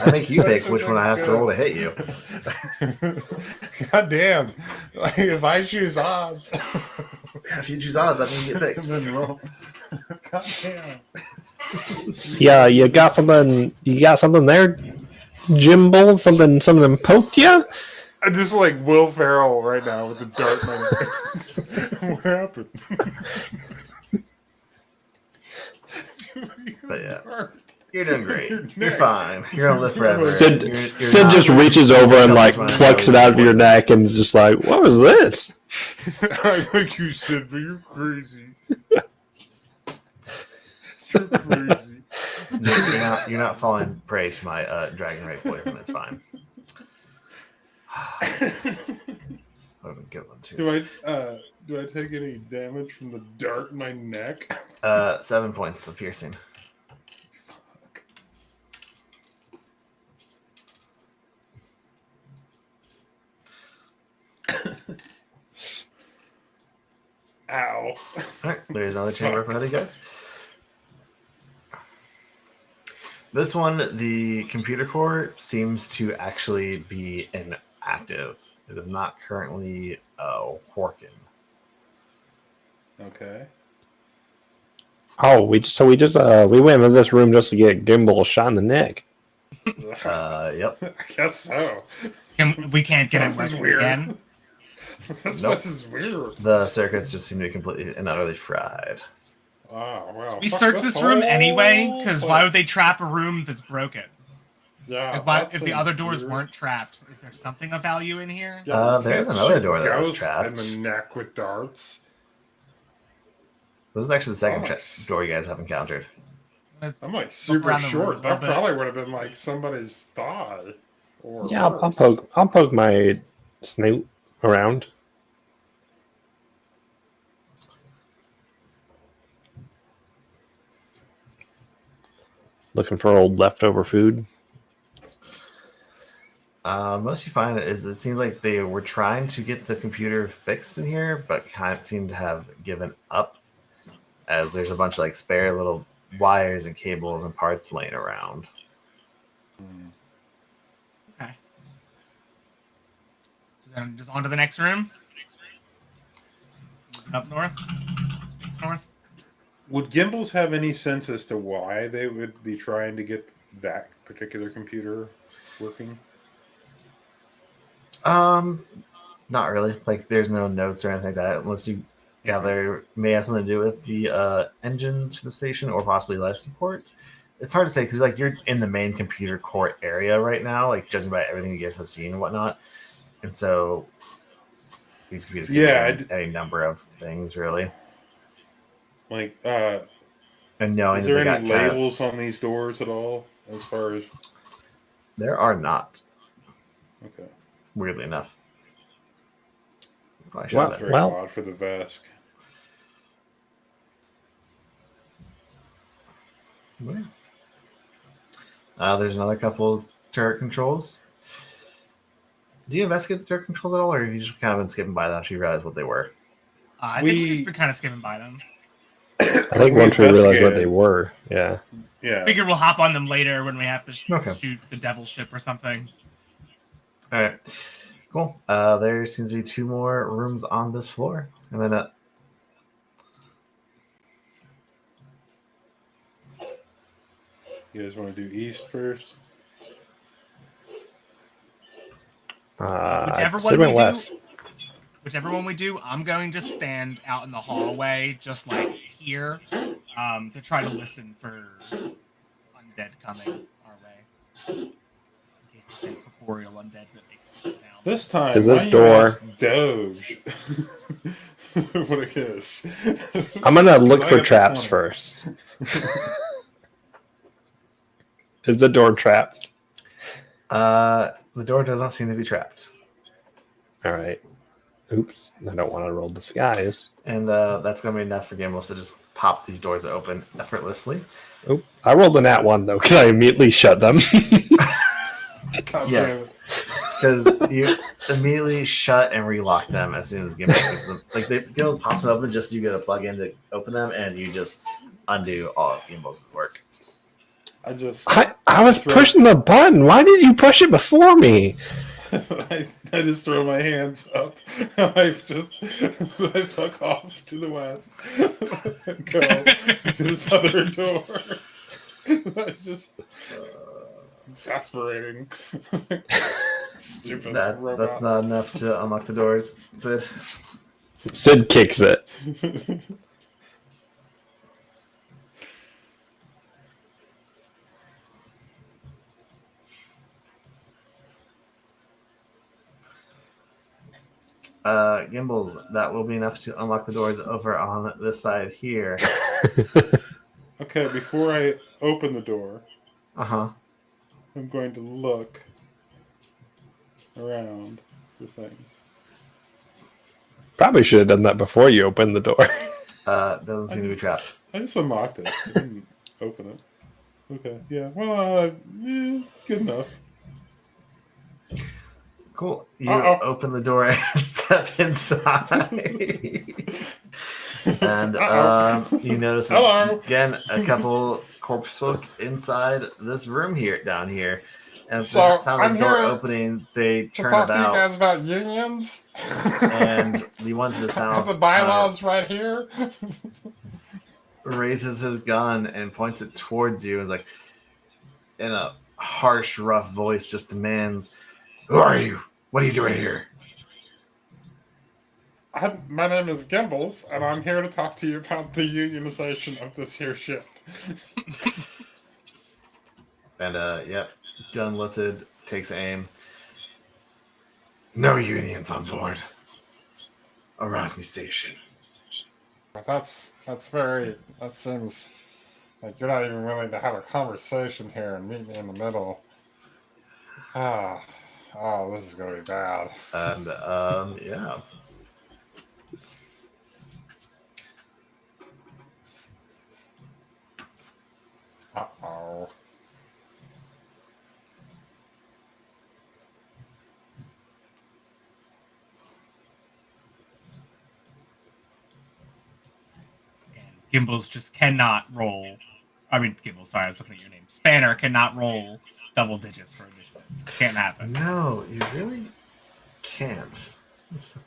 I think you pick which one I have to roll to hit you. God damn. Like, if I choose odds. If you choose odds, that means you get picked. then roll. God damn. Yeah, you got something. You got something there, Jimbo. Something poked you. I'm just like Will Ferrell right now with the dart man. What happened? But yeah. You're doing great. Your You're neck. fine. You're gonna live forever. Sid, You're Sid not- just reaches over and like Comes to plucks it mind. out of your neck and is just like, "What was this?" I think you said, but you're crazy. You're crazy. You're not falling prey to my dragon ray poison. It's fine. I would give them to. Do I take any damage from the dart in my neck? 7 points of piercing. Ow. All right, there's another chamber for you guys. This one, the computer core seems to actually be inactive. It is not currently working. Okay. Oh, we went into this room just to get Gimbal a shot in the neck. Yep. I guess so. We can't get it This is working weird. again. This Nope. is weird. The circuits just seem to be completely and utterly fried. Oh, wow. We Fuck searched this room whole anyway, because why would they place. trap a room that's broken? Yeah. If that the other seems doors weird. weren't trapped, is there something of value in here? Yeah, There's can't another shoot door that was ghosts trapped. in the neck with darts. This is actually the second Nice. door you guys have encountered. Let's I'm like look super around the room a short. little That bit. probably would have been like somebody's thigh. Or Yeah, I'll worse. poke my snoot around. looking for old leftover food. Most you find is it seems like they were trying to get the computer fixed in here, but kind of seem to have given up, as there's a bunch of like spare little wires and cables and parts laying around. Okay. So then just on to the next room. Moving up north. Space north. Would Gimbals have any sense as to why they would be trying to get that particular computer working? Not really. Like, there's no notes or anything like that, unless you gather may have something to do with the engines for the station or possibly life support. It's hard to say because like you're in the main computer core area right now, like judging by everything you guys have seen and whatnot, and so these computers can do any number of things really. Like, And knowing is that there they any got kind of- labels on these doors at all? As far as There are not, okay, weirdly enough. I should Wow. have very Well- odd for the Vesk. been. There's another couple turret controls. Do you investigate the turret controls at all, or have you just kind of been skipping by them after you realize what they were? I think we've We- just been kind of skimming by them. I think once we realized what investigated. they were, yeah. Yeah, Figure we'll hop on them later when we have to Okay. shoot the devil ship or something. All right, cool. There seems to be 2 more rooms on this floor, and then you guys want to do east first? Whichever Sid one we went do, west. whichever one we do, I'm going to stand out in the hallway, just like here, to try to listen for undead coming our way. In case there's any corporeal undead that makes a sound. This time, Is this why don't you door- ask Doge? What it is. I'm gonna look I for got the traps 20. first. Is the door trapped? the door does not seem to be trapped, All right. Oops. I don't want to roll disguise. and that's going to be enough for Gimbals to just pop these doors open effortlessly. Oop. I rolled a nat 1 though. Can I immediately shut them? God Yes, because you immediately shut and relock them as soon as Gimbals gives them. Like they Gimbals pops them open just so you get a plug in to open them, and you just undo all of Gimbals' work. I just I was pushing the button. Why did you push it before me? I just throw my hands up. I fuck off to the west and go to this other door. I just exasperating. Stupid robot. That's not enough to unlock the doors, Sid. Sid kicks it. Gimbals, that will be enough to unlock the doors over on this side here. Okay, before I open the door, Uh-huh. I'm going to look around for things. Probably should have done that before you opened the door. Doesn't seem to be trapped. I just unlocked it. I didn't open it. Okay, yeah. Well, good enough. Cool. You Uh-oh. open the door and step inside. And you notice Hello. again a couple corpse folk inside this room here down here. And So, the sound of I'm the door here opening, they To turn talk to you about guys about unions. and the one to the I have south the bylaws right here. raises his gun and points it towards you and is like in a harsh, rough voice just demands, "Who are you? What are you doing here?" My name is Gimbals, and I'm here to talk to you about the unionization of this here ship. And yep, gun lifted, takes aim. No unions on board. Orosny Station. That seems like you're not even willing to have a conversation here and meet me in the middle. Oh, this is gonna be bad. And yeah. Uh-oh. Gimbals just cannot roll. I mean, Gimbals. Sorry, I was looking at your name. Spanner cannot roll double digits for initiative. Can't happen. No, you really can't. It's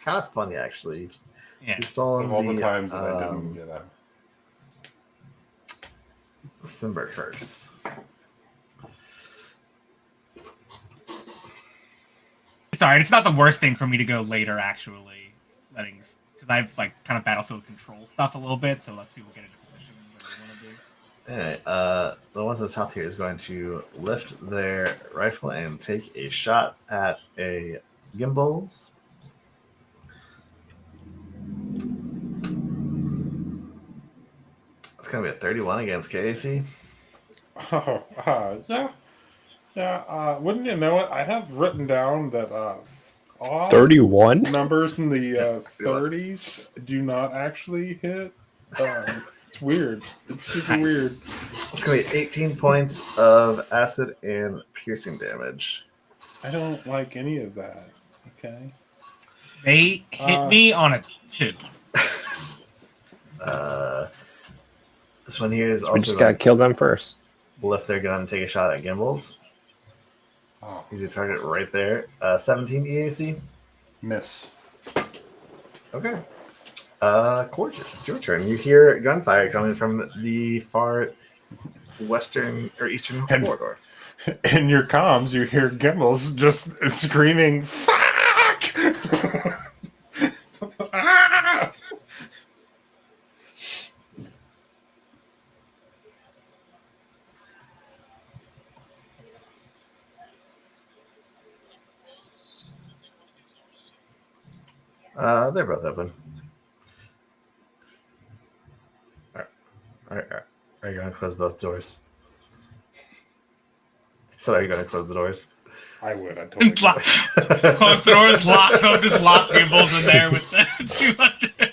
kind of funny, actually. Yeah. You stolen Of all the the times that I didn't, Simber Curse. Sorry, it's not the worst thing for me to go later. Actually, because I've like kind of battlefield control stuff a little bit, so it lets people get into position where they want to be. Anyway, the one to the south here is going to lift their rifle and take a shot at a Gimbals. It's going to be a 31 against KAC. Oh, yeah. Wouldn't you know it? I have written down that odd 31? numbers in the 30s do not actually hit. It's weird. It's super Nice. weird. It's going to be 18 points of acid and piercing damage. I don't like any of that. Okay. They hit me on a 2. This one here is We also just going gotta kill them first. to lift their gun and take a shot at Gimbals. Oh, Easy target right there. 17 EAC. miss. Okay. Gorgeous. It's your turn. You hear gunfire coming from the far western or eastern And- corridor. In your comms, you hear Gimbals just screaming, "Fuck!" Ah! They're both open. All right. Are you going to close both doors? So are you going to close the doors? I would. I totally. Close the doors, lock them, just lock Gimbals in there with the 200.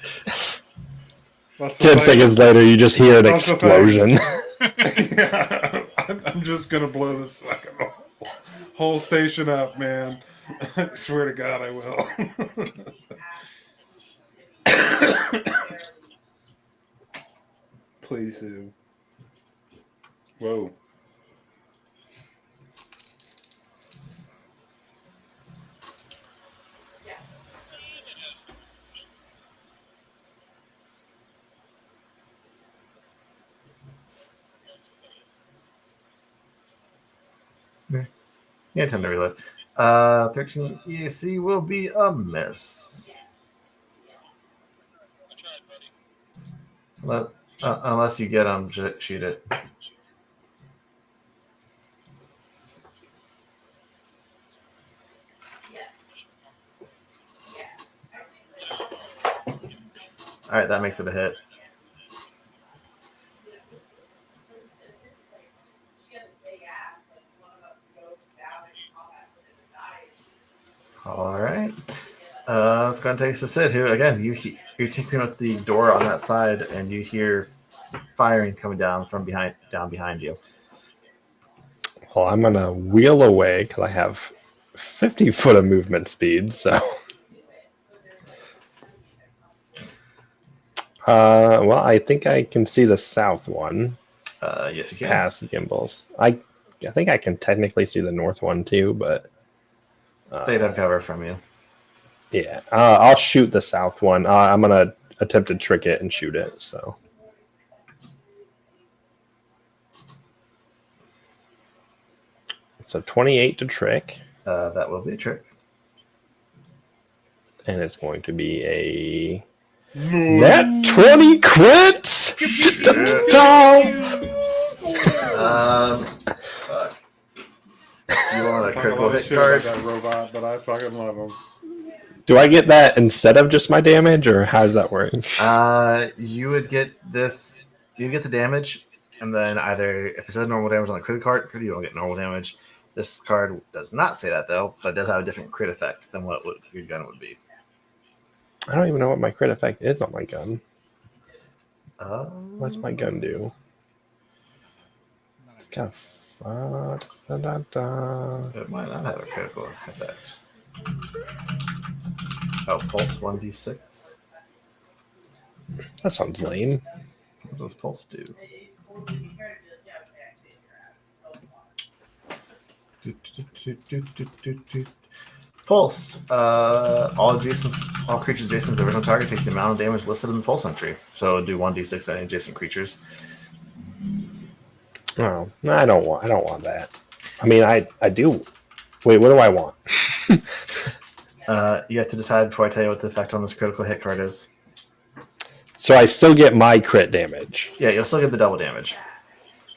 That's the 10 thing. seconds later, you just hear an That's the thing. explosion. Yeah, I'm just gonna blow this fucking whole station up, man. I swear to God, I will. Please do. Whoa. Yeah, time to reload. 13 EAC will be a miss. Unless you get them, shoot it. All right, that makes it a hit. All right. Let's go and take us to Sid, who, again, you're taking out the door on that side, and you hear firing coming down from behind you. Well, I'm gonna wheel away because I have 50 foot of movement speed, so. Well, I think I can see the south one Yes, you can. past Gimbals. I think I can technically see the north one too, but They'd have cover from you. yeah, I'll shoot the south one. I'm gonna attempt to trick it and shoot it. So it's a 28 to trick, That will be a trick. and it's going to be a net 20 crits. Fuck. You want a I fucking critical love the hit shit about card? that robot, but I fucking love him. Do I get that instead of just my damage, or how does that work? You would get this. You get the damage, and then either if it says normal damage on the crit card, you don't get normal damage. This card does not say that though, but it does have a different crit effect than what your gun would be. I don't even know what my crit effect is on my gun. What's my Um, gun do? It's got It might not have a critical effect. Oh, pulse 1d6. that sounds lame. What does Pulse do? Pulse. All creatures adjacent to the original target take the amount of damage listed in the Pulse entry. So do 1d6 any adjacent creatures. Oh, I don't want that. I mean, I do. Wait, what do I want? You have to decide before I tell you what the effect on this critical hit card is. So I still get my crit damage. Yeah, you'll still get the double damage.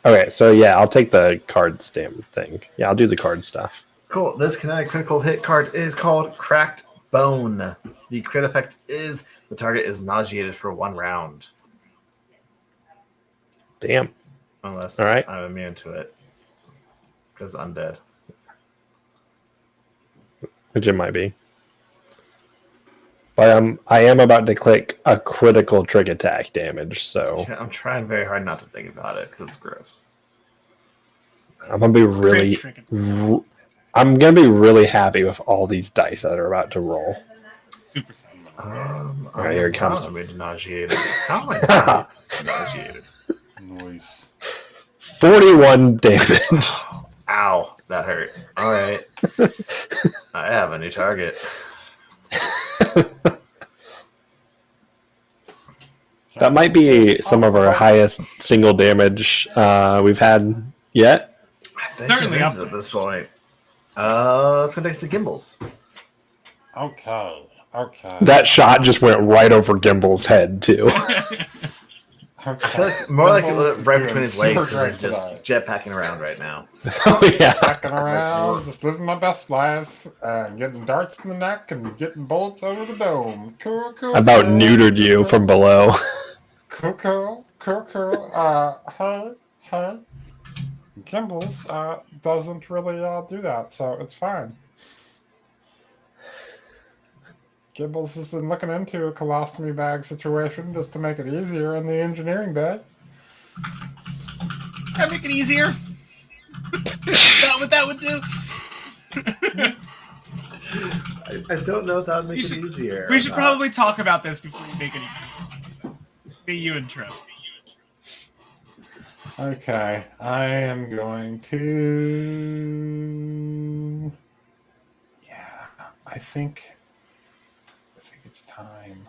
Okay, so yeah, I'll take the cards damn thing. Yeah, I'll do the card stuff. Cool. This kinetic critical hit card is called Cracked Bone. The crit effect is the target is nauseated for 1 round. Damn. Unless All right. I'm immune to it. Because undead. Which it might be. But I am about to click a critical trick attack damage, so I'm trying very hard not to think about it because it's gross. I'm gonna be really, I'm gonna be really happy with all these dice that are about to roll. Super sense. All right, here it comes. I'm nauseated. How am I not nauseated? Noise. 41 damage. Ow, that hurt. All right. I have a new target. That might be some of our highest single damage we've had yet. I think Certainly it up is there. at this point. Let's go next to Gimbals. Okay. That shot just went right over Gimble's head, too. I feel like more like it Gimbals was right is between his doing legs super because he's just great jetpacking around right now. Oh, yeah. Walking around, just living my best life, and getting darts in the neck and getting bullets over the dome. Cool. About neutered you from below. Cool. Hey. Gimbals doesn't really do that, so it's fine. Gimbals has been looking into a colostomy bag situation just to make it easier in the engineering bay. That make it easier. That what that would do. I don't know if that would make it easier. We should probably talk about this before you make it easier. Be you and Trip. Okay, I am going to. Yeah, I think it's time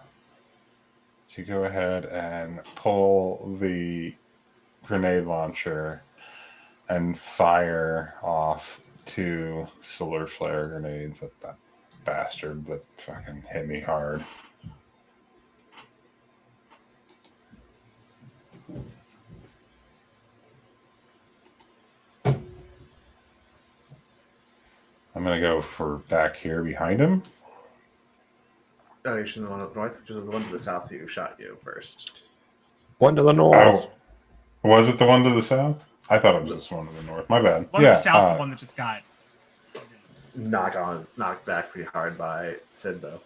to go ahead and pull the grenade launcher and fire off 2 solar flare grenades at that bastard that fucking hit me hard. I'm gonna go for back here behind him. Oh, you're shooting the one up north because it was the one to the south who shot you first. One to the north. Oh, was it the one to the south? I thought it was this one to the north. My bad. One yeah, of the south, the one that just got. Knocked back pretty hard by Sid though.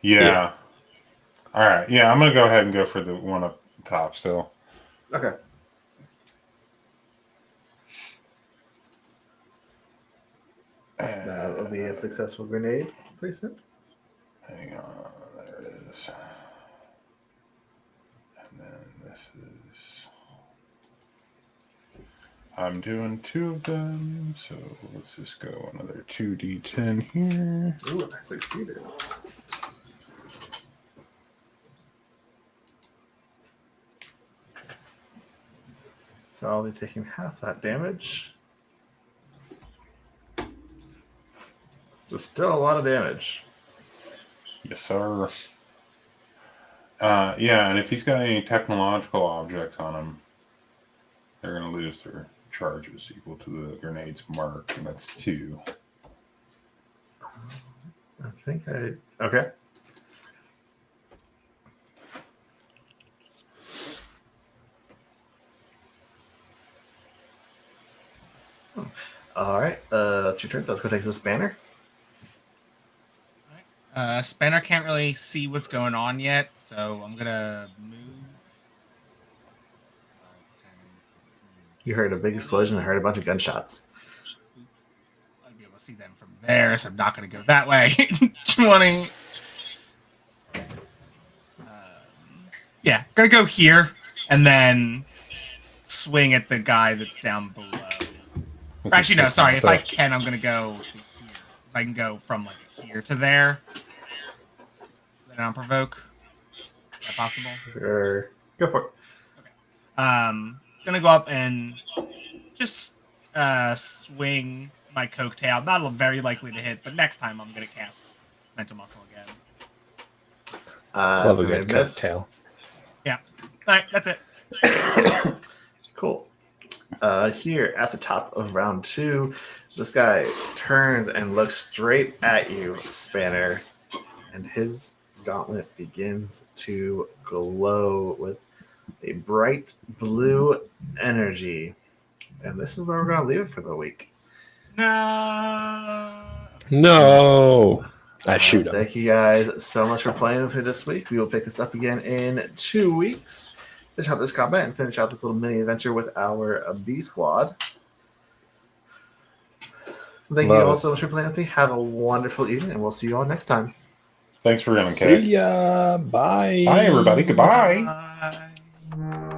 Yeah. All right. Yeah, I'm gonna go ahead and go for the one up top still. Okay. That will be a successful grenade placement. Hang on, there it is. And then this is. I'm doing 2 of them, so let's just go another 2d10 here. Ooh, I succeeded. So I'll be taking half that damage. So still a lot of damage. Yes, sir. Yeah, and if he's got any technological objects on him, they're going to lose their charges equal to the grenade's mark, and that's 2. I think I... Okay. All right, that's your turn. Let's go take this banner. Spanner can't really see what's going on yet, so I'm gonna move. You heard a big explosion. I heard a bunch of gunshots. I'll be able to see them from there, so I'm not gonna go that way. 20. Yeah, gonna go here. and then swing at the guy that's down below. Or actually, no, sorry. If I can, I'm gonna go to here. If I can go from like here to there, then I'll provoke. Is that possible? Sure. Go for it. Gonna go up and just swing my cocktail. Not very likely to hit, but next time I'm gonna cast Mental Muscle again. Love a that's good gonna miss. cocktail. Yeah. All right, that's it. Cool. Here at the top of round 2, this guy turns and looks straight at you, Spanner, and his gauntlet begins to glow with a bright blue energy. And this is where we're going to leave it for the week. No. No. I shoot him. Thank you guys so much for playing with me this week. We will pick this up again in 2 weeks. Finish out this combat and finish out this little mini adventure with our B squad. Thank you all so much for playing with me. Have a wonderful evening, and we'll see you all next time. Thanks for running, Kate. See ya. Bye. Bye, everybody. Goodbye. Bye.